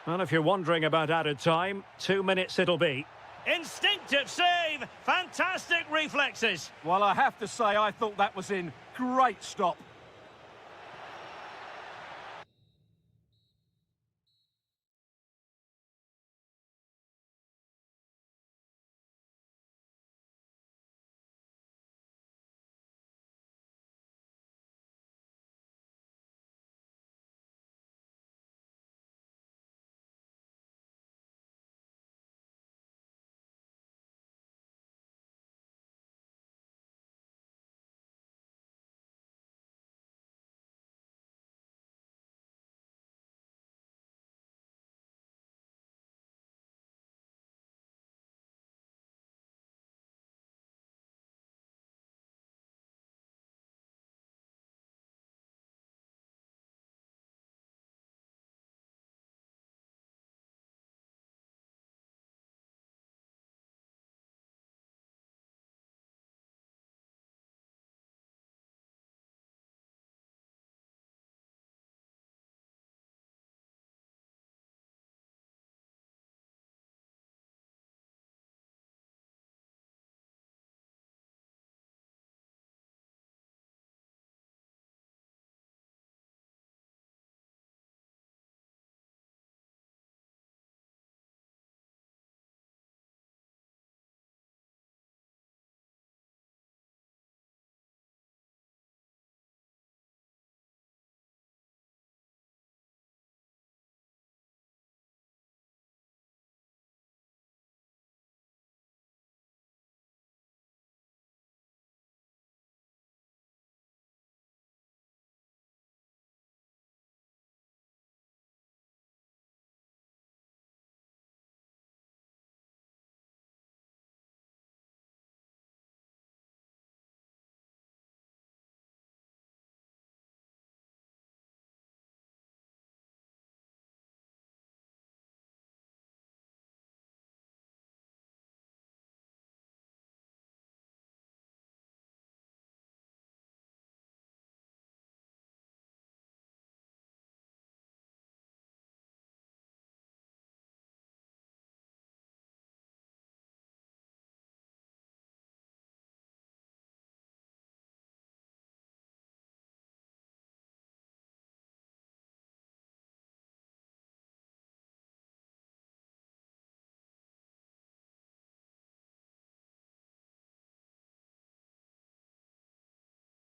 Well, if you're wondering about added time, 2 minutes it'll be. Instinctive save! Fantastic reflexes! Well, I have to say, I thought that was in. Great stop.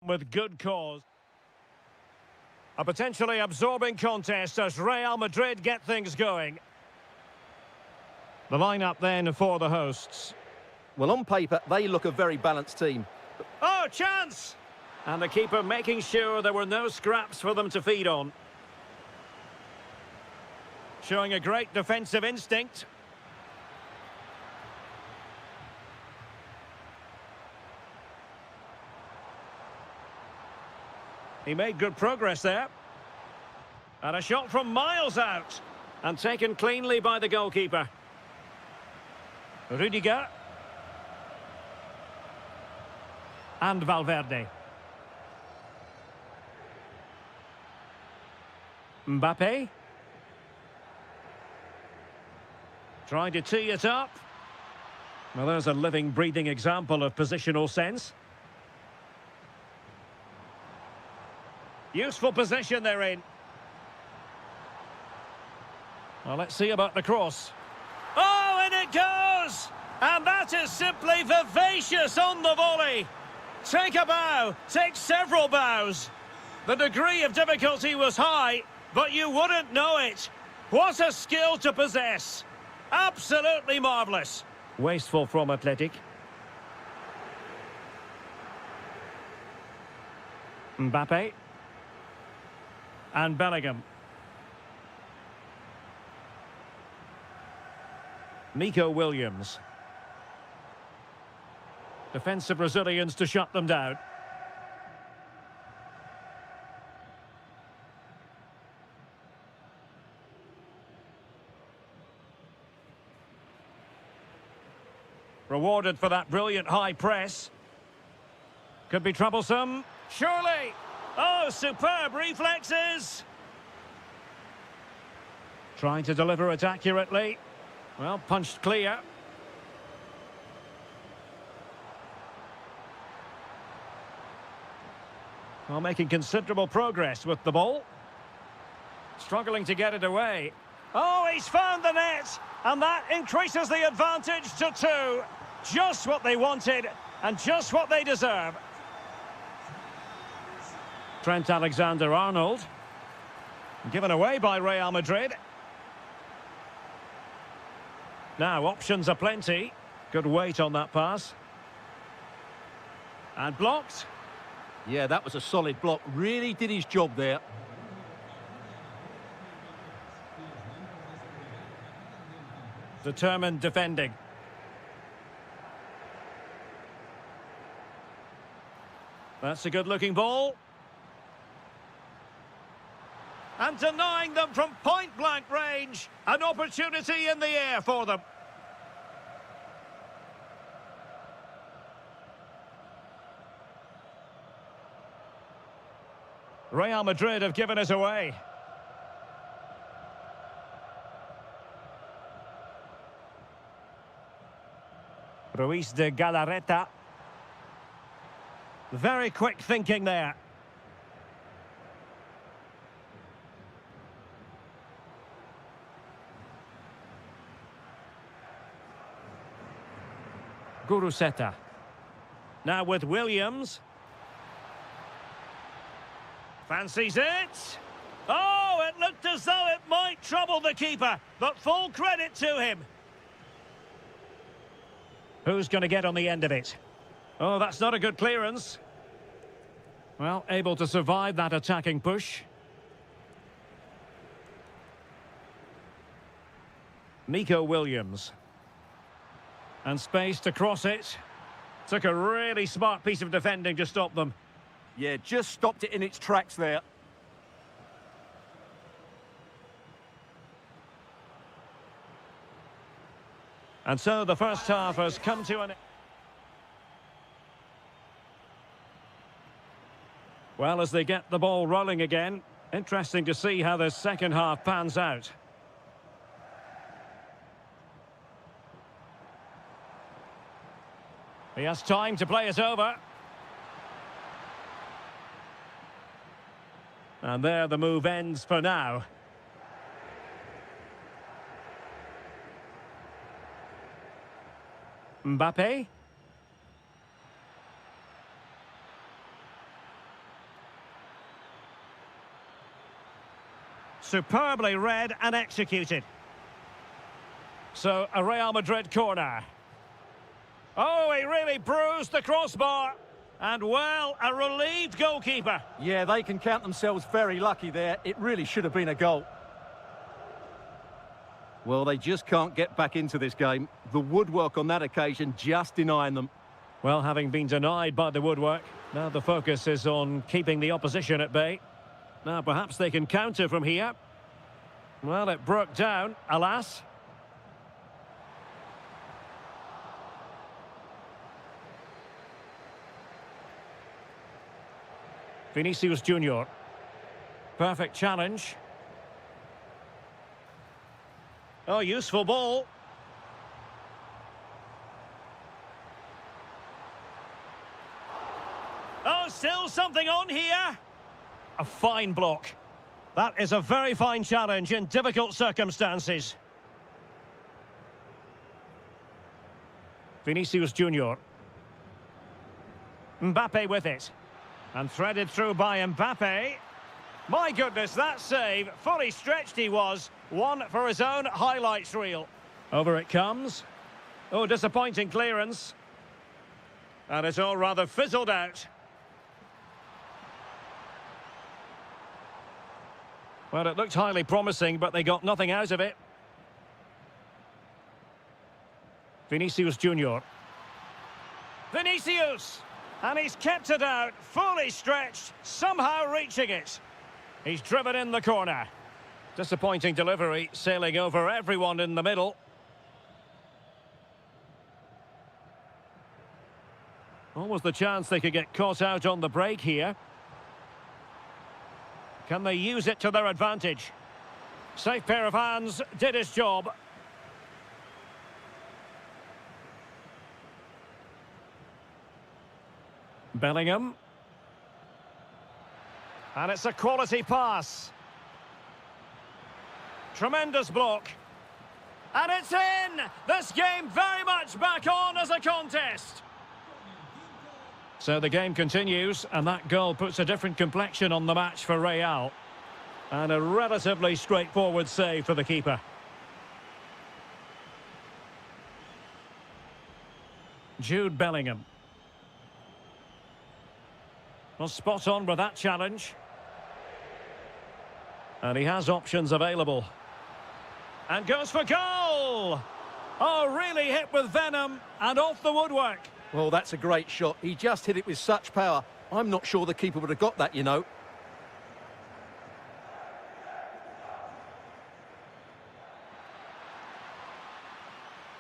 with good cause. A potentially absorbing contest as Real Madrid get things going. The lineup then for the hosts. Well, on paper, they look a very balanced team. Oh, chance! And the keeper making sure there were no scraps for them to feed on. Showing a great defensive instinct. He made good progress there. And a shot from miles out. And taken cleanly by the goalkeeper. Rudiger. And Valverde. Mbappe. Trying to tee it up. Well, there's a living, breathing example of positional sense. Useful position they're in. Well, let's see about the cross. Oh, and it goes! And that is simply vivacious on the volley. Take a bow, take several bows. The degree of difficulty was high, but you wouldn't know it. What a skill to possess. Absolutely marvellous. Wasteful from Athletic. Mbappe. And Bellingham. Nico Williams. Defensive Brazilians to shut them down. Rewarded for that brilliant high press. Could be troublesome. Surely. Oh, superb reflexes. Trying to deliver it accurately. Well, punched clear. Well, making considerable progress with the ball. Struggling to get it away. Oh, he's found the net. And that increases the advantage to 2. Just what they wanted and just what they deserve. Trent Alexander-Arnold. Given away by Real Madrid. Now, options are plenty. Good weight on that pass. And blocked. Yeah, that was a solid block. Really did his job there. Determined defending. That's a good-looking ball. And denying them from point-blank range. An opportunity in the air for them. Real Madrid have given it away. Ruiz de Galarreta. Very quick thinking there. Guruseta. Now with Williams. Fancies it. Oh, it looked as though it might trouble the keeper, but full credit to him. Who's going to get on the end of it? Oh, that's not a good clearance. Well, able to survive that attacking push. Nico Williams. And space to cross it. Took a really smart piece of defending to stop them. Yeah, just stopped it in its tracks there. And so the first half has come to an end. Well, as they get the ball rolling again, interesting to see how the second half pans out. He has time to play it over. And there the move ends for now. Mbappe. superbly read and executed. So, a Real Madrid corner. Oh, he really bruised the crossbar. And, well, a relieved goalkeeper. Yeah, they can count themselves very lucky there. It really should have been a goal. Well, they just can't get back into this game. The woodwork on that occasion just denying them. Well, having been denied by the woodwork, now the focus is on keeping the opposition at bay. Now, perhaps they can counter from here. Well, it broke down, alas. Vinicius Junior. Perfect challenge. Oh, useful ball. Oh, still something on here. A fine block. That is a very fine challenge in difficult circumstances. Vinicius Junior. Mbappe with it. And threaded through by Mbappe. My goodness, that save. Fully stretched he was. One for his own highlights reel. Over it comes. Oh, disappointing clearance. And it's all rather fizzled out. Well, it looked highly promising, but they got nothing out of it. Vinicius Junior. Vinicius! And he's kept it out, fully stretched, somehow reaching it. He's driven in the corner. Disappointing delivery, sailing over everyone in the middle. Almost the chance they could get caught out on the break here. Can they use it to their advantage? Safe pair of hands, did his job. Bellingham. And it's a quality pass. Tremendous block. And it's in! This game very much back on as a contest. So the game continues, and that goal puts a different complexion on the match for Real. And a relatively straightforward save for the keeper. Jude Bellingham. Well, spot on with that challenge. And he has options available. And goes for goal! Oh, really hit with venom and off the woodwork. Well, that's a great shot. He just hit it with such power. I'm not sure the keeper would have got that, you know.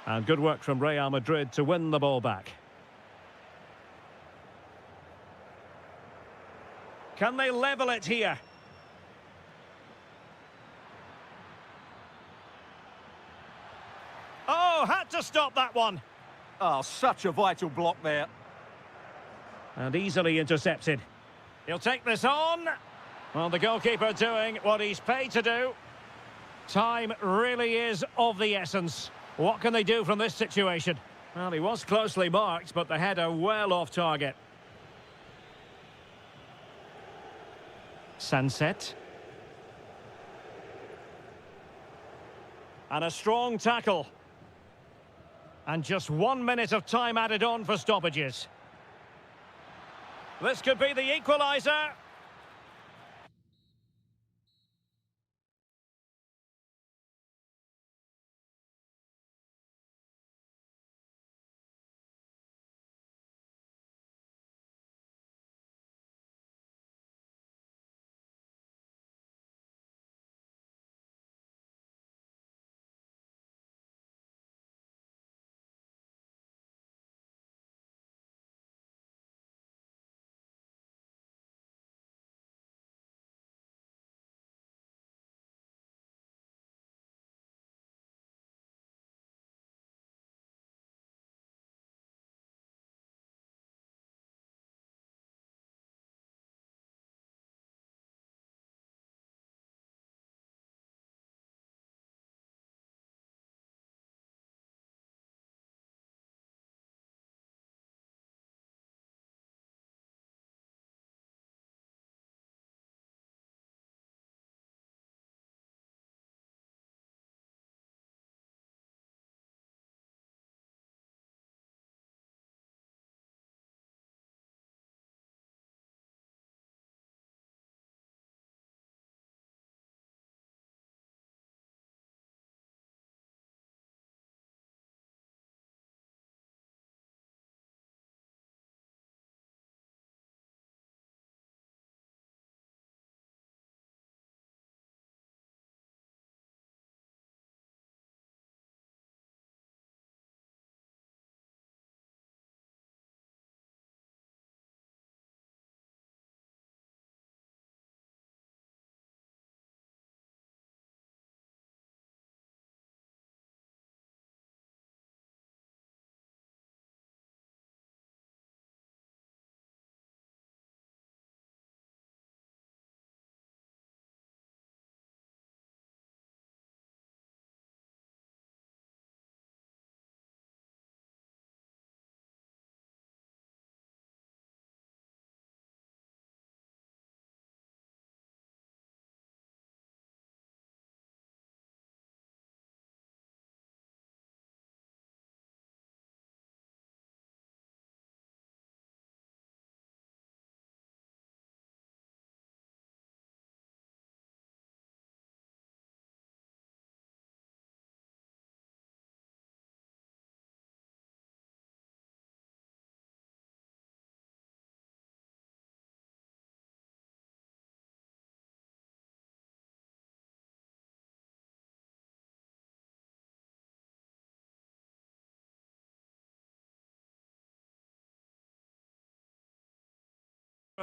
And good work from Real Madrid to win the ball back. Can they level it here? Oh, had to stop that one. Oh, such a vital block there. And easily intercepted. He'll take this on. Well, the goalkeeper doing what he's paid to do. Time really is of the essence. What can they do from this situation? Well, he was closely marked, but the header well off target. Sunset. And a strong tackle. And just 1 minute of time added on for stoppages. This could be the equaliser.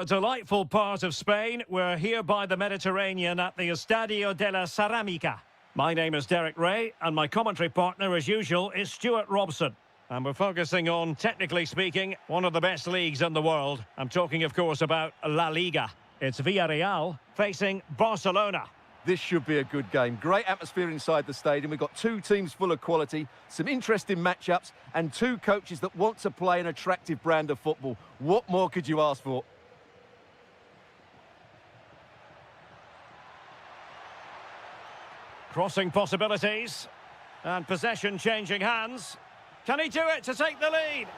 A delightful part of Spain. We're here by the Mediterranean at the Estadio de la Ceramica. My name is Derek Ray, and my commentary partner, as usual, is Stuart Robson. And we're focusing on, technically speaking, one of the best leagues in the world. I'm talking, of course, about La Liga. It's Villarreal facing Barcelona. This should be a good game. Great atmosphere inside the stadium. We've got two teams full of quality, some interesting matchups, and two coaches that want to play an attractive brand of football. What more could you ask for? Crossing possibilities. And possession changing hands. Can he do it to take the lead?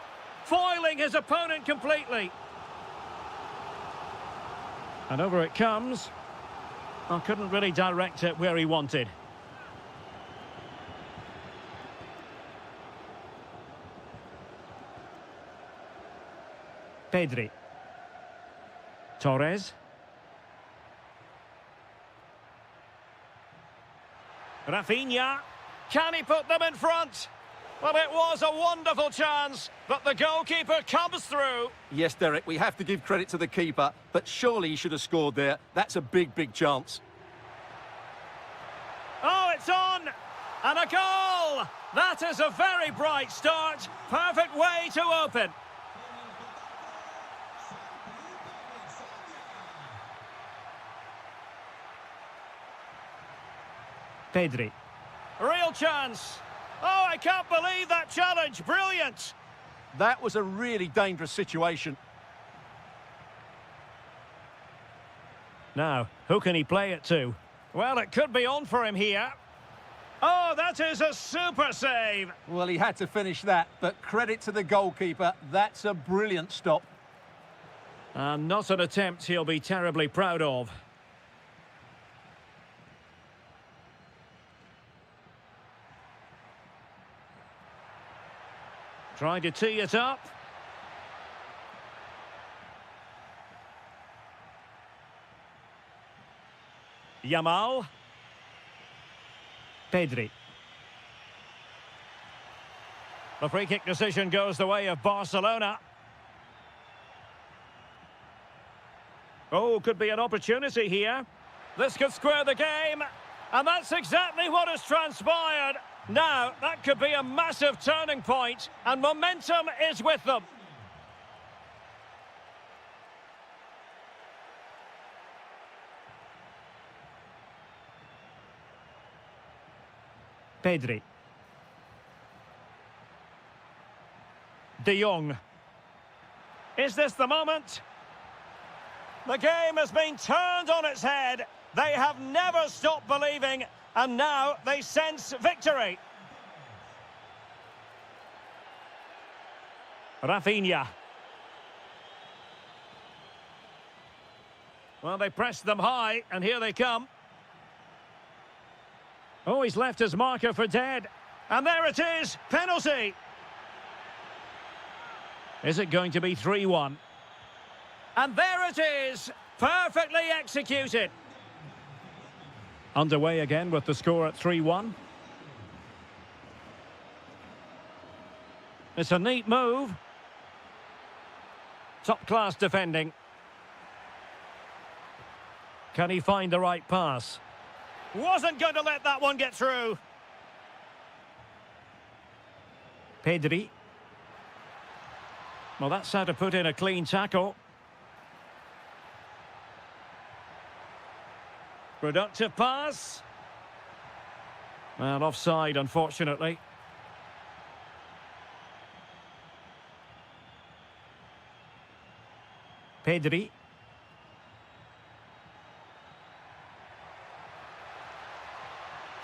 Foiling his opponent completely. And over it comes. I couldn't really direct it where he wanted. Pedri. Torres. Rafinha. Can he put them in front? Well, it was a wonderful chance, but the goalkeeper comes through. Yes, Derek, we have to give credit to the keeper, but surely he should have scored there. That's a big, big chance. Oh, it's on! And a goal! That is a very bright start. Perfect way to open. Pedri. Real chance. Oh, I can't believe that challenge. Brilliant. That was a really dangerous situation. Now, who can he play it to? Well, it could be on for him here. Oh, that is a super save. Well, he had to finish that, but credit to the goalkeeper. That's a brilliant stop. And not an attempt he'll be terribly proud of. Trying to tee it up. Yamal. Pedri. The free kick decision goes the way of Barcelona. Oh, could be an opportunity here. This could square the game. And that's exactly what has transpired. Now, that could be a massive turning point, and momentum is with them. Pedri. De Jong. Is this the moment? The game has been turned on its head. They have never stopped believing, and now they sense victory. Rafinha. Well, they pressed them high, and here they come. Oh, he's left his marker for dead. And there it is, penalty. Is it going to be 3-1? And there it is, perfectly executed. Underway again with the score at 3-1. It's a neat move. Top-class defending. Can he find the right pass? Wasn't going to let that one get through. Pedri. Well, that's how to put in a clean tackle. Productive pass. Well, offside, unfortunately. Pedri.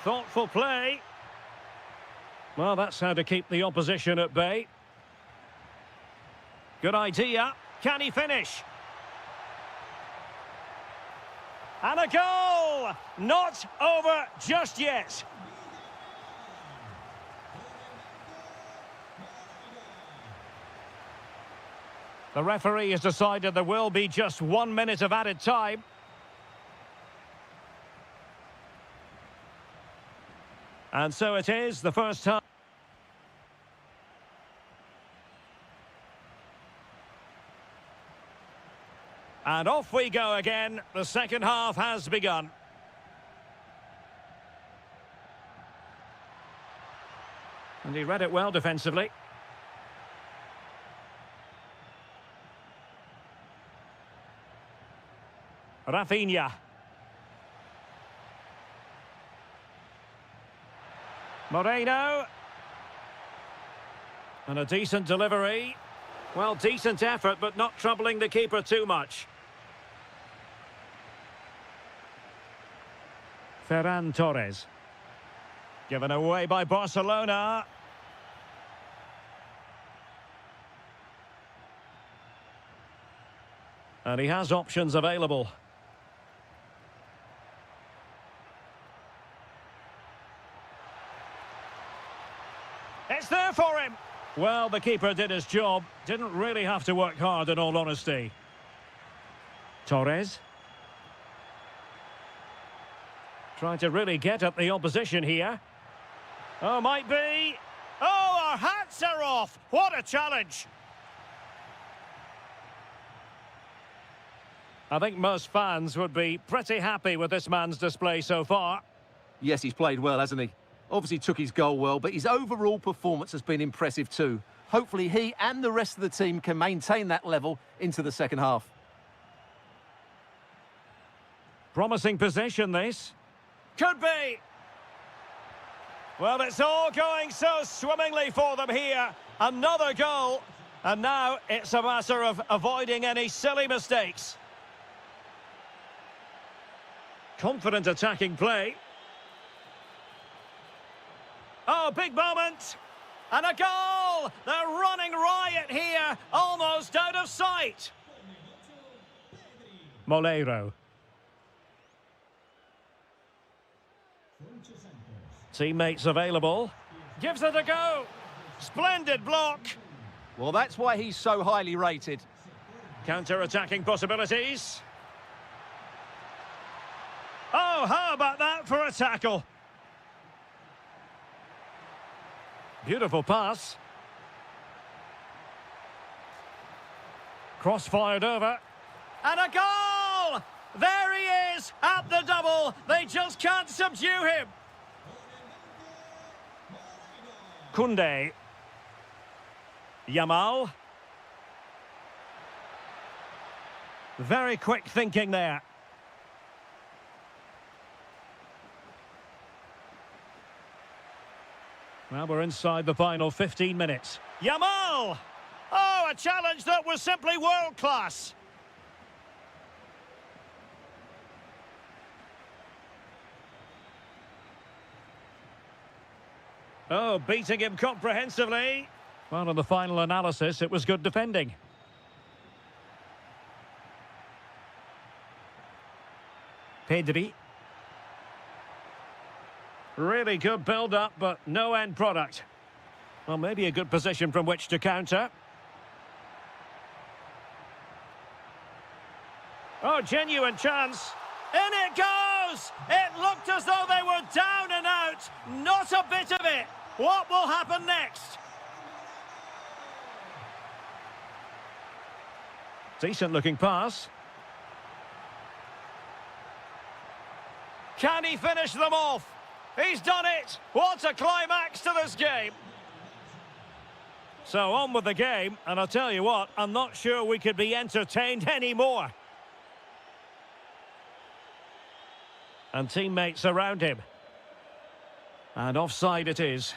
Thoughtful play. Well, that's how to keep the opposition at bay. Good idea. Can he finish? And a goal! Not over just yet. The referee has decided there will be just 1 minute of added time. And so it is, the first half. And off we go again. The second half has begun. And he read it well defensively. Rafinha. Moreno. And a decent delivery. Well, decent effort, but not troubling the keeper too much. Ferran Torres. Given away by Barcelona. And he has options available. It's there for him. Well, the keeper did his job. Didn't really have to work hard, in all honesty. Torres. Trying to really get at the opposition here. Oh, might be. Oh, our hats are off. What a challenge. I think most fans would be pretty happy with this man's display so far. Yes, he's played well, hasn't he? Obviously took his goal well, but his overall performance has been impressive too. Hopefully he and the rest of the team can maintain that level into the second half. Promising position, this. Could be. Well, it's all going so swimmingly for them here. Another goal. And now it's a matter of avoiding any silly mistakes. Confident attacking play. Oh, big moment. And a goal! They're running riot here, almost out of sight. Molero. Teammates available. Gives it a go. Splendid block. Well, that's why he's so highly rated. Counter-attacking possibilities. Oh, how about that for a tackle? Beautiful pass. Cross-fired over. And a goal! There he is at the double. They just can't subdue him. Koundé. Yamal. Very quick thinking there. Well, we're inside the final 15 minutes. Yamal! Oh, a challenge that was simply world-class. Oh, beating him comprehensively. Well, in the final analysis, it was good defending. Pedri. Really good build-up, but no end product. Well, maybe a good position from which to counter. Oh, genuine chance. In it goes! It looked as though they were down and out. Not a bit of it. What will happen next? Decent-looking pass. Can he finish them off? He's done it! What a climax to this game! So on with the game, and I'll tell you what, I'm not sure we could be entertained anymore. And teammates around him. And offside it is.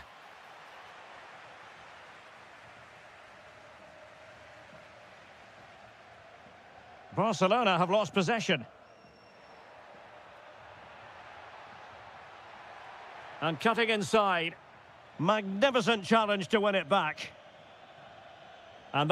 Barcelona have lost possession. And cutting inside. Magnificent challenge to win it back. And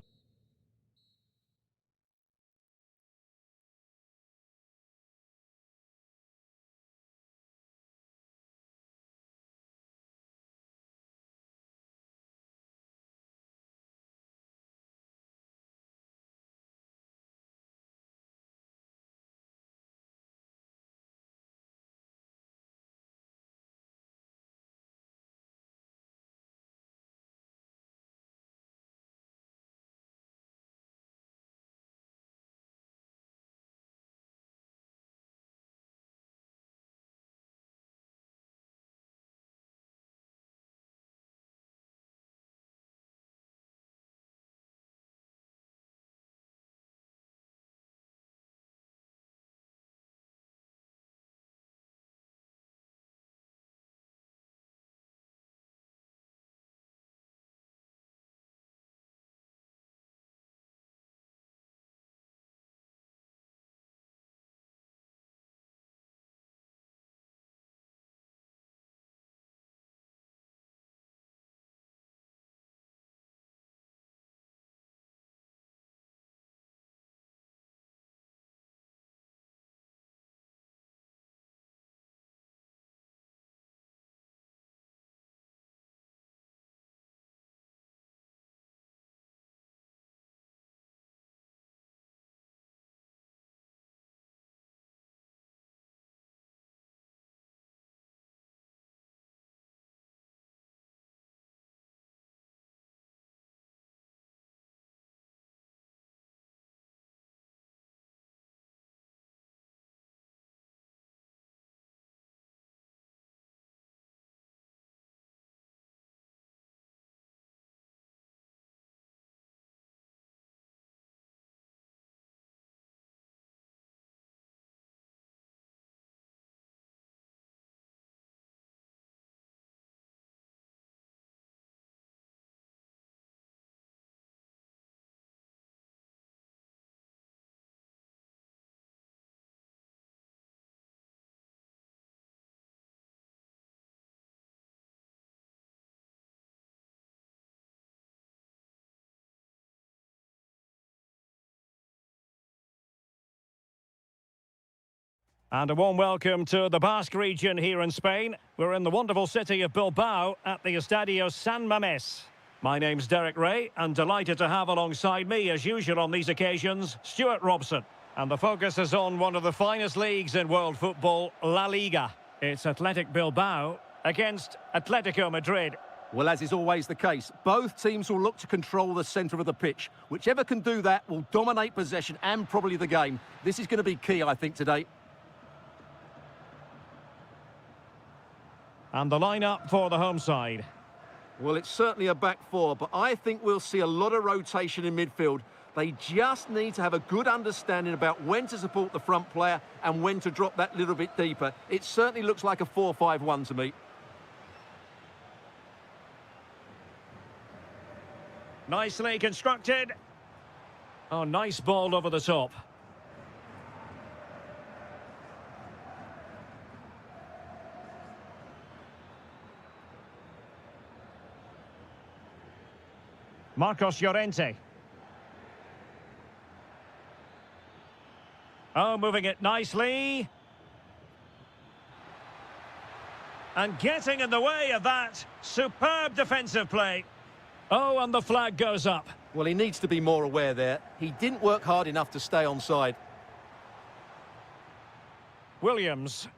And a warm welcome to the Basque region here in Spain. We're in the wonderful city of Bilbao at the Estadio San Mamés. My name's Derek Ray, and delighted to have alongside me, as usual on these occasions, Stuart Robson. And the focus is on one of the finest leagues in world football, La Liga. It's Athletic Bilbao against Atletico Madrid. Well, as is always the case, both teams will look to control the centre of the pitch. Whichever can do that will dominate possession and probably the game. This is going to be key, I think, today. And the lineup for the home side. Well, it's certainly a back four, but I think we'll see a lot of rotation in midfield. They just need to have a good understanding about when to support the front player and when to drop that little bit deeper. It certainly looks like a 4-5-1 to me. Nicely constructed. Oh, nice ball over the top. Marcos Llorente. Oh, moving it nicely. And getting in the way of that. Superb defensive play. Oh, and the flag goes up. Well, he needs to be more aware there. He didn't work hard enough to stay onside. Williams.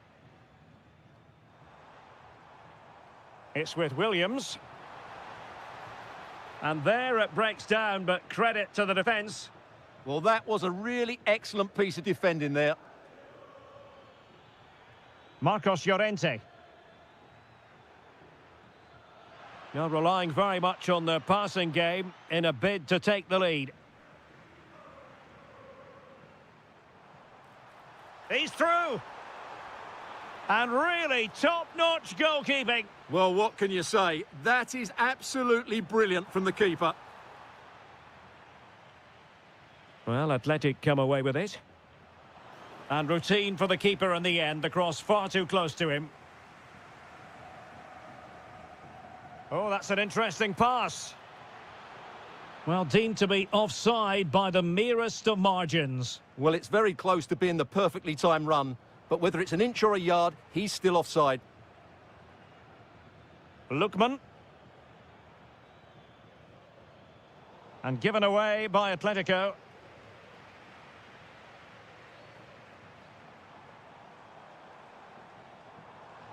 It's with Williams. And there it breaks down, but credit to the defence. Well, that was a really excellent piece of defending there. Marcos Llorente. You're relying very much on the passing game in a bid to take the lead. He's through. And really top-notch goalkeeping. Well, what can you say? That is absolutely brilliant from the keeper. Well, Athletic come away with it. And routine for the keeper in the end. The cross far too close to him. Oh, that's an interesting pass. Well, deemed to be offside by the merest of margins. Well, it's very close to being the perfectly timed run. But whether it's an inch or a yard, he's still offside. Lookman. And given away by Atletico.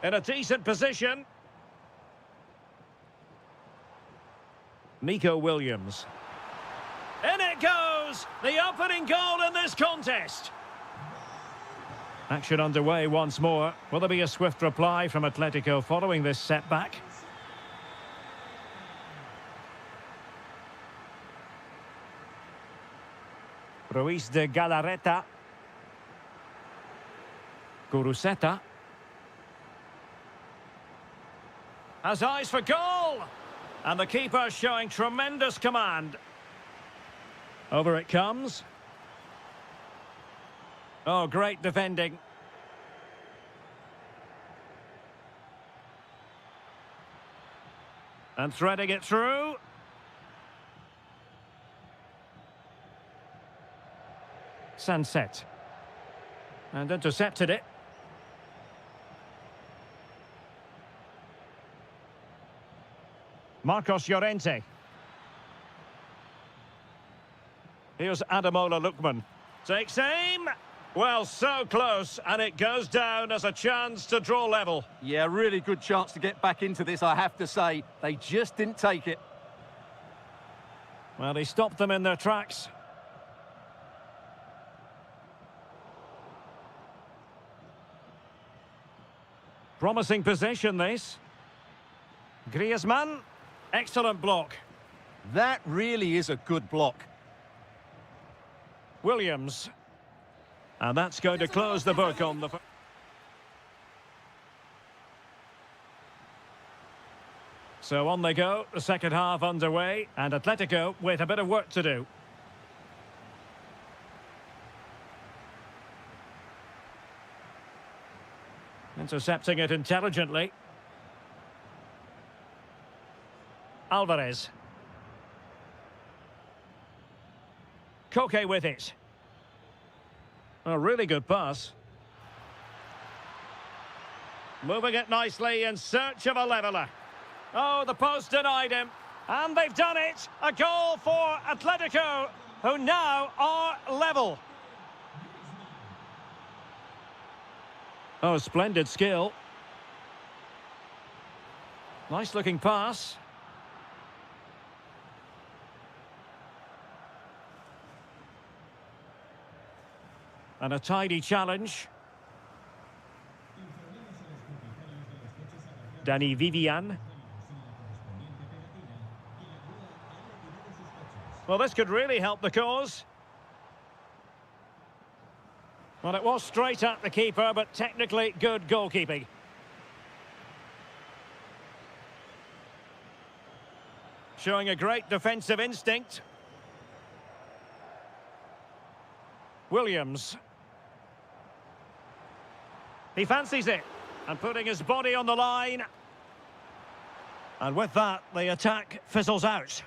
In a decent position. Nico Williams. In it goes! The opening goal in this contest. Action underway once more. Will there be a swift reply from Atletico following this setback? Ruiz de Galarreta. Guruseta. Has eyes for goal! And the keeper showing tremendous command. Over it comes. Oh, great defending. And threading it through. Sunset. And intercepted it. Marcos Llorente. Here's Ademola Lookman. Takes aim. Well, so close, and it goes down as a chance to draw level. Yeah, really good chance to get back into this, I have to say. They just didn't take it. Well, he stopped them in their tracks. Promising possession, this. Griezmann. Excellent block. That really is a good block. Williams. And that's going to close the book on the... So on they go, the second half underway, and Atletico with a bit of work to do. Intercepting it intelligently. Alvarez. Koke with it. A really good pass. Moving it nicely in search of a leveller. Oh, the post denied him. And they've done it. A goal for Atletico, who now are level. Oh, splendid skill. Nice looking pass. And a tidy challenge. Danny Vivian. Well, this could really help the cause. Well, it was straight at the keeper, but technically good goalkeeping. Showing a great defensive instinct. Williams. He fancies it. And putting his body on the line. And with that, the attack fizzles out.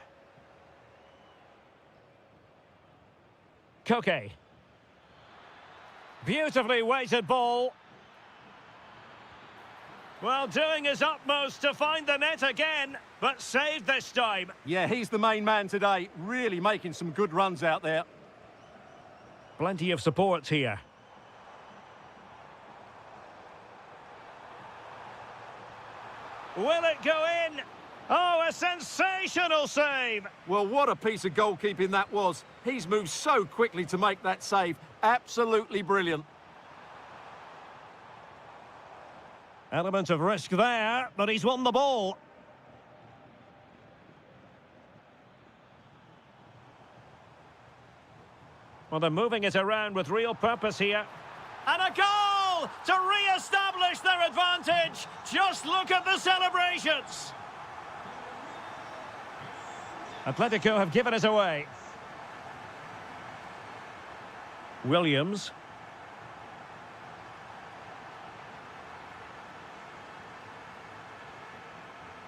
Koke. Beautifully weighted ball. Well, doing his utmost to find the net again, but saved this time. Yeah, he's the main man today, really making some good runs out there. Plenty of support here. Will it go in? Oh, a sensational save! Well, what a piece of goalkeeping that was. He's moved so quickly to make that save. Absolutely brilliant. Element of risk there, but he's won the ball. Well, they're moving it around with real purpose here. And a goal to re-establish their advantage. Just look at the celebrations. Atletico have given it away. Williams.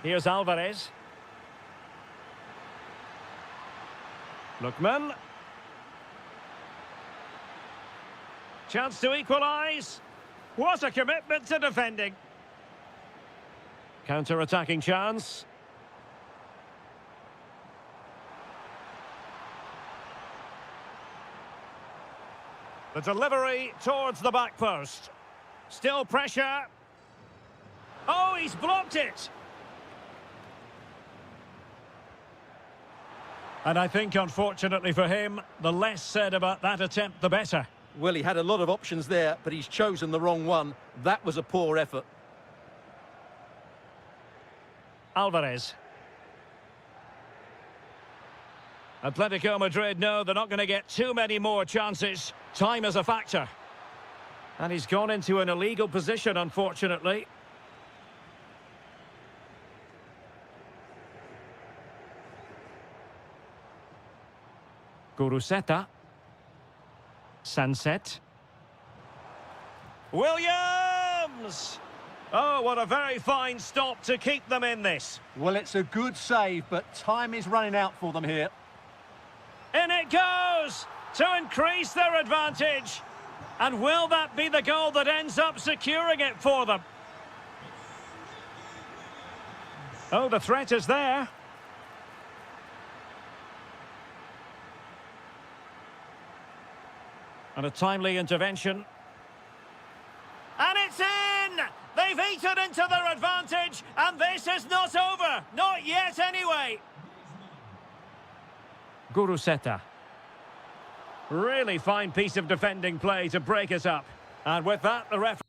Here's Alvarez. Lookman. Chance to equalise. What a commitment to defending. Counter-attacking chance. The delivery towards the back post. Still pressure. Oh, he's blocked it. And I think, unfortunately for him, the less said about that attempt, the better. Well, he had a lot of options there, but he's chosen the wrong one. That was a poor effort. Alvarez. Atletico Madrid know they're not going to get too many more chances. Time is a factor. And he's gone into an illegal position, unfortunately. Guruseta. Sunset. Williams! Oh, what a very fine stop to keep them in this. Well, it's a good save, but time is running out for them here. In it goes to increase their advantage. And will that be the goal that ends up securing it for them? Oh, the threat is there. And a timely intervention. And it's in! They've eaten into their advantage, and this is not over. Not yet, anyway. Guruseta. Really fine piece of defending play to break us up. And with that, the referee...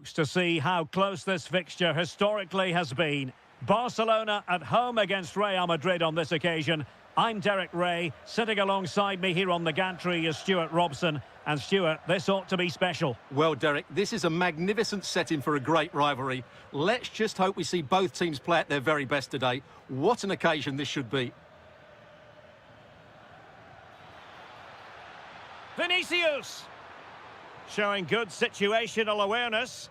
To see how close this fixture historically has been. Barcelona at home against Real Madrid on this occasion. I'm Derek Ray. Sitting alongside me here on the gantry is Stuart Robson. And Stuart, this ought to be special. Well, Derek, this is a magnificent setting for a great rivalry. Let's just hope we see both teams play at their very best today. What an occasion this should be. Vinicius! Showing good situational awareness.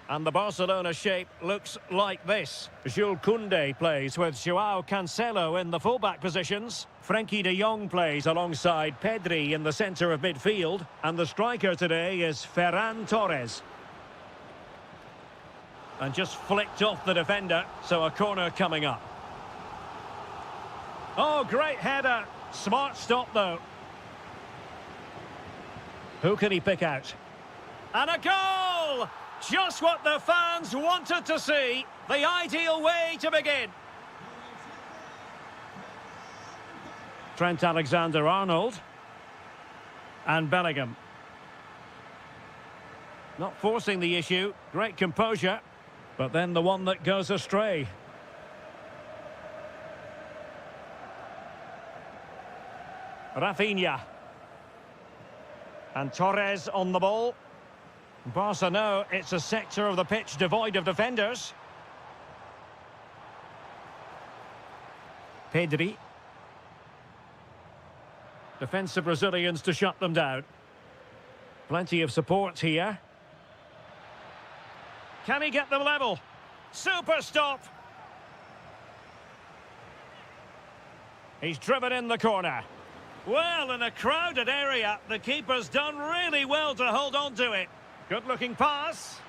And the Barcelona shape looks like this. Jules Koundé plays with Joao Cancelo in the fullback positions. Frenkie de Jong plays alongside Pedri in the centre of midfield. And the striker today is Ferran Torres. And just flicked off the defender, so a corner coming up. Oh, great header. Smart stop, though. Who can he pick out? And a goal! Just what the fans wanted to see. The ideal way to begin. Trent Alexander-Arnold. And Bellingham. Not forcing the issue. Great composure. But then the one that goes astray. Rafinha. And Torres on the ball. Barca know it's a sector of the pitch devoid of defenders. Pedri. Defensive Brazilians to shut them down. Plenty of support here. Can he get them level? Super stop. He's driven in the corner. Well, in a crowded area, the keeper's done really well to hold on to it. Good-looking pass.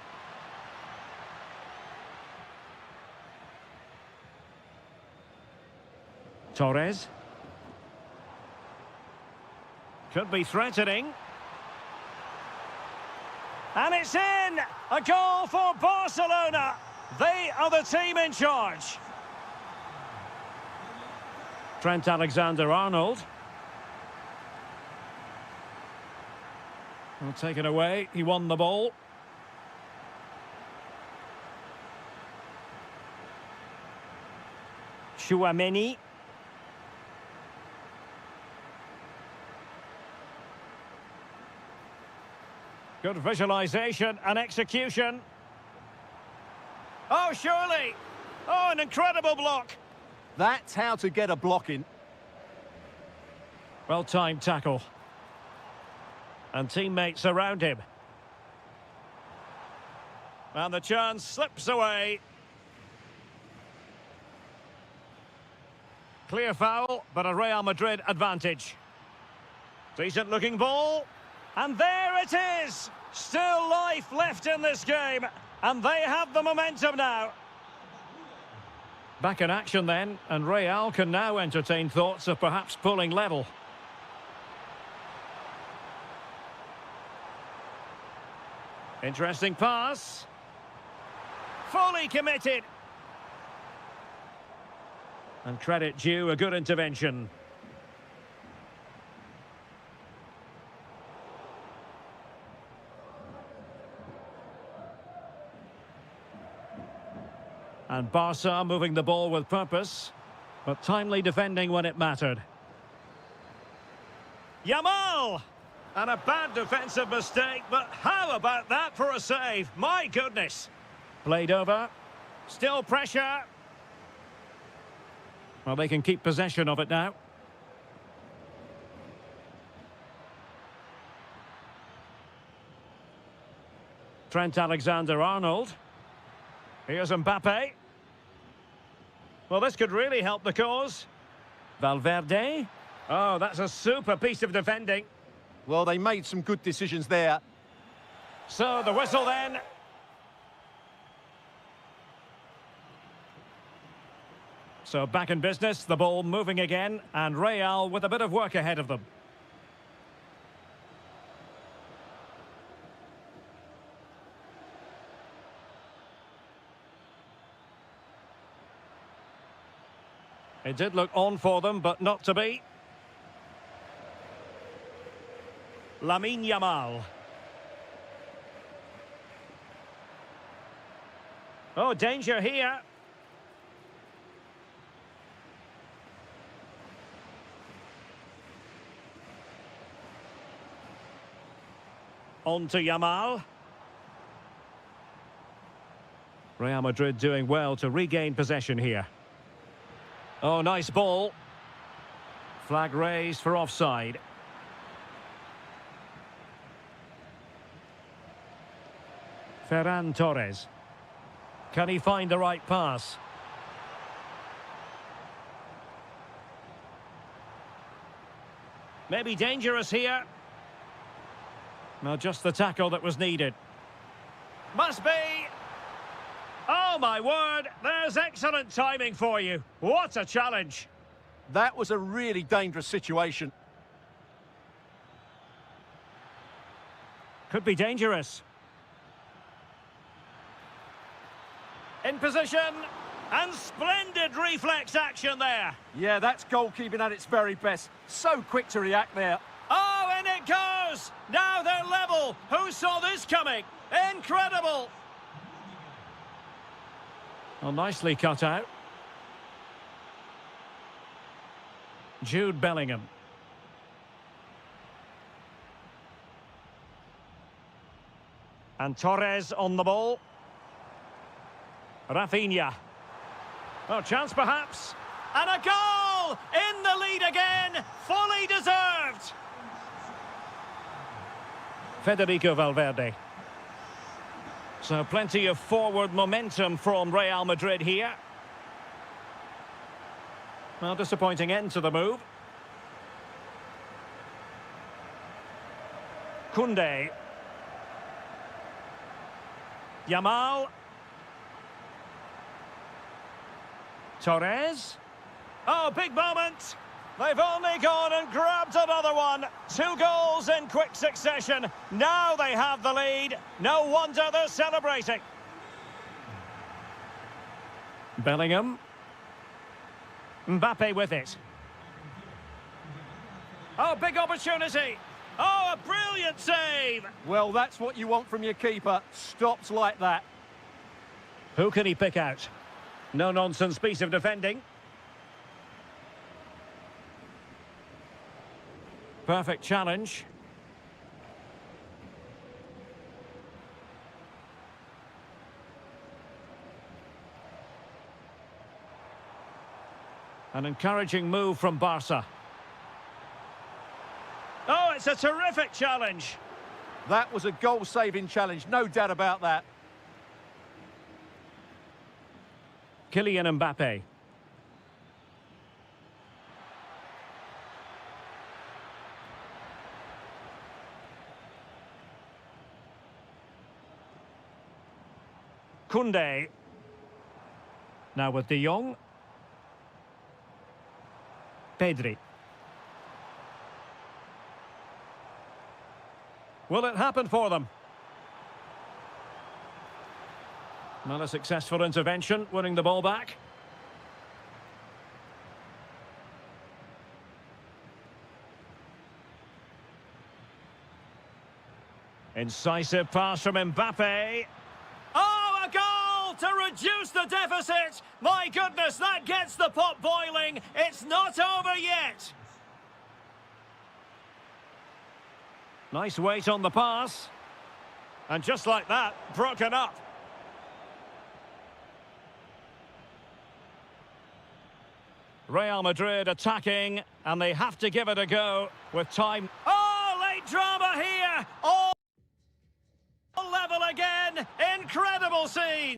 Torres. Could be threatening. And it's in! A goal for Barcelona. They are the team in charge. Trent Alexander-Arnold. Well, taken away, he won the ball. Chouameni. Good visualization and execution. Oh, surely! Oh, an incredible block. That's how to get a block in. Well-timed tackle. And teammates around him. And the chance slips away. Clear foul, but a Real Madrid advantage. Decent looking ball. And there it is! Still life left in this game. And they have the momentum now. Back in action then, and Real can now entertain thoughts of perhaps pulling level. Interesting pass. Fully committed. And credit due, a good intervention. And Barca moving the ball with purpose, but timely defending when it mattered. Yamal! And a bad defensive mistake, but how about that for a save? My goodness. Played over. Still pressure. Well, they can keep possession of it now. Trent Alexander-Arnold. Here's Mbappe. Well, this could really help the cause. Valverde. Oh, that's a super piece of defending. Well, they made some good decisions there. So the whistle then. So back in business, the ball moving again, and Real with a bit of work ahead of them. It did look on for them, but not to be. Lamine Yamal. Oh, danger here. On to Yamal. Real Madrid doing well to regain possession here. Oh, nice ball. Flag raised for offside. Ferran Torres. Can he find the right pass? Maybe dangerous here. No, just the tackle that was needed. Must be. Oh, my word. There's excellent timing for you. What a challenge. That was a really dangerous situation. Could be dangerous. In position. And splendid reflex action there. Yeah, that's goalkeeping at its very best. So quick to react there. Oh, and it goes! Now they're level. Who saw this coming? Incredible! Well, nicely cut out. Jude Bellingham. And Torres on the ball. Rafinha. Oh, chance perhaps. And a goal! In the lead again! Fully deserved! Federico Valverde. So plenty of forward momentum from Real Madrid here. Well, disappointing end to the move. Koundé. Yamal. Torres. Oh, big moment. They've only gone and grabbed another one. 2 goals in quick succession. Now they have the lead. No wonder they're celebrating. Bellingham. Mbappe with it. Oh, big opportunity. Oh, a brilliant save. Well, that's what you want from your keeper. Stops like that. Who can he pick out? No-nonsense piece of defending. Perfect challenge. An encouraging move from Barca. Oh, it's a terrific challenge. That was a goal-saving challenge, no doubt about that. Kylian Mbappe. Koundé. Now with De Jong. Pedri. Will it happen for them? Not a successful intervention, winning the ball back. Incisive pass from Mbappe. Oh, a goal to reduce the deficit! My goodness, that gets the pot boiling. It's not over yet. Nice weight on the pass. And just like that, broken up. Real Madrid attacking, and they have to give it a go with time. Oh, late drama here! All level again! Incredible scene!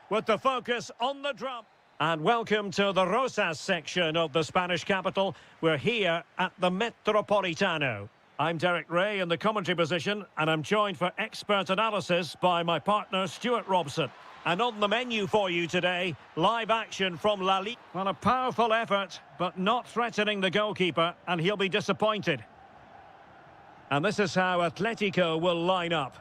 with the focus on the drum. And welcome to the Rosas section of the Spanish capital. We're here at the Metropolitano. I'm Derek Ray in the commentary position, and I'm joined for expert analysis by my partner Stuart Robson. And on the menu for you today, live action from La Liga. Well, a powerful effort, but not threatening the goalkeeper, and he'll be disappointed. And this is how Atletico will line up.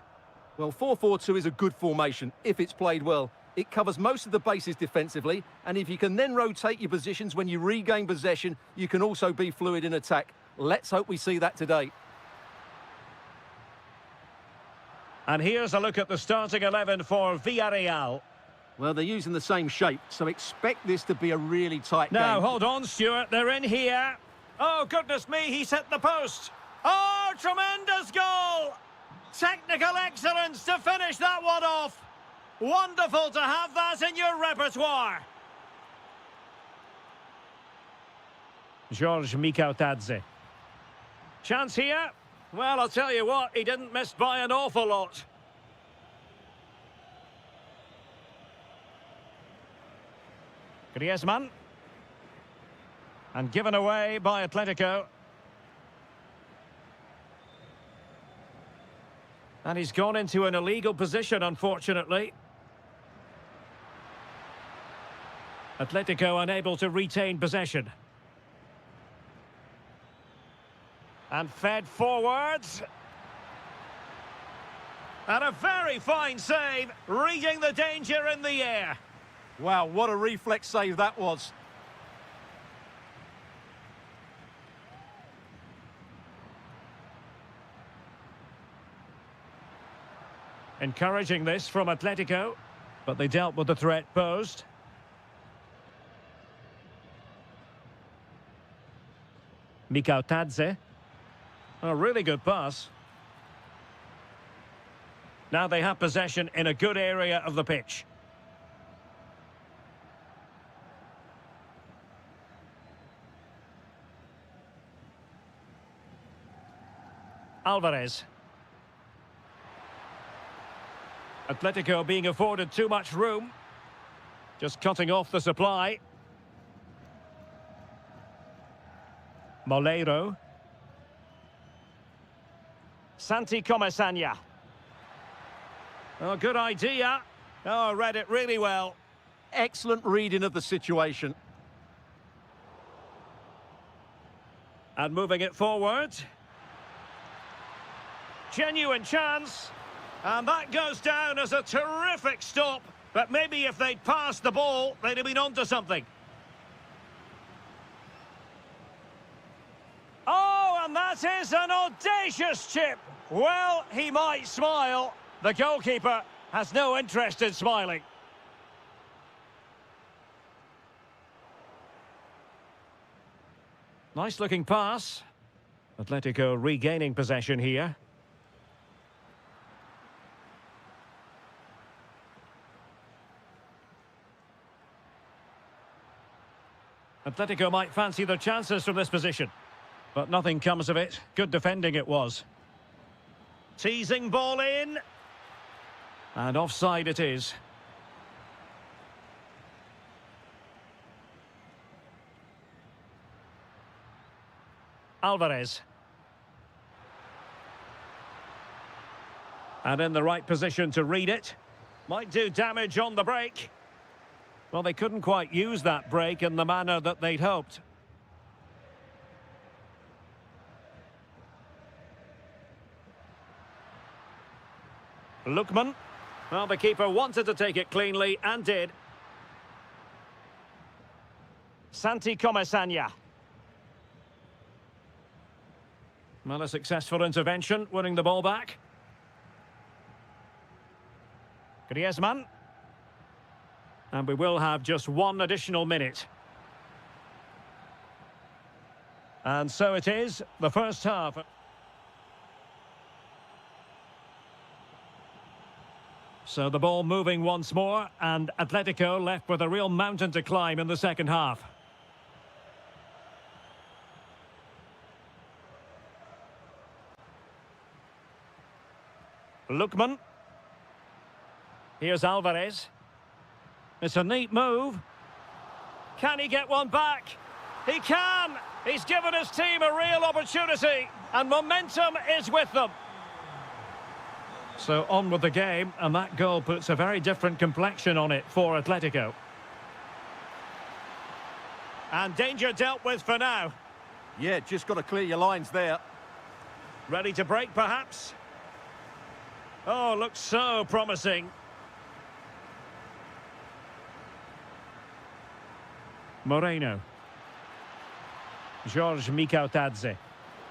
Well, 4-4-2 is a good formation if it's played well. It covers most of the bases defensively, and if you can then rotate your positions when you regain possession, you can also be fluid in attack. Let's hope we see that today. And here's a look at the starting 11 for Villarreal. Well, they're using the same shape, so expect this to be a really tight game. Now, hold on, Stuart. They're in here. Oh, goodness me, he's hit the post. Oh, tremendous goal! Technical excellence to finish that one off. Wonderful to have that in your repertoire. George Mikautadze. Chance here. Well, I'll tell you what, he didn't miss by an awful lot. Griezmann. And given away by Atletico. And he's gone into an illegal position, unfortunately. Atletico unable to retain possession. And fed forwards. And a very fine save, reading the danger in the air. Wow, what a reflex save that was. Encouraging this from Atletico, but they dealt with the threat posed. Mikautadze. A really good pass. Now they have possession in a good area of the pitch. Alvarez. Atletico being afforded too much room. Just cutting off the supply. Moleiro. Santi Comesaña. Oh, good idea. Oh, read it really well. Excellent reading of the situation. And moving it forward. Genuine chance. And that goes down as a terrific stop. But maybe if they'd passed the ball, they'd have been onto something. Oh, and that is an audacious chip. Well, he might smile. The goalkeeper has no interest in smiling. Nice looking pass. Atletico regaining possession here. Atletico might fancy their chances from this position. But nothing comes of it. Good defending it was. Teasing ball in. And offside it is. Alvarez. And in the right position to read it. Might do damage on the break. Well, they couldn't quite use that break in the manner that they'd hoped. Lookman. Well, the keeper wanted to take it cleanly and did. Santi Comesaña. Well, a successful intervention, winning the ball back. Griezmann. And we will have just one additional minute. And so it is, the first half. So the ball moving once more, and Atletico left with a real mountain to climb in the second half. Lookman. Here's Alvarez. It's a neat move. Can he get one back? He can! He's given his team a real opportunity, and momentum is with them. So on with the game, and that goal puts a very different complexion on it for Atletico. And danger dealt with for now. Yeah, just got to clear your lines there. Ready to break, perhaps? Oh, looks so promising. Moreno. George Mikautadze.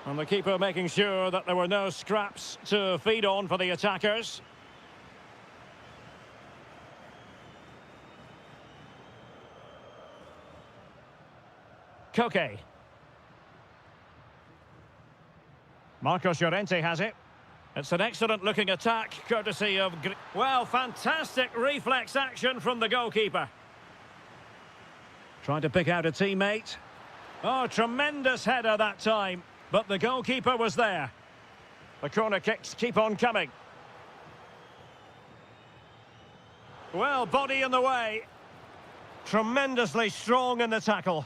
And the keeper making sure that there were no scraps to feed on for the attackers. Koke. Marcos Llorente has it. It's an excellent-looking attack, courtesy of... Well, fantastic reflex action from the goalkeeper. Trying to pick out a teammate. Oh, tremendous header that time, but the goalkeeper was there. The corner kicks keep on coming. Well, body in the way. Tremendously strong in the tackle.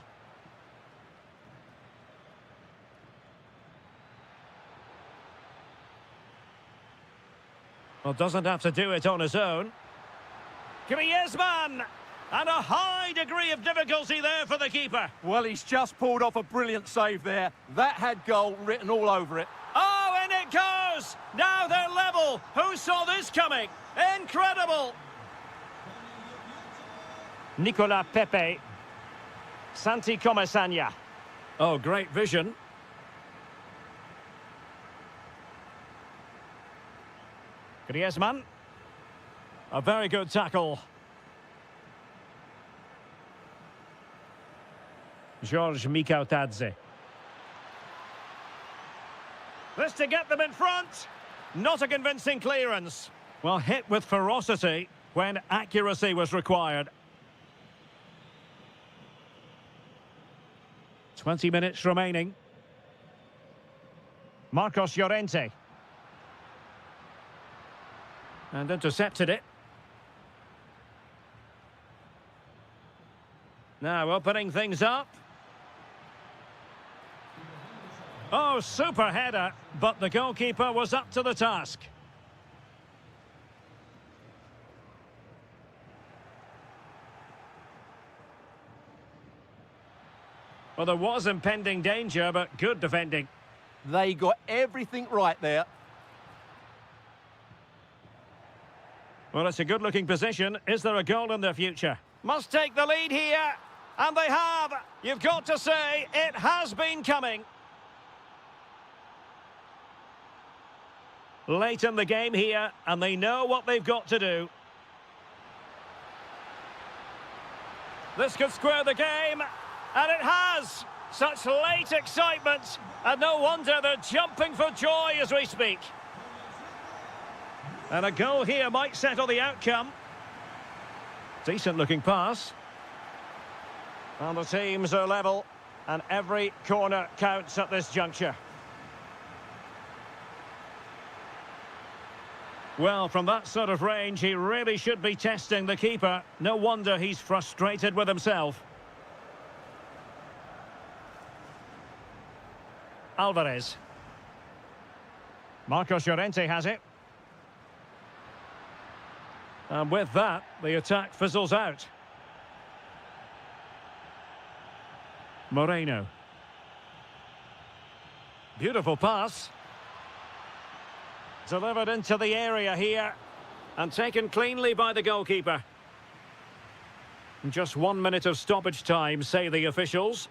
Well, doesn't have to do it on his own. Griezmann! And a high degree of difficulty there for the keeper. Well, he's just pulled off a brilliant save there. That had goal written all over it. Oh, and it goes! Now they're level. Who saw this coming? Incredible! Nicola Pepe. Santi Comesaña. Oh, great vision. Griezmann. A very good tackle. George Mikautadze. This to get them in front. Not a convincing clearance. Well, hit with ferocity when accuracy was required. 20 minutes remaining. Marcos Llorente. And intercepted it. Now opening things up. Oh, super header, but the goalkeeper was up to the task. Well, there was impending danger, but good defending. They got everything right there. Well, it's a good-looking position. Is there a goal in their future? Must take the lead here, and they have. You've got to say, it has been coming. Late in the game here, and they know what they've got to do. This could square the game, and it has. Such late excitement, and no wonder they're jumping for joy as we speak. And a goal here might settle the outcome. Decent-looking pass. And the teams are level, and every corner counts at this juncture. Well, from that sort of range, he really should be testing the keeper. No wonder he's frustrated with himself. Alvarez. Marcos Llorente has it. And with that, the attack fizzles out. Moreno. Beautiful pass. Delivered into the area here. And taken cleanly by the goalkeeper. Just 1 minute of stoppage time, say the officials.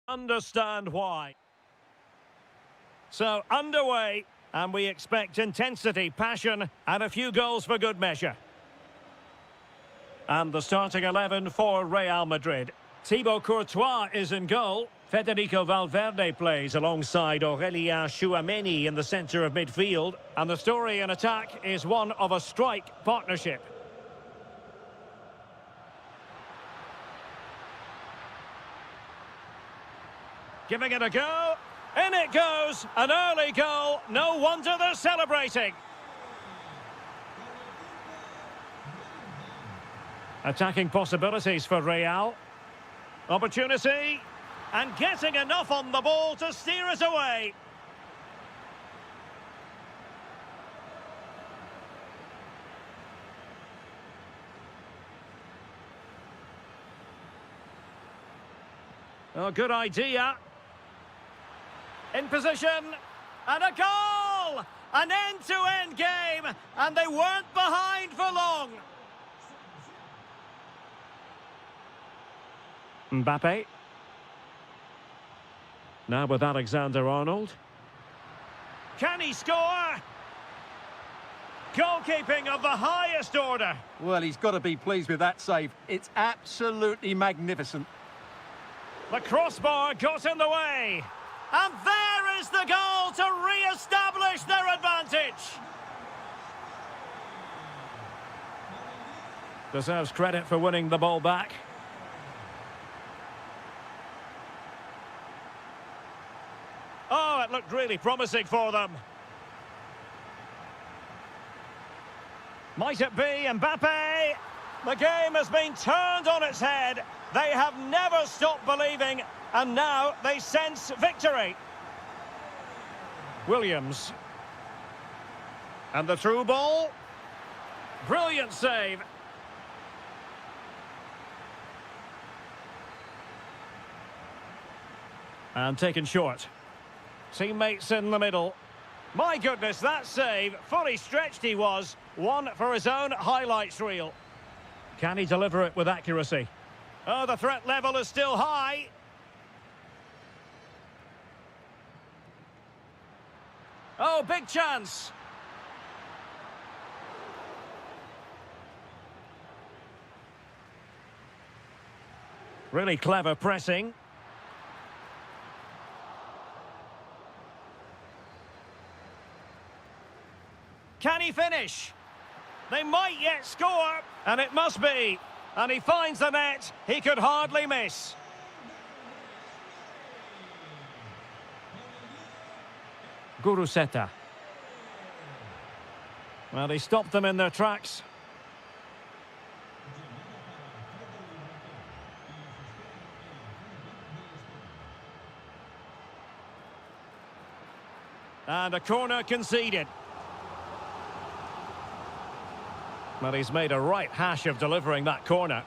Understand why. So, underway, and we expect intensity, passion, and a few goals for good measure. And the starting 11 for Real Madrid. Thibaut Courtois is in goal. Federico Valverde plays alongside Aurélien Tchouaméni in the centre of midfield. And the story in attack is one of a strike partnership. Giving it a go. In it goes. An early goal. No wonder they're celebrating. Attacking possibilities for Real. Opportunity. And getting enough on the ball to steer us away. Oh, good idea. In position. And a goal! An end-to-end game. And they weren't behind for long. Mbappe. Now with Alexander-Arnold. Can he score? Goalkeeping of the highest order. Well, he's got to be pleased with that save. It's absolutely magnificent. The crossbar got in the way. And there is the goal to re-establish their advantage. Deserves credit for winning the ball back. Oh, it looked really promising for them. Might it be Mbappe? The game has been turned on its head. They have never stopped believing, and now they sense victory. Williams. And the through ball. Brilliant save. And taken short. Teammates in the middle. My goodness, that save. Fully stretched he was. One for his own highlights reel. Can he deliver it with accuracy? Oh, the threat level is still high. Oh, big chance. Really clever pressing. Can he finish? They might yet score, and it must be. And he finds the net. He could hardly miss. Guruseta. Well, he stopped them in their tracks. And a corner conceded. Well, he's made a right hash of delivering that corner.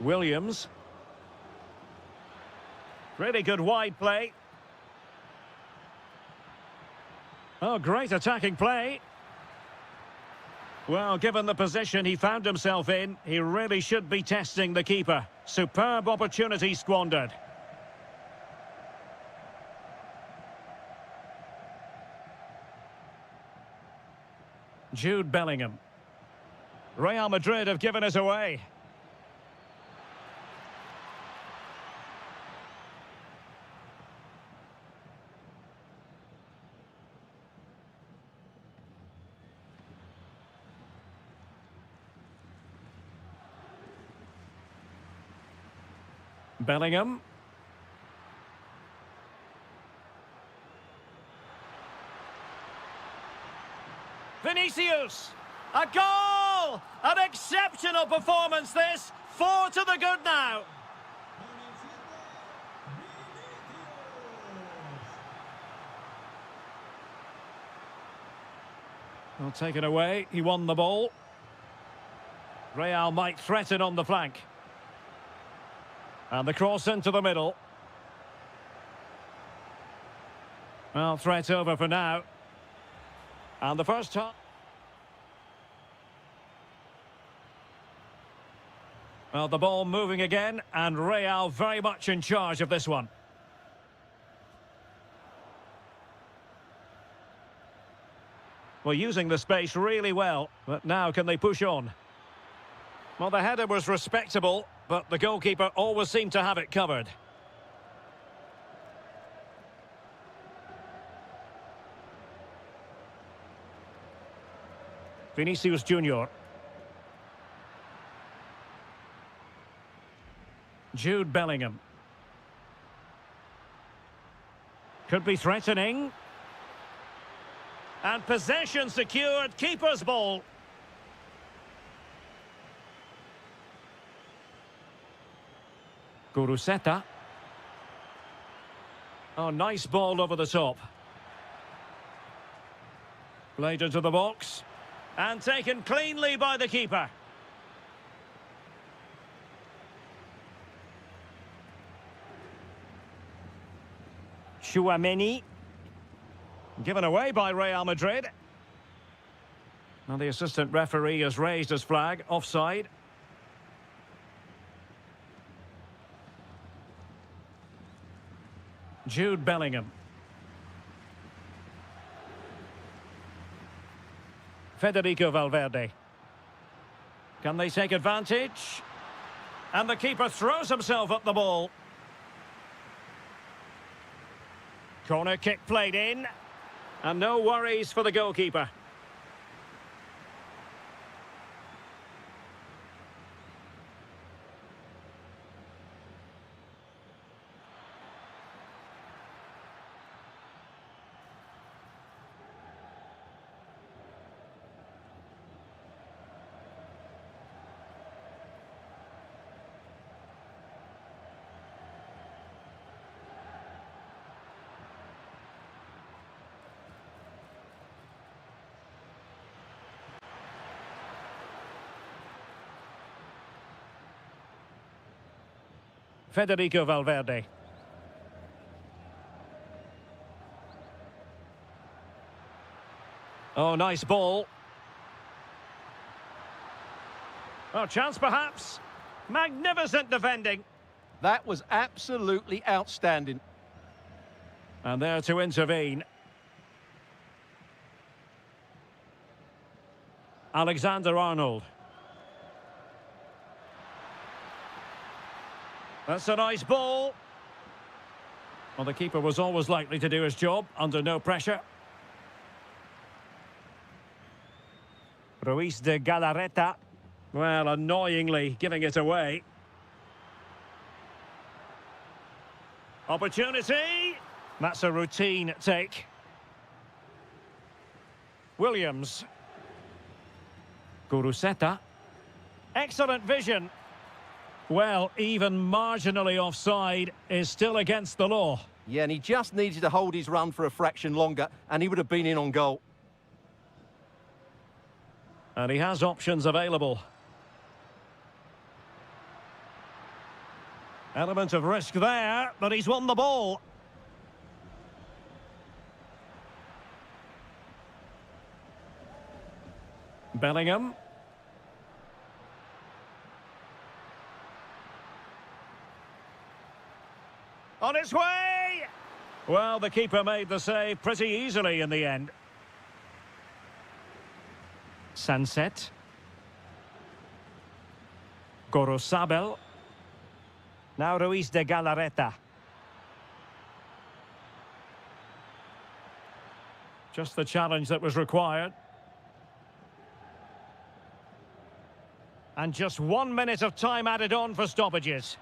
Williams. Really good wide play. Oh, great attacking play. Well, given the position he found himself in, he really should be testing the keeper. Superb opportunity squandered. Jude Bellingham. Real Madrid have given us away. Bellingham. Vinicius! A goal! An exceptional performance this! 4 to the good now! Well, taken away. He won the ball. Real might threaten on the flank. And the cross into the middle. Well, threat over for now. And the first time. Well, the ball moving again, and Real very much in charge of this one. Well, using the space really well, but now can they push on? Well, the header was respectable, but the goalkeeper always seemed to have it covered. Vinicius Junior. Jude Bellingham. Could be threatening. And possession secured, keeper's ball. Guruseta. Oh, nice ball over the top. Played into the box. And taken cleanly by the keeper. Chouameni. Given away by Real Madrid. And the assistant referee has raised his flag. Offside. Jude Bellingham. Federico Valverde. Can they take advantage? And the keeper throws himself at the ball. Corner kick played in. And no worries for the goalkeeper. Federico Valverde. Oh, nice ball. Oh, chance perhaps. Magnificent defending. That was absolutely outstanding. And there to intervene. Alexander-Arnold. That's a nice ball. Well, the keeper was always likely to do his job under no pressure. Ruiz de Galarreta. Well, annoyingly giving it away. Opportunity. That's a routine take. Williams. Guruseta. Excellent vision. Well, even marginally offside is still against the law. Yeah, and he just needed to hold his run for a fraction longer, and he would have been in on goal. And he has options available. Element of risk there, but he's won the ball. Bellingham. On its way! Well, the keeper made the save pretty easily in the end. Sunset. Gorosabel. Now Ruiz de Galarreta. Just the challenge that was required. And just 1 minute of time added on for stoppages.